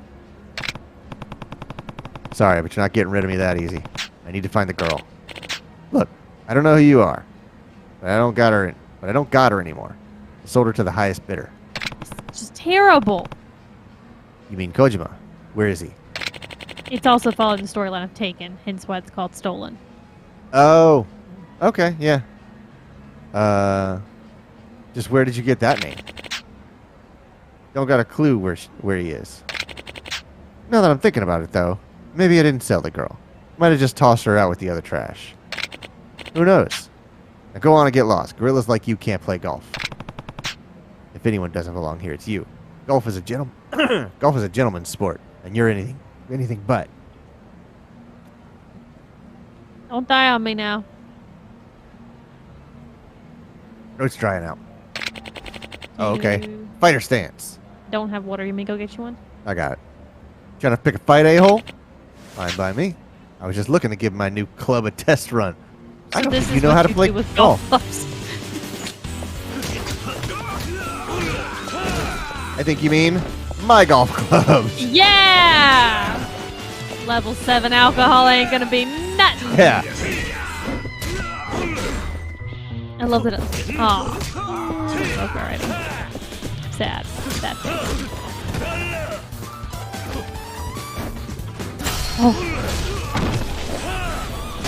Sorry, but you're not getting rid of me that easy. I need to find the girl. Look, I don't know who you are, but I don't got her anymore. I sold her to the highest bidder. It's just terrible. You mean Kojima? Where is he? It's also following the storyline of Taken, hence why it's called Stolen. Oh, okay, yeah. Just where did you get that name? Don't got a clue where he is. Now that I'm thinking about it, though, maybe I didn't sell the girl. Might have just tossed her out with the other trash. Who knows? Now go on and get lost. Gorillas like you can't play golf. If anyone doesn't belong here, it's you. Golf is a gentleman's sport, and you're anything but. Don't die on me now. Throat's drying out. Oh, okay. Fighter stance. Don't have water. You may go get you one? I got it. Trying to pick a fight, a-hole? Fine by me. I was just looking to give my new club a test run. So I don't this think you is know what how to you play do with golf. clubs. I think you mean my golf clubs. Yeah! Level 7 alcohol ain't gonna be nothing. Yeah. I love that. Oh, okay, alright. Sad. Sad face.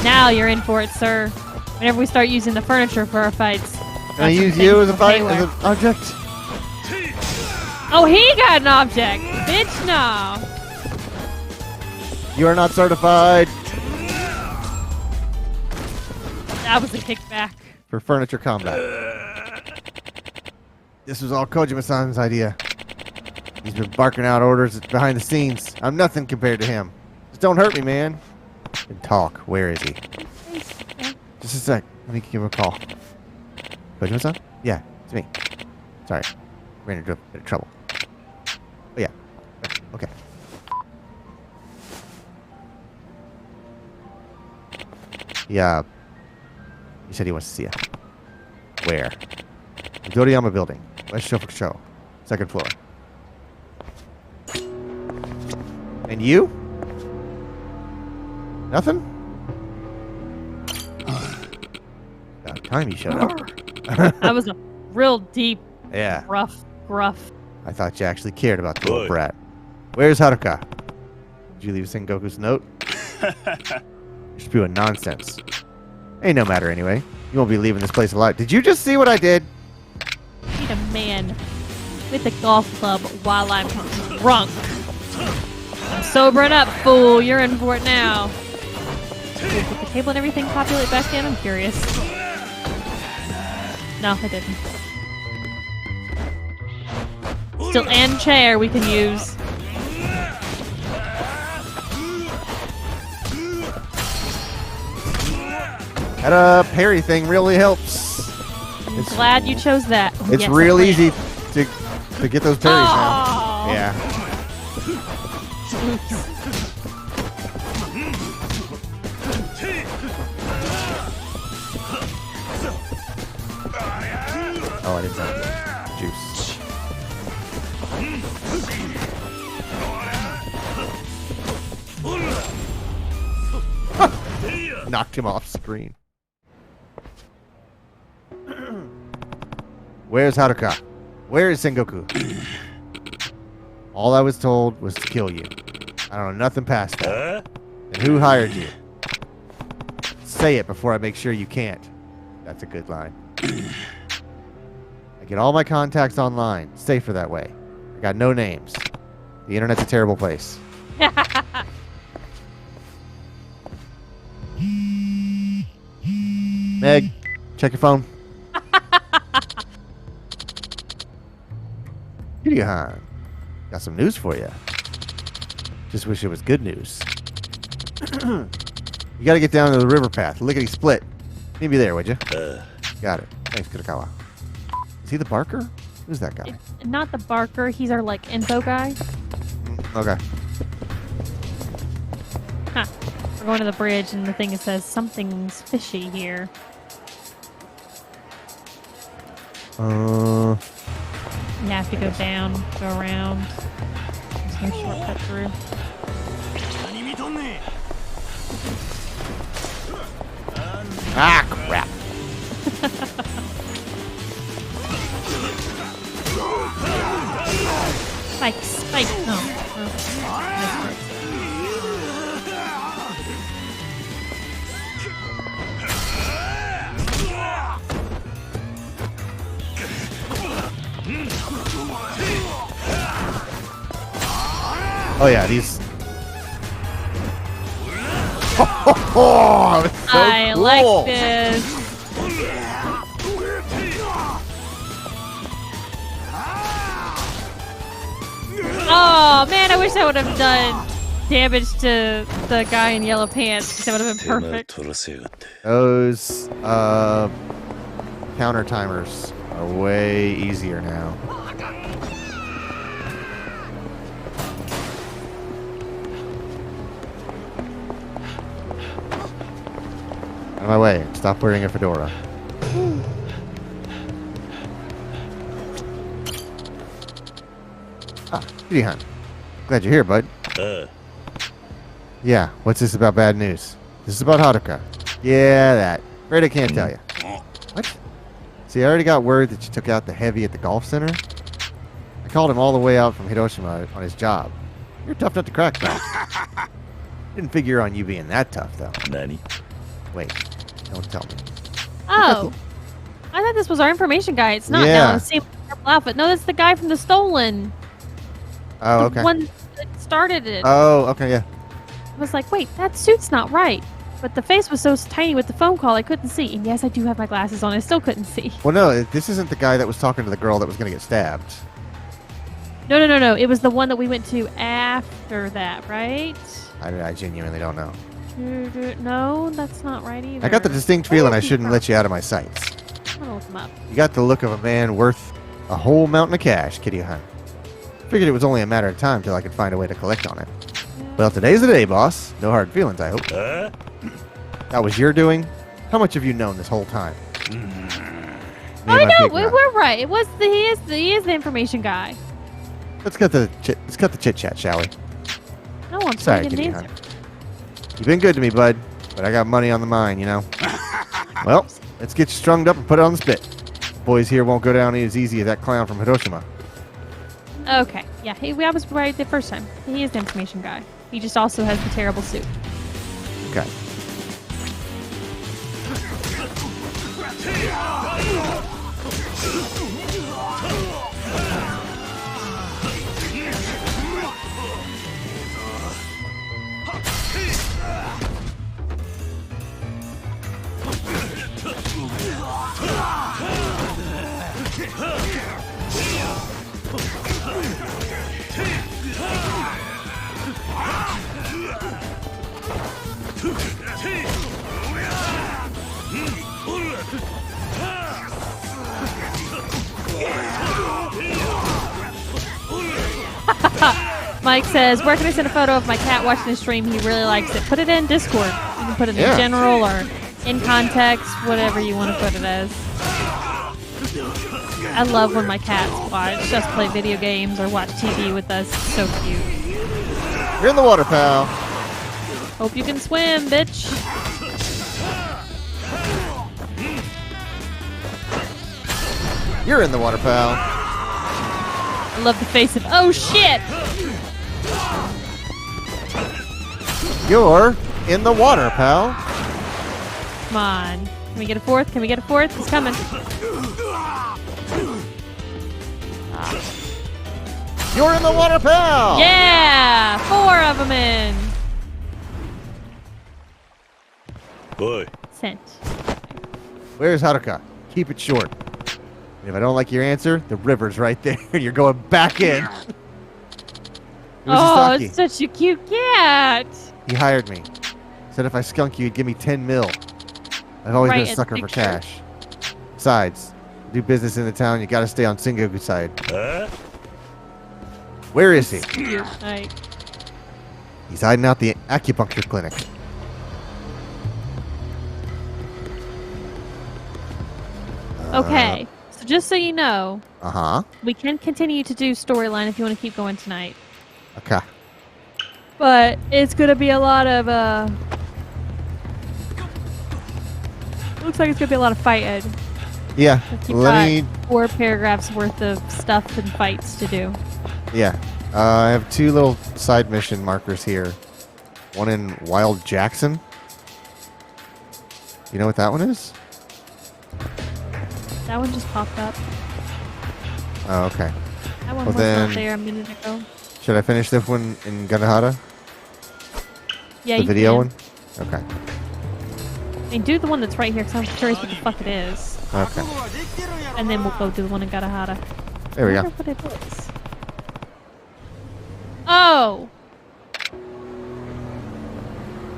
Now you're in for it, sir. Whenever we start using the furniture for our fights. Can I use you as a fight as an object? Oh, he got an object. Bitch, no. You are not certified That was a kickback. for furniture combat. This was all Kojima-san's idea. He's been barking out orders behind the scenes. I'm nothing compared to him. Just don't hurt me, man. And talk. Where is he? Just a sec. Let me give him a call. Kojima-san? Yeah, it's me. Sorry. Ran into a bit of trouble. Oh, yeah. Okay. Yeah. He said he wants to see you. Where? The Doriyama building. West Shofak Show. Second floor. And you? Nothing? About time you showed up. That was a real deep, Yeah. gruff. I thought you actually cared about the little brat. Where's Haruka? Did you leave Sengoku's note? You're spewing nonsense. Ain't no matter anyway. You won't be leaving this place alive. Did you just see what I did? Need a man with a golf club while I'm drunk. I'm sobering up, fool. You're in for it now. Did the table and everything populate back in? I'm curious. No, it didn't. Still and chair we can use. That parry thing really helps. I'm glad you chose that. It's Yes, real I am. easy to get those parries now. Oh. Yeah. Oops. Oh, I didn't know. Juice. Knocked him off screen. Where's Haruka? Where is Sengoku? All I was told was to kill you. I don't know nothing past that. And who hired you? Say it before I make sure you can't. That's a good line. I get all my contacts online. Safer that way. I got no names. The internet's a terrible place. Meg, check your phone. Kiryu-han, got some news for you. Just wish it was good news. You gotta get down to the river path. Lickety split. Meet me there, would you? Got it. Thanks, Kurokawa. Is he the barker? Who's that guy? Not the barker. He's our like info guy. Okay. Huh. We're going to the bridge, and the thing says something's fishy here. You have to go down, go around. There's no shortcut through. Ah, crap. Spike, spike. Oh. Nice. Oh yeah, these. Oh, it's so I cool. like this. Oh man, I wish I would have done damage to the guy in yellow pants. That would have been perfect. Those counter timers are way easier now. Out of my way. Stop wearing a fedora. Ah, Kiryu-han. Glad you're here, bud. Yeah, what's this about bad news? This is about Haruka. Yeah, that. Afraid I can't tell you. What? See, I already got word that you took out the heavy at the golf center. I called him all the way out from Hiroshima on his job. You're tough nut to crack, though. Didn't figure on you being that tough, though. Nani? Wait, don't tell me. Oh. I thought this was our information guy. It's not Yeah. now. It's the same purple outfit. No, that's the guy from the stolen. Oh, The okay. one that started it. Oh, okay, yeah. I was like, wait, that suit's not right. But the face was so tiny with the phone call, I couldn't see. And yes, I do have my glasses on. I still couldn't see. Well, no, this isn't the guy that was talking to the girl that was going to get stabbed. No. It was the one that we went to after that, right? I genuinely don't know. No, that's not right either. I got the distinct feeling I shouldn't let you out of my sights. I'm gonna look him up. You got the look of a man worth a whole mountain of cash, Kitty Hunt. Figured it was only a matter of time till I could find a way to collect on it. Well, today's the day, boss. No hard feelings, I hope. That was your doing? How much have you known this whole time? I know, we're right. It was he is the information guy. Let's cut the chit chat, shall we? No, I'm Sorry, getting Kitty an answer. Hunt. You've been good to me, bud, but I got money on the mind, you know. Well, let's get you strung up and put it on the spit. Boys here won't go down as easy as that clown from Hiroshima. Okay, yeah, I was right the first time. He is the information guy. He just also has the terrible suit. Okay. Mike says, where can I send a photo of my cat watching the stream? He really likes it. Put it in Discord. You can put it in general or in context, whatever you want to put it as. I love when my cats watch us play video games or watch TV with us. It's so cute. You're in the water, pal. Hope you can swim, bitch. You're in the water, pal. I love the face of, oh shit! You're in the water, pal. Come on. Can we get a fourth? Can we get a fourth? It's coming. You're in the water, pal. Yeah! 4 of them in. Boy. Sent. Where's Haruka? Keep it short. And if I don't like your answer, the river's right there. You're going back in. Oh, it's such a cute cat. He hired me. Said if I skunk you, he'd give me 10 mil. I've always been a sucker for cash. Besides, do business in the town, you gotta stay on Sengoku's side. Where is he? Right. He's hiding out the acupuncture clinic. Okay. So just so you know, we can continue to do storyline if you want to keep going tonight. Okay. But it's gonna be a lot of looks like it's gonna be a lot of fighting. Yeah. Let me 4 paragraphs worth of stuff and fights to do. Yeah. I have 2 little side mission markers here. One in Wild Jackson. You know what that one is? That one just popped up. Oh, okay. That one Well, was then, not there a minute ago. should I finish this one in Ganahara? Yeah, the you video can. one? Okay. I mean, do the one that's right here, because I'm curious what the fuck it is. Okay. And then we'll go do the one in Garahara. There we go. I wonder what it is. Oh!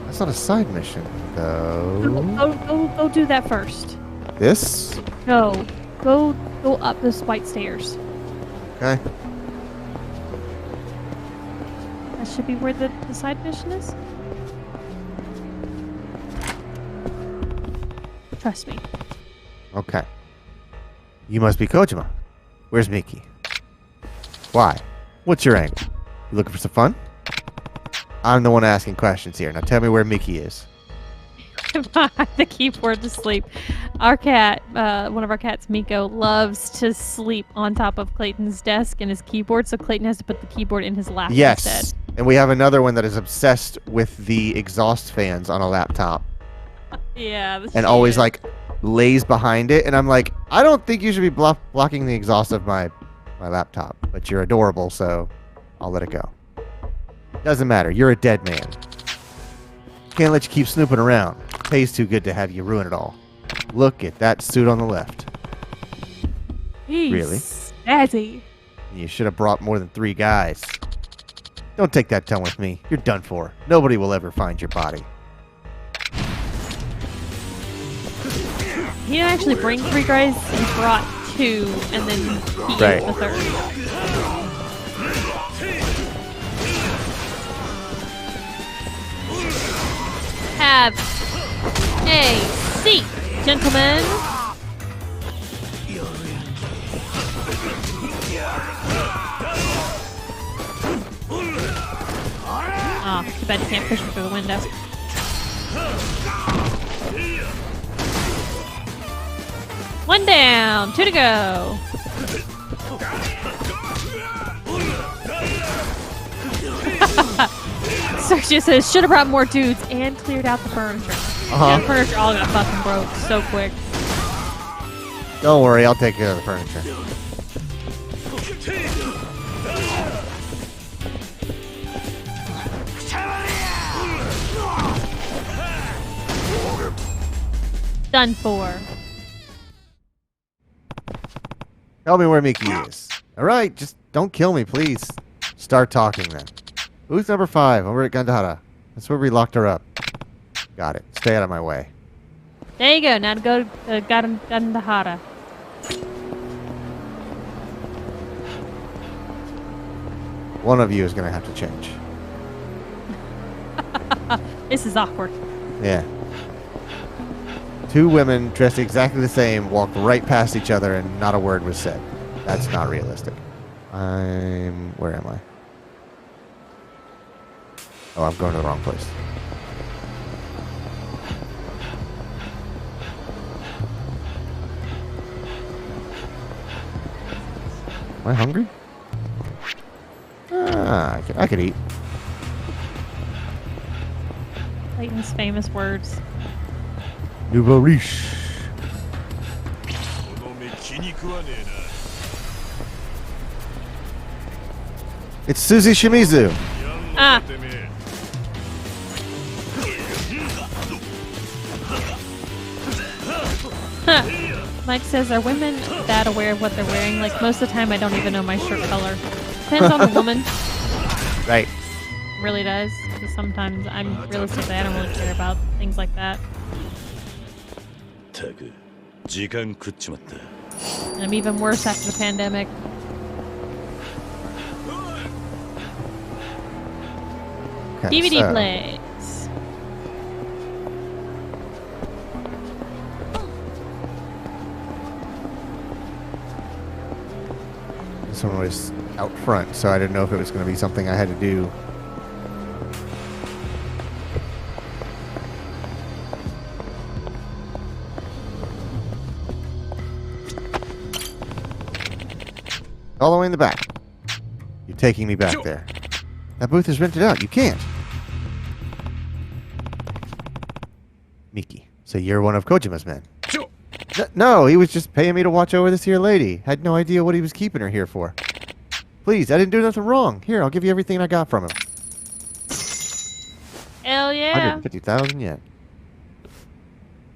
That's not a side mission, though. Go do that first. This? Go up this white stairs. Okay. That should be where the side mission is. Trust me. Okay. You must be Kojima. Where's Miki? Why? What's your angle? You looking for some fun? I'm the one asking questions here. Now tell me where Miki is. The keyboard to sleep. Our cat, one of our cats, Miko, loves to sleep on top of Clayton's desk and his keyboard, so Clayton has to put the keyboard in his lap instead. And we have another one that is obsessed with the exhaust fans on a laptop. Yeah. And always like lays behind it. And I'm like, I don't think you should be blocking the exhaust of my laptop. But you're adorable, so I'll let it go. Doesn't matter. You're a dead man. Can't let you keep snooping around. Pays too good to have you ruin it all. Look at that suit on the left. He's Really? Snazzy. You should have brought more than 3 guys. Don't take that tone with me. You're done for. Nobody will ever find your body. He didn't actually bring 3 guys. He brought 2, and then he ate the 3rd. Have a seat, gentlemen. Oh, too bad you can't push me through the window. One down, 2 to go. Sergio says, should have brought more dudes and cleared out the furniture. Yeah, the furniture all got fucking broke so quick. Don't worry, I'll take care of the furniture. Done for. Tell me where Miki is. Alright, just don't kill me, please. Start talking then. Booth number 5, over at Gandhara. That's where we locked her up. Got it. Stay out of my way. There you go. Now to go to Gandhara. One of you is going to have to change. This is awkward. Yeah. 2 women dressed exactly the same walked right past each other and not a word was said. That's not realistic. Where am I? Oh, I'm going to the wrong place. Am I hungry? Ah, I could eat. Clayton's famous words. Nouveau riche. It's Susie Shimizu. Ah. Mike says, are women that aware of what they're wearing? Like, most of the time, I don't even know my shirt color. Depends on the woman. Right. Really does. Because sometimes realistically, I don't really care about things like that. And I'm even worse after the pandemic. Okay, DVD plays. This one was out front, so I didn't know if it was going to be something I had to do. All the way in the back. You're taking me back there. That booth is rented out. You can't. Miki, so you're one of Kojima's men. No, he was just paying me to watch over this here lady. Had no idea what he was keeping her here for. Please, I didn't do nothing wrong. Here, I'll give you everything I got from him. Hell yeah. 150,000 yen.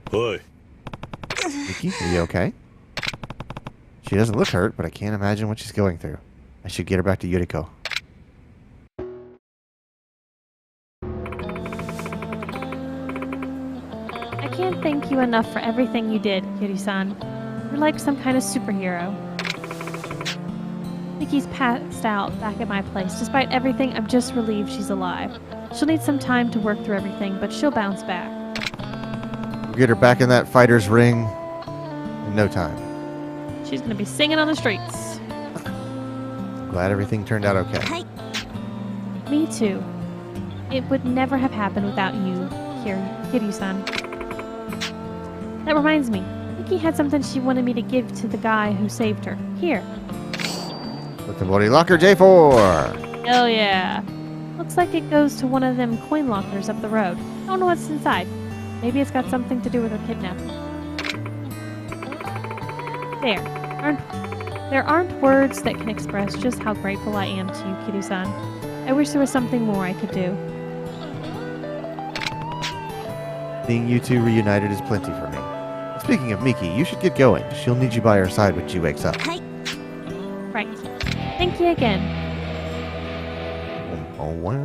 Boy. Miki, are you okay? She doesn't look hurt, but I can't imagine what she's going through. I should get her back to Yuriko. I can't thank you enough for everything you did, Kiryu-san. You're like some kind of superhero. Miki's passed out back at my place. Despite everything, I'm just relieved she's alive. She'll need some time to work through everything, but she'll bounce back. We'll get her back in that fighter's ring in no time. She's gonna be singing on the streets. Glad everything turned out okay. Me too. It would never have happened without you, Kiryu-san. That reminds me. Miki had something she wanted me to give to the guy who saved her. Here. With the body locker J4. Hell yeah. Looks like it goes to one of them coin lockers up the road. Don't know what's inside. Maybe it's got something to do with her kidnapping. There aren't words that can express just how grateful I am to you, Kiryu-san. I wish there was something more I could do. Being you two reunited is plenty for me. Speaking of Miki, you should get going. She'll need you by her side when she wakes up. Right. Thank you again. Oh, wow.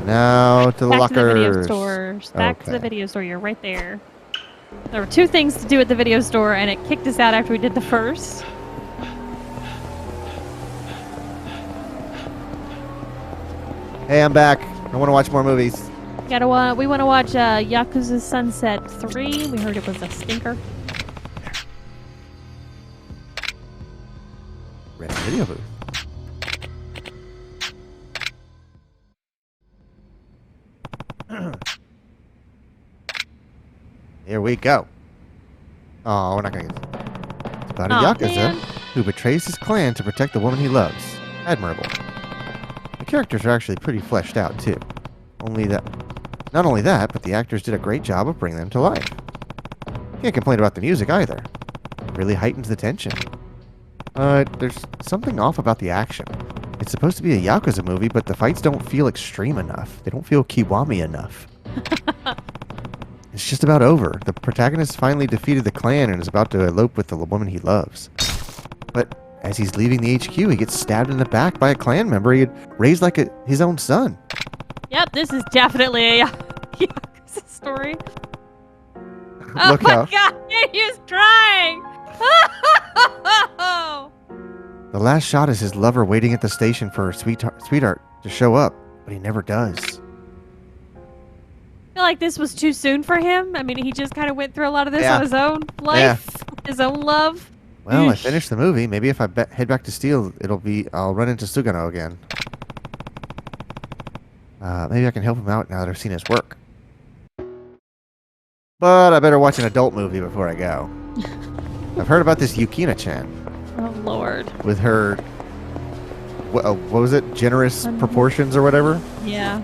Now to the Back lockers. to the video store. Back to the video store. You're right there. There were 2 things to do at the video store, and it kicked us out after we did the first. Hey, I'm back. I want to watch more movies. We want to watch Yakuza Sunset 3. We heard it was a stinker. Red video booth. Here we go. Oh, we're not going to get this. It's about a Yakuza man. who betrays his clan to protect the woman he loves. Admirable. The characters are actually pretty fleshed out, too. Not only that, but the actors did a great job of bringing them to life. Can't complain about the music either. It really heightens the tension. There's something off about the action. It's supposed to be a Yakuza movie, but the fights don't feel extreme enough. They don't feel Kiwami enough. It's just about over. The protagonist finally defeated the clan and is about to elope with the woman he loves. But as he's leaving the HQ, he gets stabbed in the back by a clan member he had raised like his own son. Yep, this is definitely a Yakuza story. Oh Look my out. god, he's crying! The last shot is his lover waiting at the station for her sweetheart to show up, but he never does. I feel like this was too soon for him. I mean, he just kind of went through a lot of this on his own life, his own love. Well, I finished the movie. Maybe if I head back to Steel, I'll run into Sugano again. Maybe I can help him out now that I've seen his work. But I better watch an adult movie before I go. I've heard about this Yukina-chan. Oh, Lord. With her, what was it? Generous proportions or whatever? Yeah.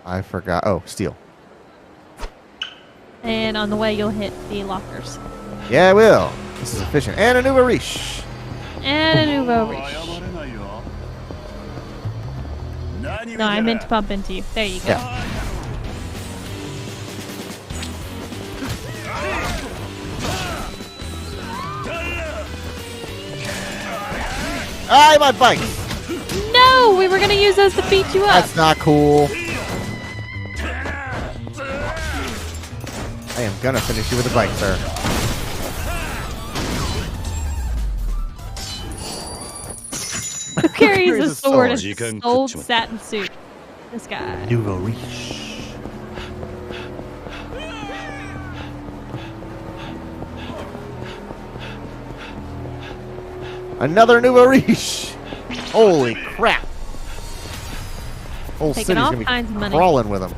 I forgot. Oh, Steel. And on the way, you'll hit the lockers. Yeah, I will. This is efficient. And a new Arish. And a nouveau riche. No, I meant to bump into you. There you go. Yeah. My bike! No! We were going to use those to beat you up. That's not cool. I am gonna finish you with a bike, sir. Who carries a sword sword? in an old satin suit? This guy. Nouveau riche. Another nouveau riche. Holy crap! Whole Taking city's all gonna kinds be of money. crawling with them.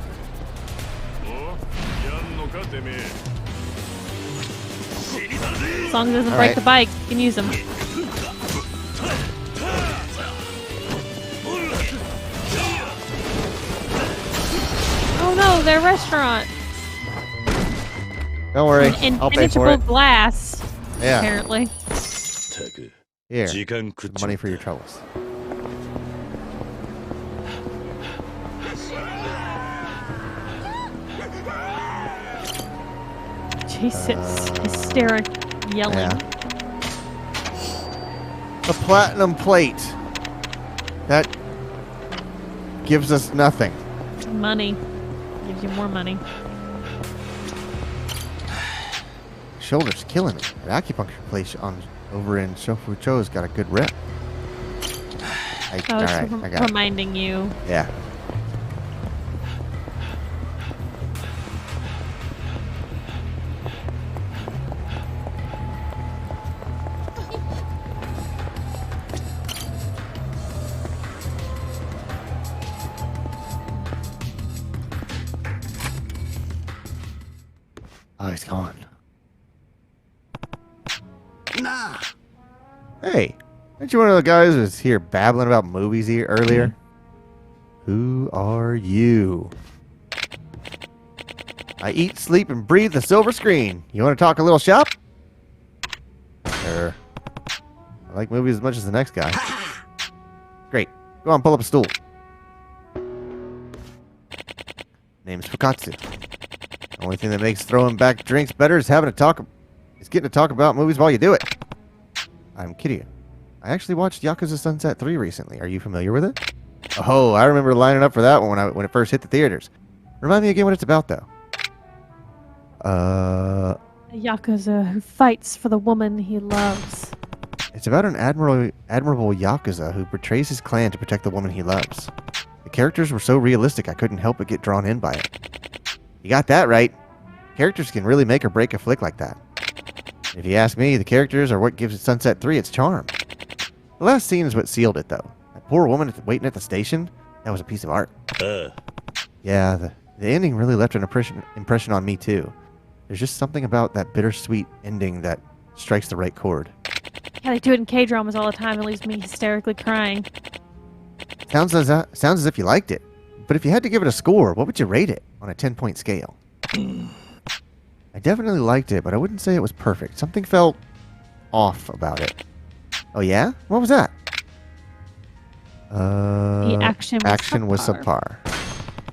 As long as it doesn't break the bike, you can use them. Oh no, their restaurant. Don't worry, An I'll pay for impenetrable it. glass. Yeah. Apparently. Here, money for your troubles. Jesus, hysteric yelling. Yeah. The platinum plate. That gives us nothing. Money. Gives you more money. Shoulder's killing me. That acupuncture place over in Shofucho's got a good rep. I all was right, I got it. reminding you. Yeah. Oh, he's gone. Nah. Hey, aren't you one of the guys who was here babbling about movies here earlier? Who are you? I eat, sleep, and breathe the silver screen. You want to talk a little shop? Sure. I like movies as much as the next guy. Great. Go on, pull up a stool. Name's Fukatsu. The only thing that makes throwing back drinks better is getting to talk about movies while you do it. I'm Kiryu. I actually watched Yakuza Sunset 3 recently. Are you familiar with it? Oh, I remember lining up for that one when it first hit the theaters. Remind me again what it's about, though. A Yakuza who fights for the woman he loves. It's about an admirable Yakuza who betrays his clan to protect the woman he loves. The characters were so realistic I couldn't help but get drawn in by it. You got that right. Characters can really make or break a flick like that. If you ask me, the characters are what gives Sunset 3 its charm. The last scene is what sealed it, though. That poor woman waiting at the station, that was a piece of art. Yeah, the ending really left an impression on me, too. There's just something about that bittersweet ending that strikes the right chord. Yeah, they do it in K-dramas all the time. It leaves me hysterically crying. Sounds as if you liked it. But if you had to give it a score, what would you rate it on a 10-point scale? I definitely liked it, but I wouldn't say it was perfect. Something felt off about it. Oh yeah? What was that? The action was subpar.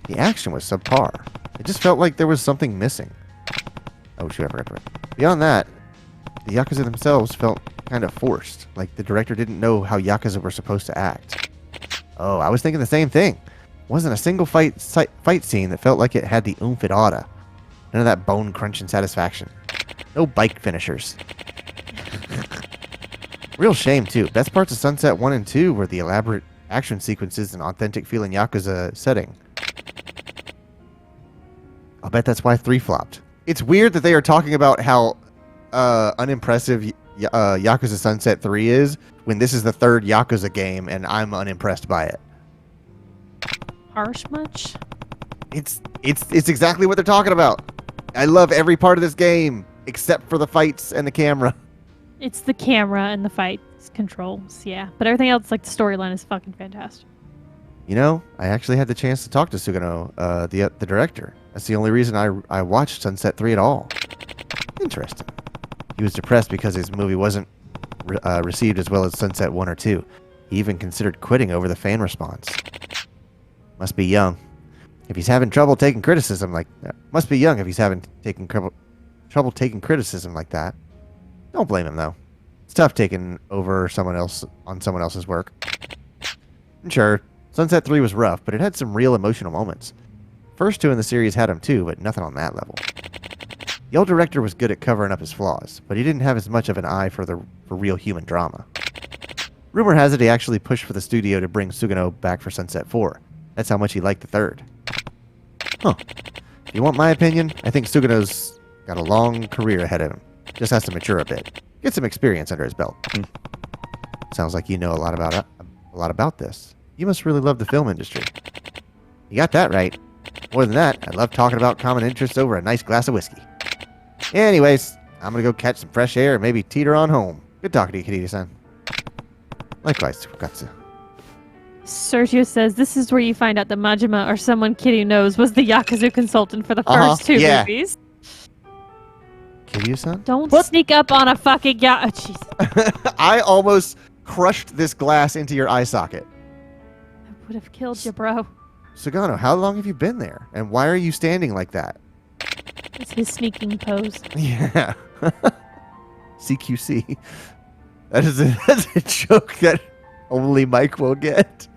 The action was subpar. It just felt like there was something missing. Oh shoot, I forgot to write. Beyond that, the Yakuza themselves felt kind of forced. Like the director didn't know how Yakuza were supposed to act. Oh, I was thinking the same thing. Wasn't a single fight scene that felt like it had the oomph it oughta. None of that bone-crunching satisfaction. No bike finishers. Real shame, too. Best parts of Sunset 1 and 2 were the elaborate action sequences and authentic-feeling Yakuza setting. I'll bet that's why 3 flopped. It's weird that they are talking about how unimpressive Yakuza Sunset 3 is when this is the 3rd Yakuza game and I'm unimpressed by it. Harsh much? It's exactly what they're talking about. I love every part of this game except for the fights and the camera. It's the camera and the fights controls, yeah. But everything else, like the storyline, is fucking fantastic. You know, I actually had the chance to talk to Sugano, the director. That's the only reason I watched Sunset 3 at all. Interesting. He was depressed because his movie wasn't received as well as Sunset 1 or 2. He even considered quitting over the fan response. Must be young. If he's having trouble taking criticism like that. Must be young if he's having trouble taking criticism like that. Don't blame him, though. It's tough taking over someone else's work. And sure, Sunset 3 was rough, but it had some real emotional moments. First 2 in the series had them too, but nothing on that level. The old director was good at covering up his flaws, but he didn't have as much of an eye for real human drama. Rumor has it he actually pushed for the studio to bring Sugano back for Sunset 4. That's how much he liked the 3rd. Huh. If you want my opinion, I think Sugano's got a long career ahead of him. Just has to mature a bit. Get some experience under his belt. Sounds like you know a lot about this. You must really love the film industry. You got that right. More than that, I love talking about common interests over a nice glass of whiskey. Anyways, I'm gonna go catch some fresh air and maybe teeter on home. Good talking to you, Kiryu-san. Likewise, Fukatsu. Sergio says this is where you find out that Majima, or someone Kiryu knows, was the Yakuza consultant for the first 2 movies. Kiryu-san? Don't sneak up on a fucking Jesus. I almost crushed this glass into your eye socket. I would have killed you, bro. Sugano, how long have you been there? And why are you standing like that? It's his sneaking pose. Yeah. CQC. That's a joke that only Mike will get.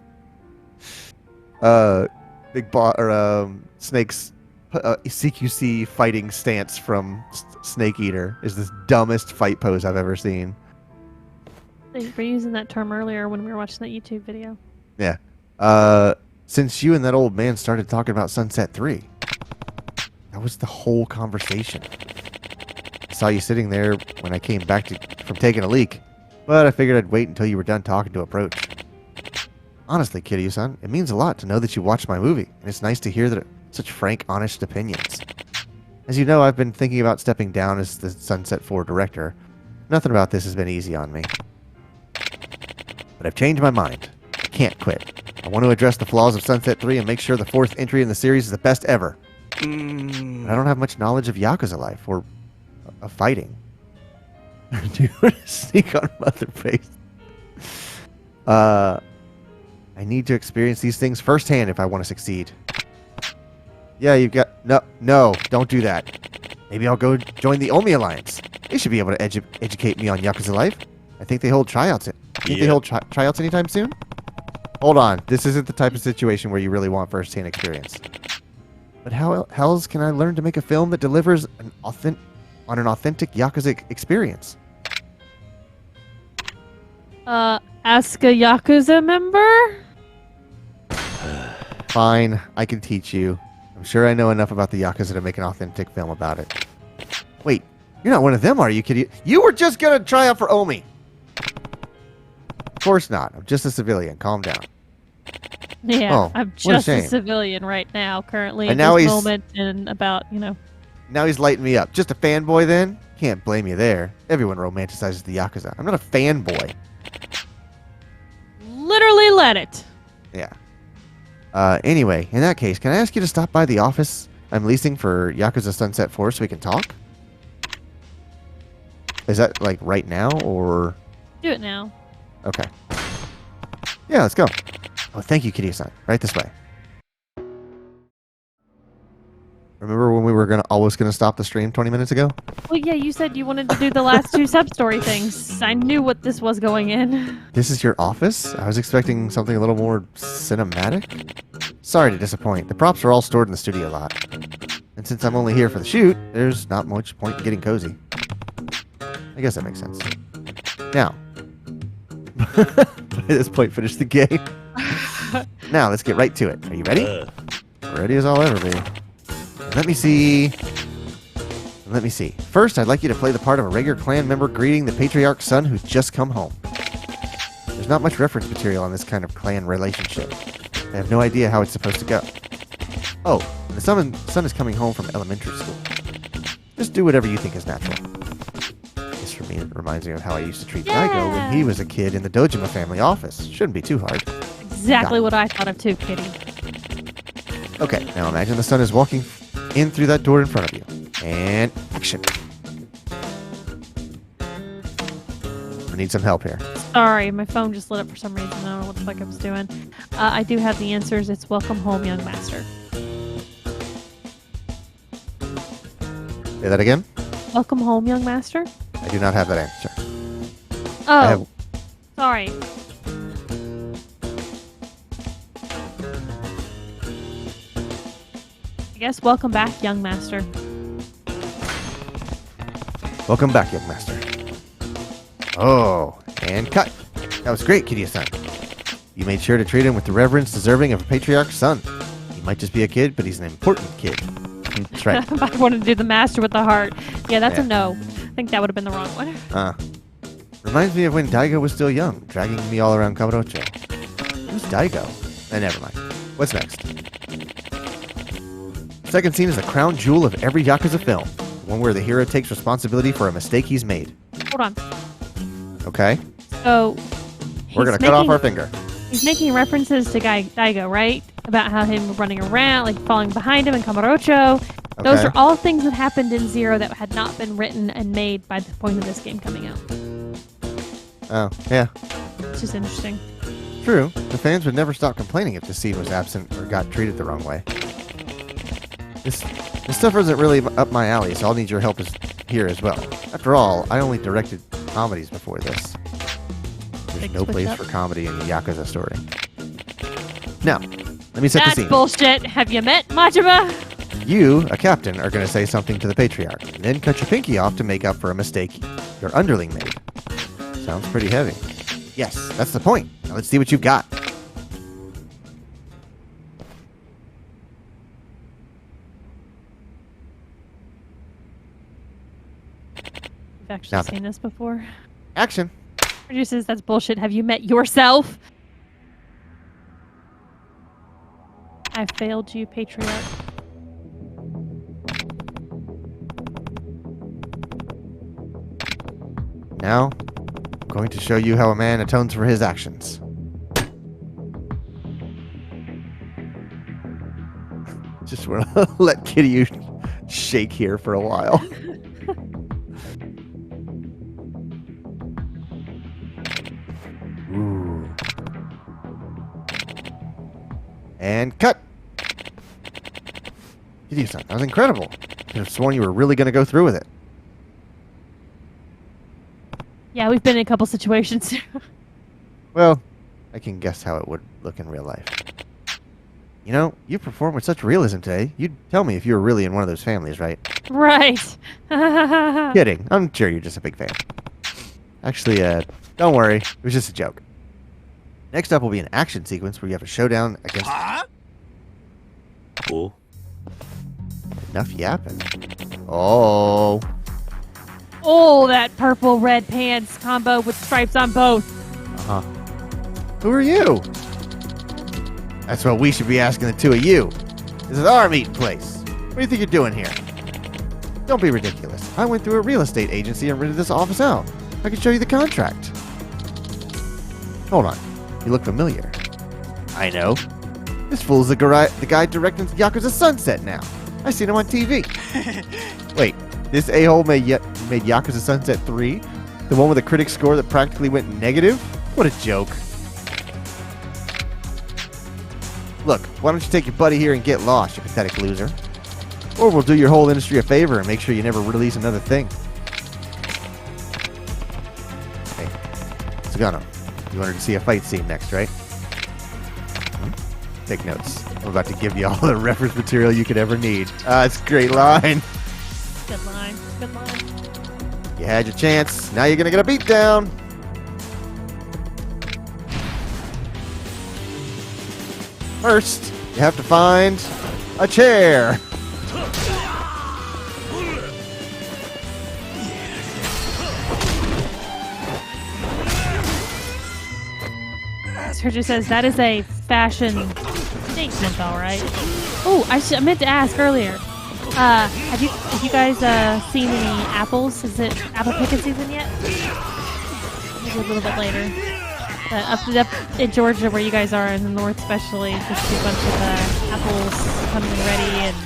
Snake's CQC fighting stance from Snake Eater is this dumbest fight pose I've ever seen. They were using that term earlier when we were watching that YouTube video. Yeah. Since you and that old man started talking about Sunset 3. That was the whole conversation. I saw you sitting there when I came back from taking a leak, but I figured I'd wait until you were done talking to approach. Honestly, Kiryu-san, it means a lot to know that you watched my movie, and it's nice to hear that such frank, honest opinions. As you know, I've been thinking about stepping down as the Sunset 4 director. Nothing about this has been easy on me. But I've changed my mind. I can't quit. I want to address the flaws of Sunset 3 and make sure the 4th entry in the series is the best ever. But I don't have much knowledge of Yakuza life or of fighting. Do you want to sneak on Motherface? I need to experience these things firsthand if I want to succeed. Yeah, you've got... No, don't do that. Maybe I'll go join the Omi Alliance. They should be able to educate me on Yakuza life. I think they hold tryouts. Think they hold tryouts anytime soon? Hold on. This isn't the type of situation where you really want first-hand experience. But how else can I learn to make a film that delivers an authentic Yakuza experience? Ask a Yakuza member? Fine, I can teach you. I'm sure I know enough about the Yakuza to make an authentic film about it. Wait, you're not one of them, are you, kid? You were just gonna try out for Omi! Of course not. I'm just a civilian. Calm down. Yeah, I'm just a shame. civilian right now, currently, And at now this he's- moment, and about, Now he's lighting me up. Just a fanboy then? Can't blame you there. Everyone romanticizes the Yakuza. I'm not a fanboy. literally let it. Yeah. Anyway, in that case, can I ask you to stop by the office I'm leasing for Yakuza Sunset 4 so we can talk? Is that, like, right now, or... Do it now. Okay. Yeah, let's go. Oh, thank you, Kiryu-san. Right this way. Remember when we were always gonna stop the stream 20 minutes ago? Well, yeah, you said you wanted to do the last two sub-story things. I knew what this was going in. This is your office? I was expecting something a little more cinematic. Sorry to disappoint. The props are all stored in the studio lot. And since I'm only here for the shoot, there's not much point in getting cozy. I guess that makes sense. Now, by this point, finish the game. Now, let's get right to it. Are you ready? Ready as I'll ever be. Let me see. First, I'd like you to play the part of a regular clan member greeting the patriarch's son who's just come home. There's not much reference material on this kind of clan relationship. I have no idea how it's supposed to go. Oh, and the son is coming home from elementary school. Just do whatever you think is natural. This for me, it reminds me of how I used to treat Daigo when he was a kid in the Dojima family office. Shouldn't be too hard. Exactly what I thought of too, Kitty. Okay, now imagine the son is walking in through that door in front of you. And action. I need some help here. Sorry, my phone just lit up for some reason. I don't know what the fuck I was doing. I do have the answers. It's welcome home, young master. Say that again? Welcome home, young master? I do not have that answer. Oh, sorry. I guess welcome back, young master. Welcome back, young master. Oh, and cut. That was great, Kiryu-san. You made sure to treat him with the reverence deserving of a patriarch's son. He might just be a kid, but he's an important kid. That's right. I wanted to do the master with the heart. Yeah, that's a no. I think that would have been the wrong one. Reminds me of when Daigo was still young, dragging me all around Kamurocho. Who's Daigo? Never mind. What's next? Second scene is the crown jewel of every Yakuza film. One where the hero takes responsibility for a mistake he's made. Hold on. Okay. So We're going to cut off our finger. He's making references to Daigo, right? About how him running around, like falling behind him in Kamurocho. Those are all things that happened in Zero that had not been written and made by the point of this game coming out. Oh, yeah. It's just interesting. True. The fans would never stop complaining if the scene was absent or got treated the wrong way. This stuff isn't really up my alley, so I'll need your help here as well. After all, I only directed comedies before this. There's no place for comedy in the Yakuza story. Now, let me set the scene. That's bullshit. Have you met Majima? You, a captain, are going to say something to the patriarch, and then cut your pinky off to make up for a mistake your underling made. Sounds pretty heavy. Yes, that's the point. Now let's see what you've got. I've actually seen this before. Action. Producer says that's bullshit. Have you met yourself? I failed you, patriarch. Now, I'm going to show you how a man atones for his actions. Just want to let Kiryu shake here for a while. Ooh. And cut. Kiryu-san, that was incredible. I could have sworn you were really going to go through with it. Yeah, we've been in a couple situations. Well, I can guess how it would look in real life. You know, you perform with such realism today. You'd tell me if you were really in one of those families, right? Right. Kidding. I'm sure you're just a big fan. Actually, don't worry. It was just a joke. Next up will be an action sequence where you have a showdown against... Oh? Enough yapping. Oh. Oh, that purple-red pants combo with stripes on both. Uh-huh. Who are you? That's what we should be asking the two of you. This is our meeting place. What do you think you're doing here? Don't be ridiculous. I went through a real estate agency and rented this office out. I can show you the contract. Hold on. You look familiar. I know. This fool's the guy directing Yakuza Sunset now. I seen him on TV. Wait, this a-hole made Yakuza Sunset 3? The one with a critic score that practically went negative? What a joke. Look, why don't you take your buddy here and get lost, you pathetic loser? Or we'll do your whole industry a favor and make sure you never release another thing. Hey, Sugano, you wanted to see a fight scene next, right? Take notes. I'm about to give you all the reference material you could ever need. It's a great line. Good line. Good line. You had your chance. Now you're going to get a beat down. First, you have to find a chair. Sergio says that is a fashion statement, all right. Oh, I meant to ask earlier. Have you guys seen any apples? Is it apple picking season yet? Maybe a little bit later. But up in Georgia, where you guys are in the north, especially, just a bunch of apples coming ready, and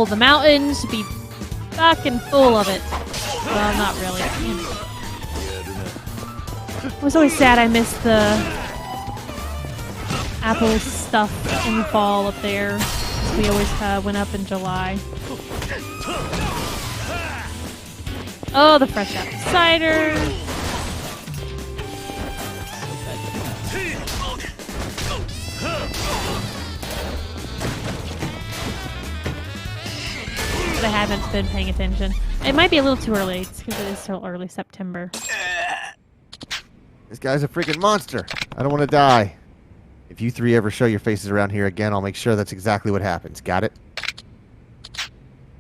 the mountains should be fucking full of it. Well, not really. You know. I was always sad I missed the apple stuff in the fall up there. We always went up in July. Oh, the fresh apple cider. But I haven't been paying attention. It might be a little too early because it is still early September. This guy's a freaking monster. I don't want to die. If you three ever show your faces around here again, I'll make sure that's exactly what happens. Got it?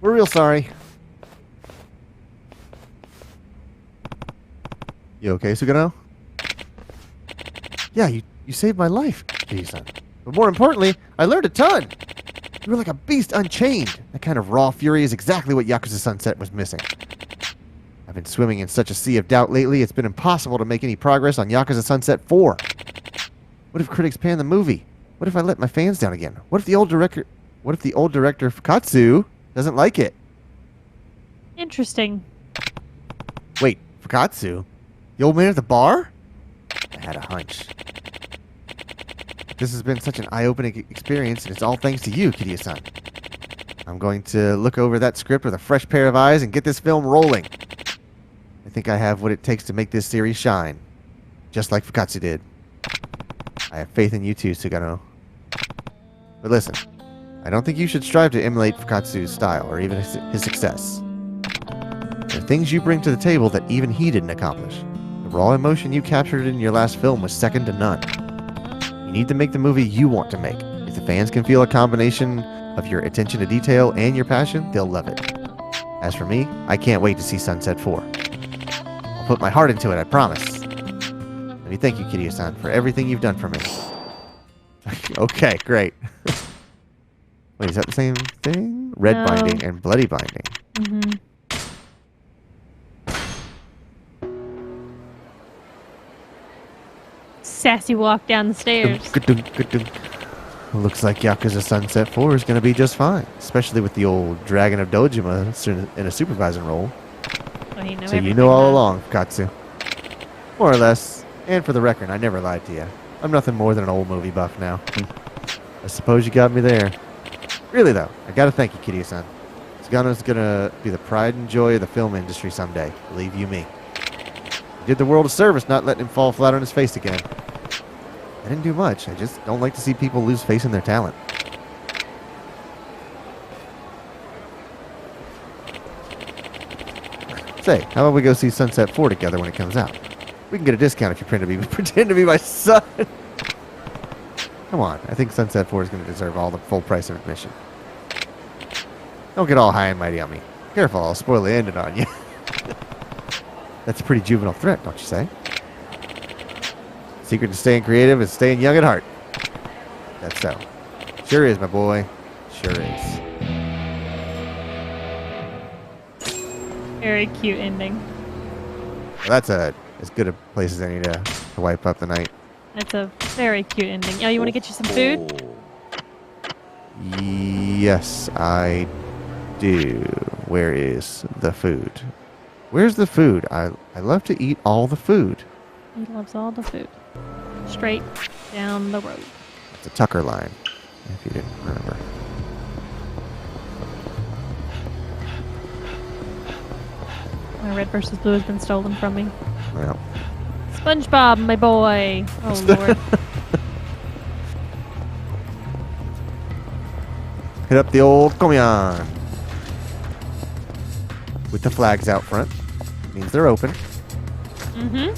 We're real sorry. You okay, Sugano? Yeah, you saved my life, Kiryu-san. But more importantly, I learned a ton. You were like a beast unchained. That kind of raw fury is exactly what Yakuza Sunset was missing. I've been swimming in such a sea of doubt lately, it's been impossible to make any progress on Yakuza Sunset 4. What if critics pan the movie? What if I let my fans down again? What if the old director Fukatsu doesn't like it? Interesting. Wait, Fukatsu? The old man at the bar? I had a hunch. This has been such an eye-opening experience, and it's all thanks to you, Kiryu-san. I'm going to look over that script with a fresh pair of eyes and get this film rolling. I think I have what it takes to make this series shine. Just like Fukatsu did. I have faith in you too, Sugano. But listen, I don't think you should strive to emulate Fukatsu's style or even his success. There are things you bring to the table that even he didn't accomplish. The raw emotion you captured in your last film was second to none. You need to make the movie you want to make. If the fans can feel a combination of your attention to detail and your passion, they'll love it. As for me, I can't wait to see Sunset 4. I'll put my heart into it, I promise. Let me thank you, Kiryu-san, for everything you've done for me. Okay, great. Wait, is that the same thing? Red No. binding and bloody binding. Mm-hmm. sassy walk down the stairs. Looks like Yakuza Sunset 4 is going to be just fine, especially with the old Dragon of Dojima in a supervising role. Well, you know So you everything know all now. along, Katsu. More or less. And for the record, I never lied to you. I'm nothing more than an old movie buff now. I suppose you got me there. Really, though, I got to thank you, Kiryu-san. Sagano's going to be the pride and joy of the film industry someday. Believe you me. You did the world a service not letting him fall flat on his face again. I didn't do much. I just don't like to see people lose faith in their talent. Say, how about we go see Sunset 4 together when it comes out? We can get a discount if you pretend to be my son. Come on, I think Sunset 4 is going to deserve all the full price of admission. Don't get all high and mighty on me. Careful, I'll spoil the ending on you. That's a pretty juvenile threat, don't you say? Secret to staying creative is staying young at heart. That's so. Sure is, my boy. Sure is. Very cute ending. Well, that's as good a place as any to wipe up the night. That's a very cute ending. Oh, you want to get you some food? Yes, I do. Where is the food? Where's the food? I love to eat all the food. He loves all the food. Straight down the road. It's a Tucker line, if you didn't remember. My red versus blue has been stolen from me. Well, SpongeBob, my boy. Oh, Lord. hit up the old Komyan. With the flags out front. Means they're open. Mm-hmm.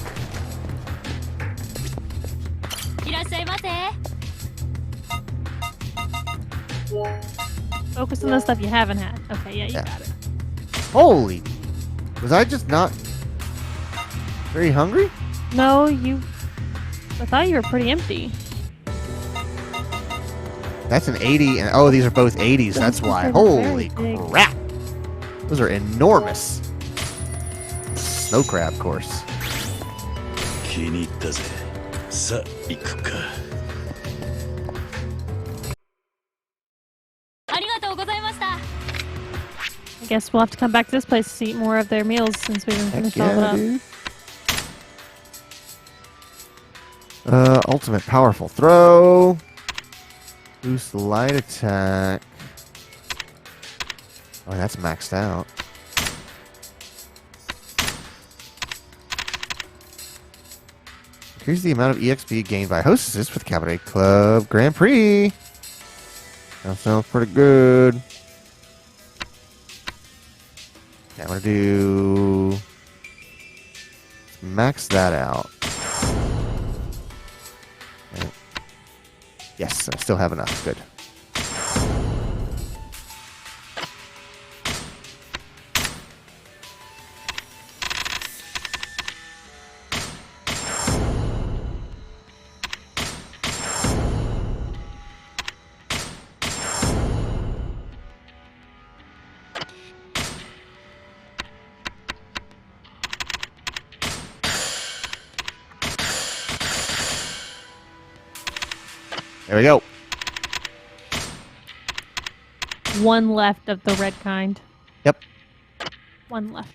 Focus on the stuff you haven't had. Okay, yeah, you got it. Holy. Was I just not very hungry? No, I thought you were pretty empty. That's an 80. And oh, these are both 80s. That's why. Holy crap. Those are enormous. Snow crab course. 気に入ったぜ。さあ行くか。I guess we'll have to come back to this place to eat more of their meals since we haven't finished all of it up. Ultimate powerful throw. Boost light attack. Oh, that's maxed out. Increase the amount of EXP gained by hostesses for the Cabaret Club Grand Prix. That sounds pretty good. Okay, I'm going to do... max that out. Okay. Yes, I still have enough. Good. There we go. One left of the red kind. Yep. One left.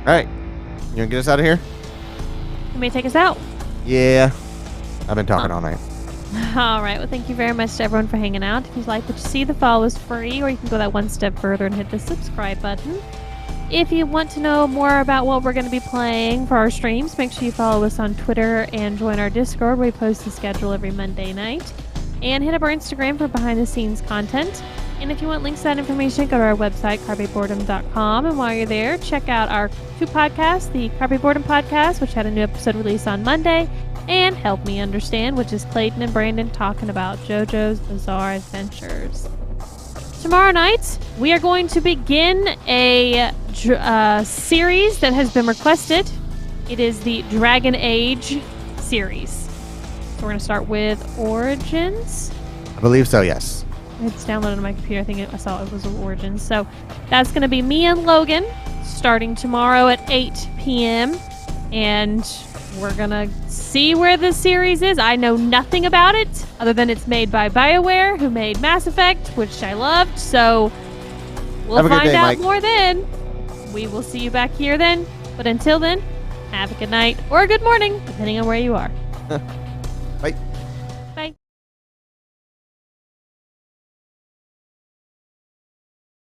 Alright. You gonna get us out of here? You may take us out. Yeah. I've been talking all night. All right. Well, thank you very much to everyone for hanging out. If you like what you see, the follow is free, or you can go that one step further and hit the subscribe button. If you want to know more about what we're going to be playing for our streams, make sure you follow us on Twitter and join our Discord, where we post the schedule every Monday night. And hit up our Instagram for behind-the-scenes content. And if you want links to that information, go to our website, carbeboredom.com. And while you're there, check out our two podcasts, the Carpe Boredom podcast, which had a new episode released on Monday, and Help Me Understand, which is Clayton and Brandon talking about JoJo's Bizarre Adventures. Tomorrow night, we are going to begin a series that has been requested. It is the Dragon Age series. So we're going to start with Origins. I believe so, yes. It's downloaded on my computer. I think I saw it was Origins. So that's going to be me and Logan starting tomorrow at 8 p.m. And we're going to see where this series is. I know nothing about it other than it's made by BioWare, who made Mass Effect, which I loved. So we'll find out more then. We will see you back here then. But until then, have a good night or a good morning, depending on where you are.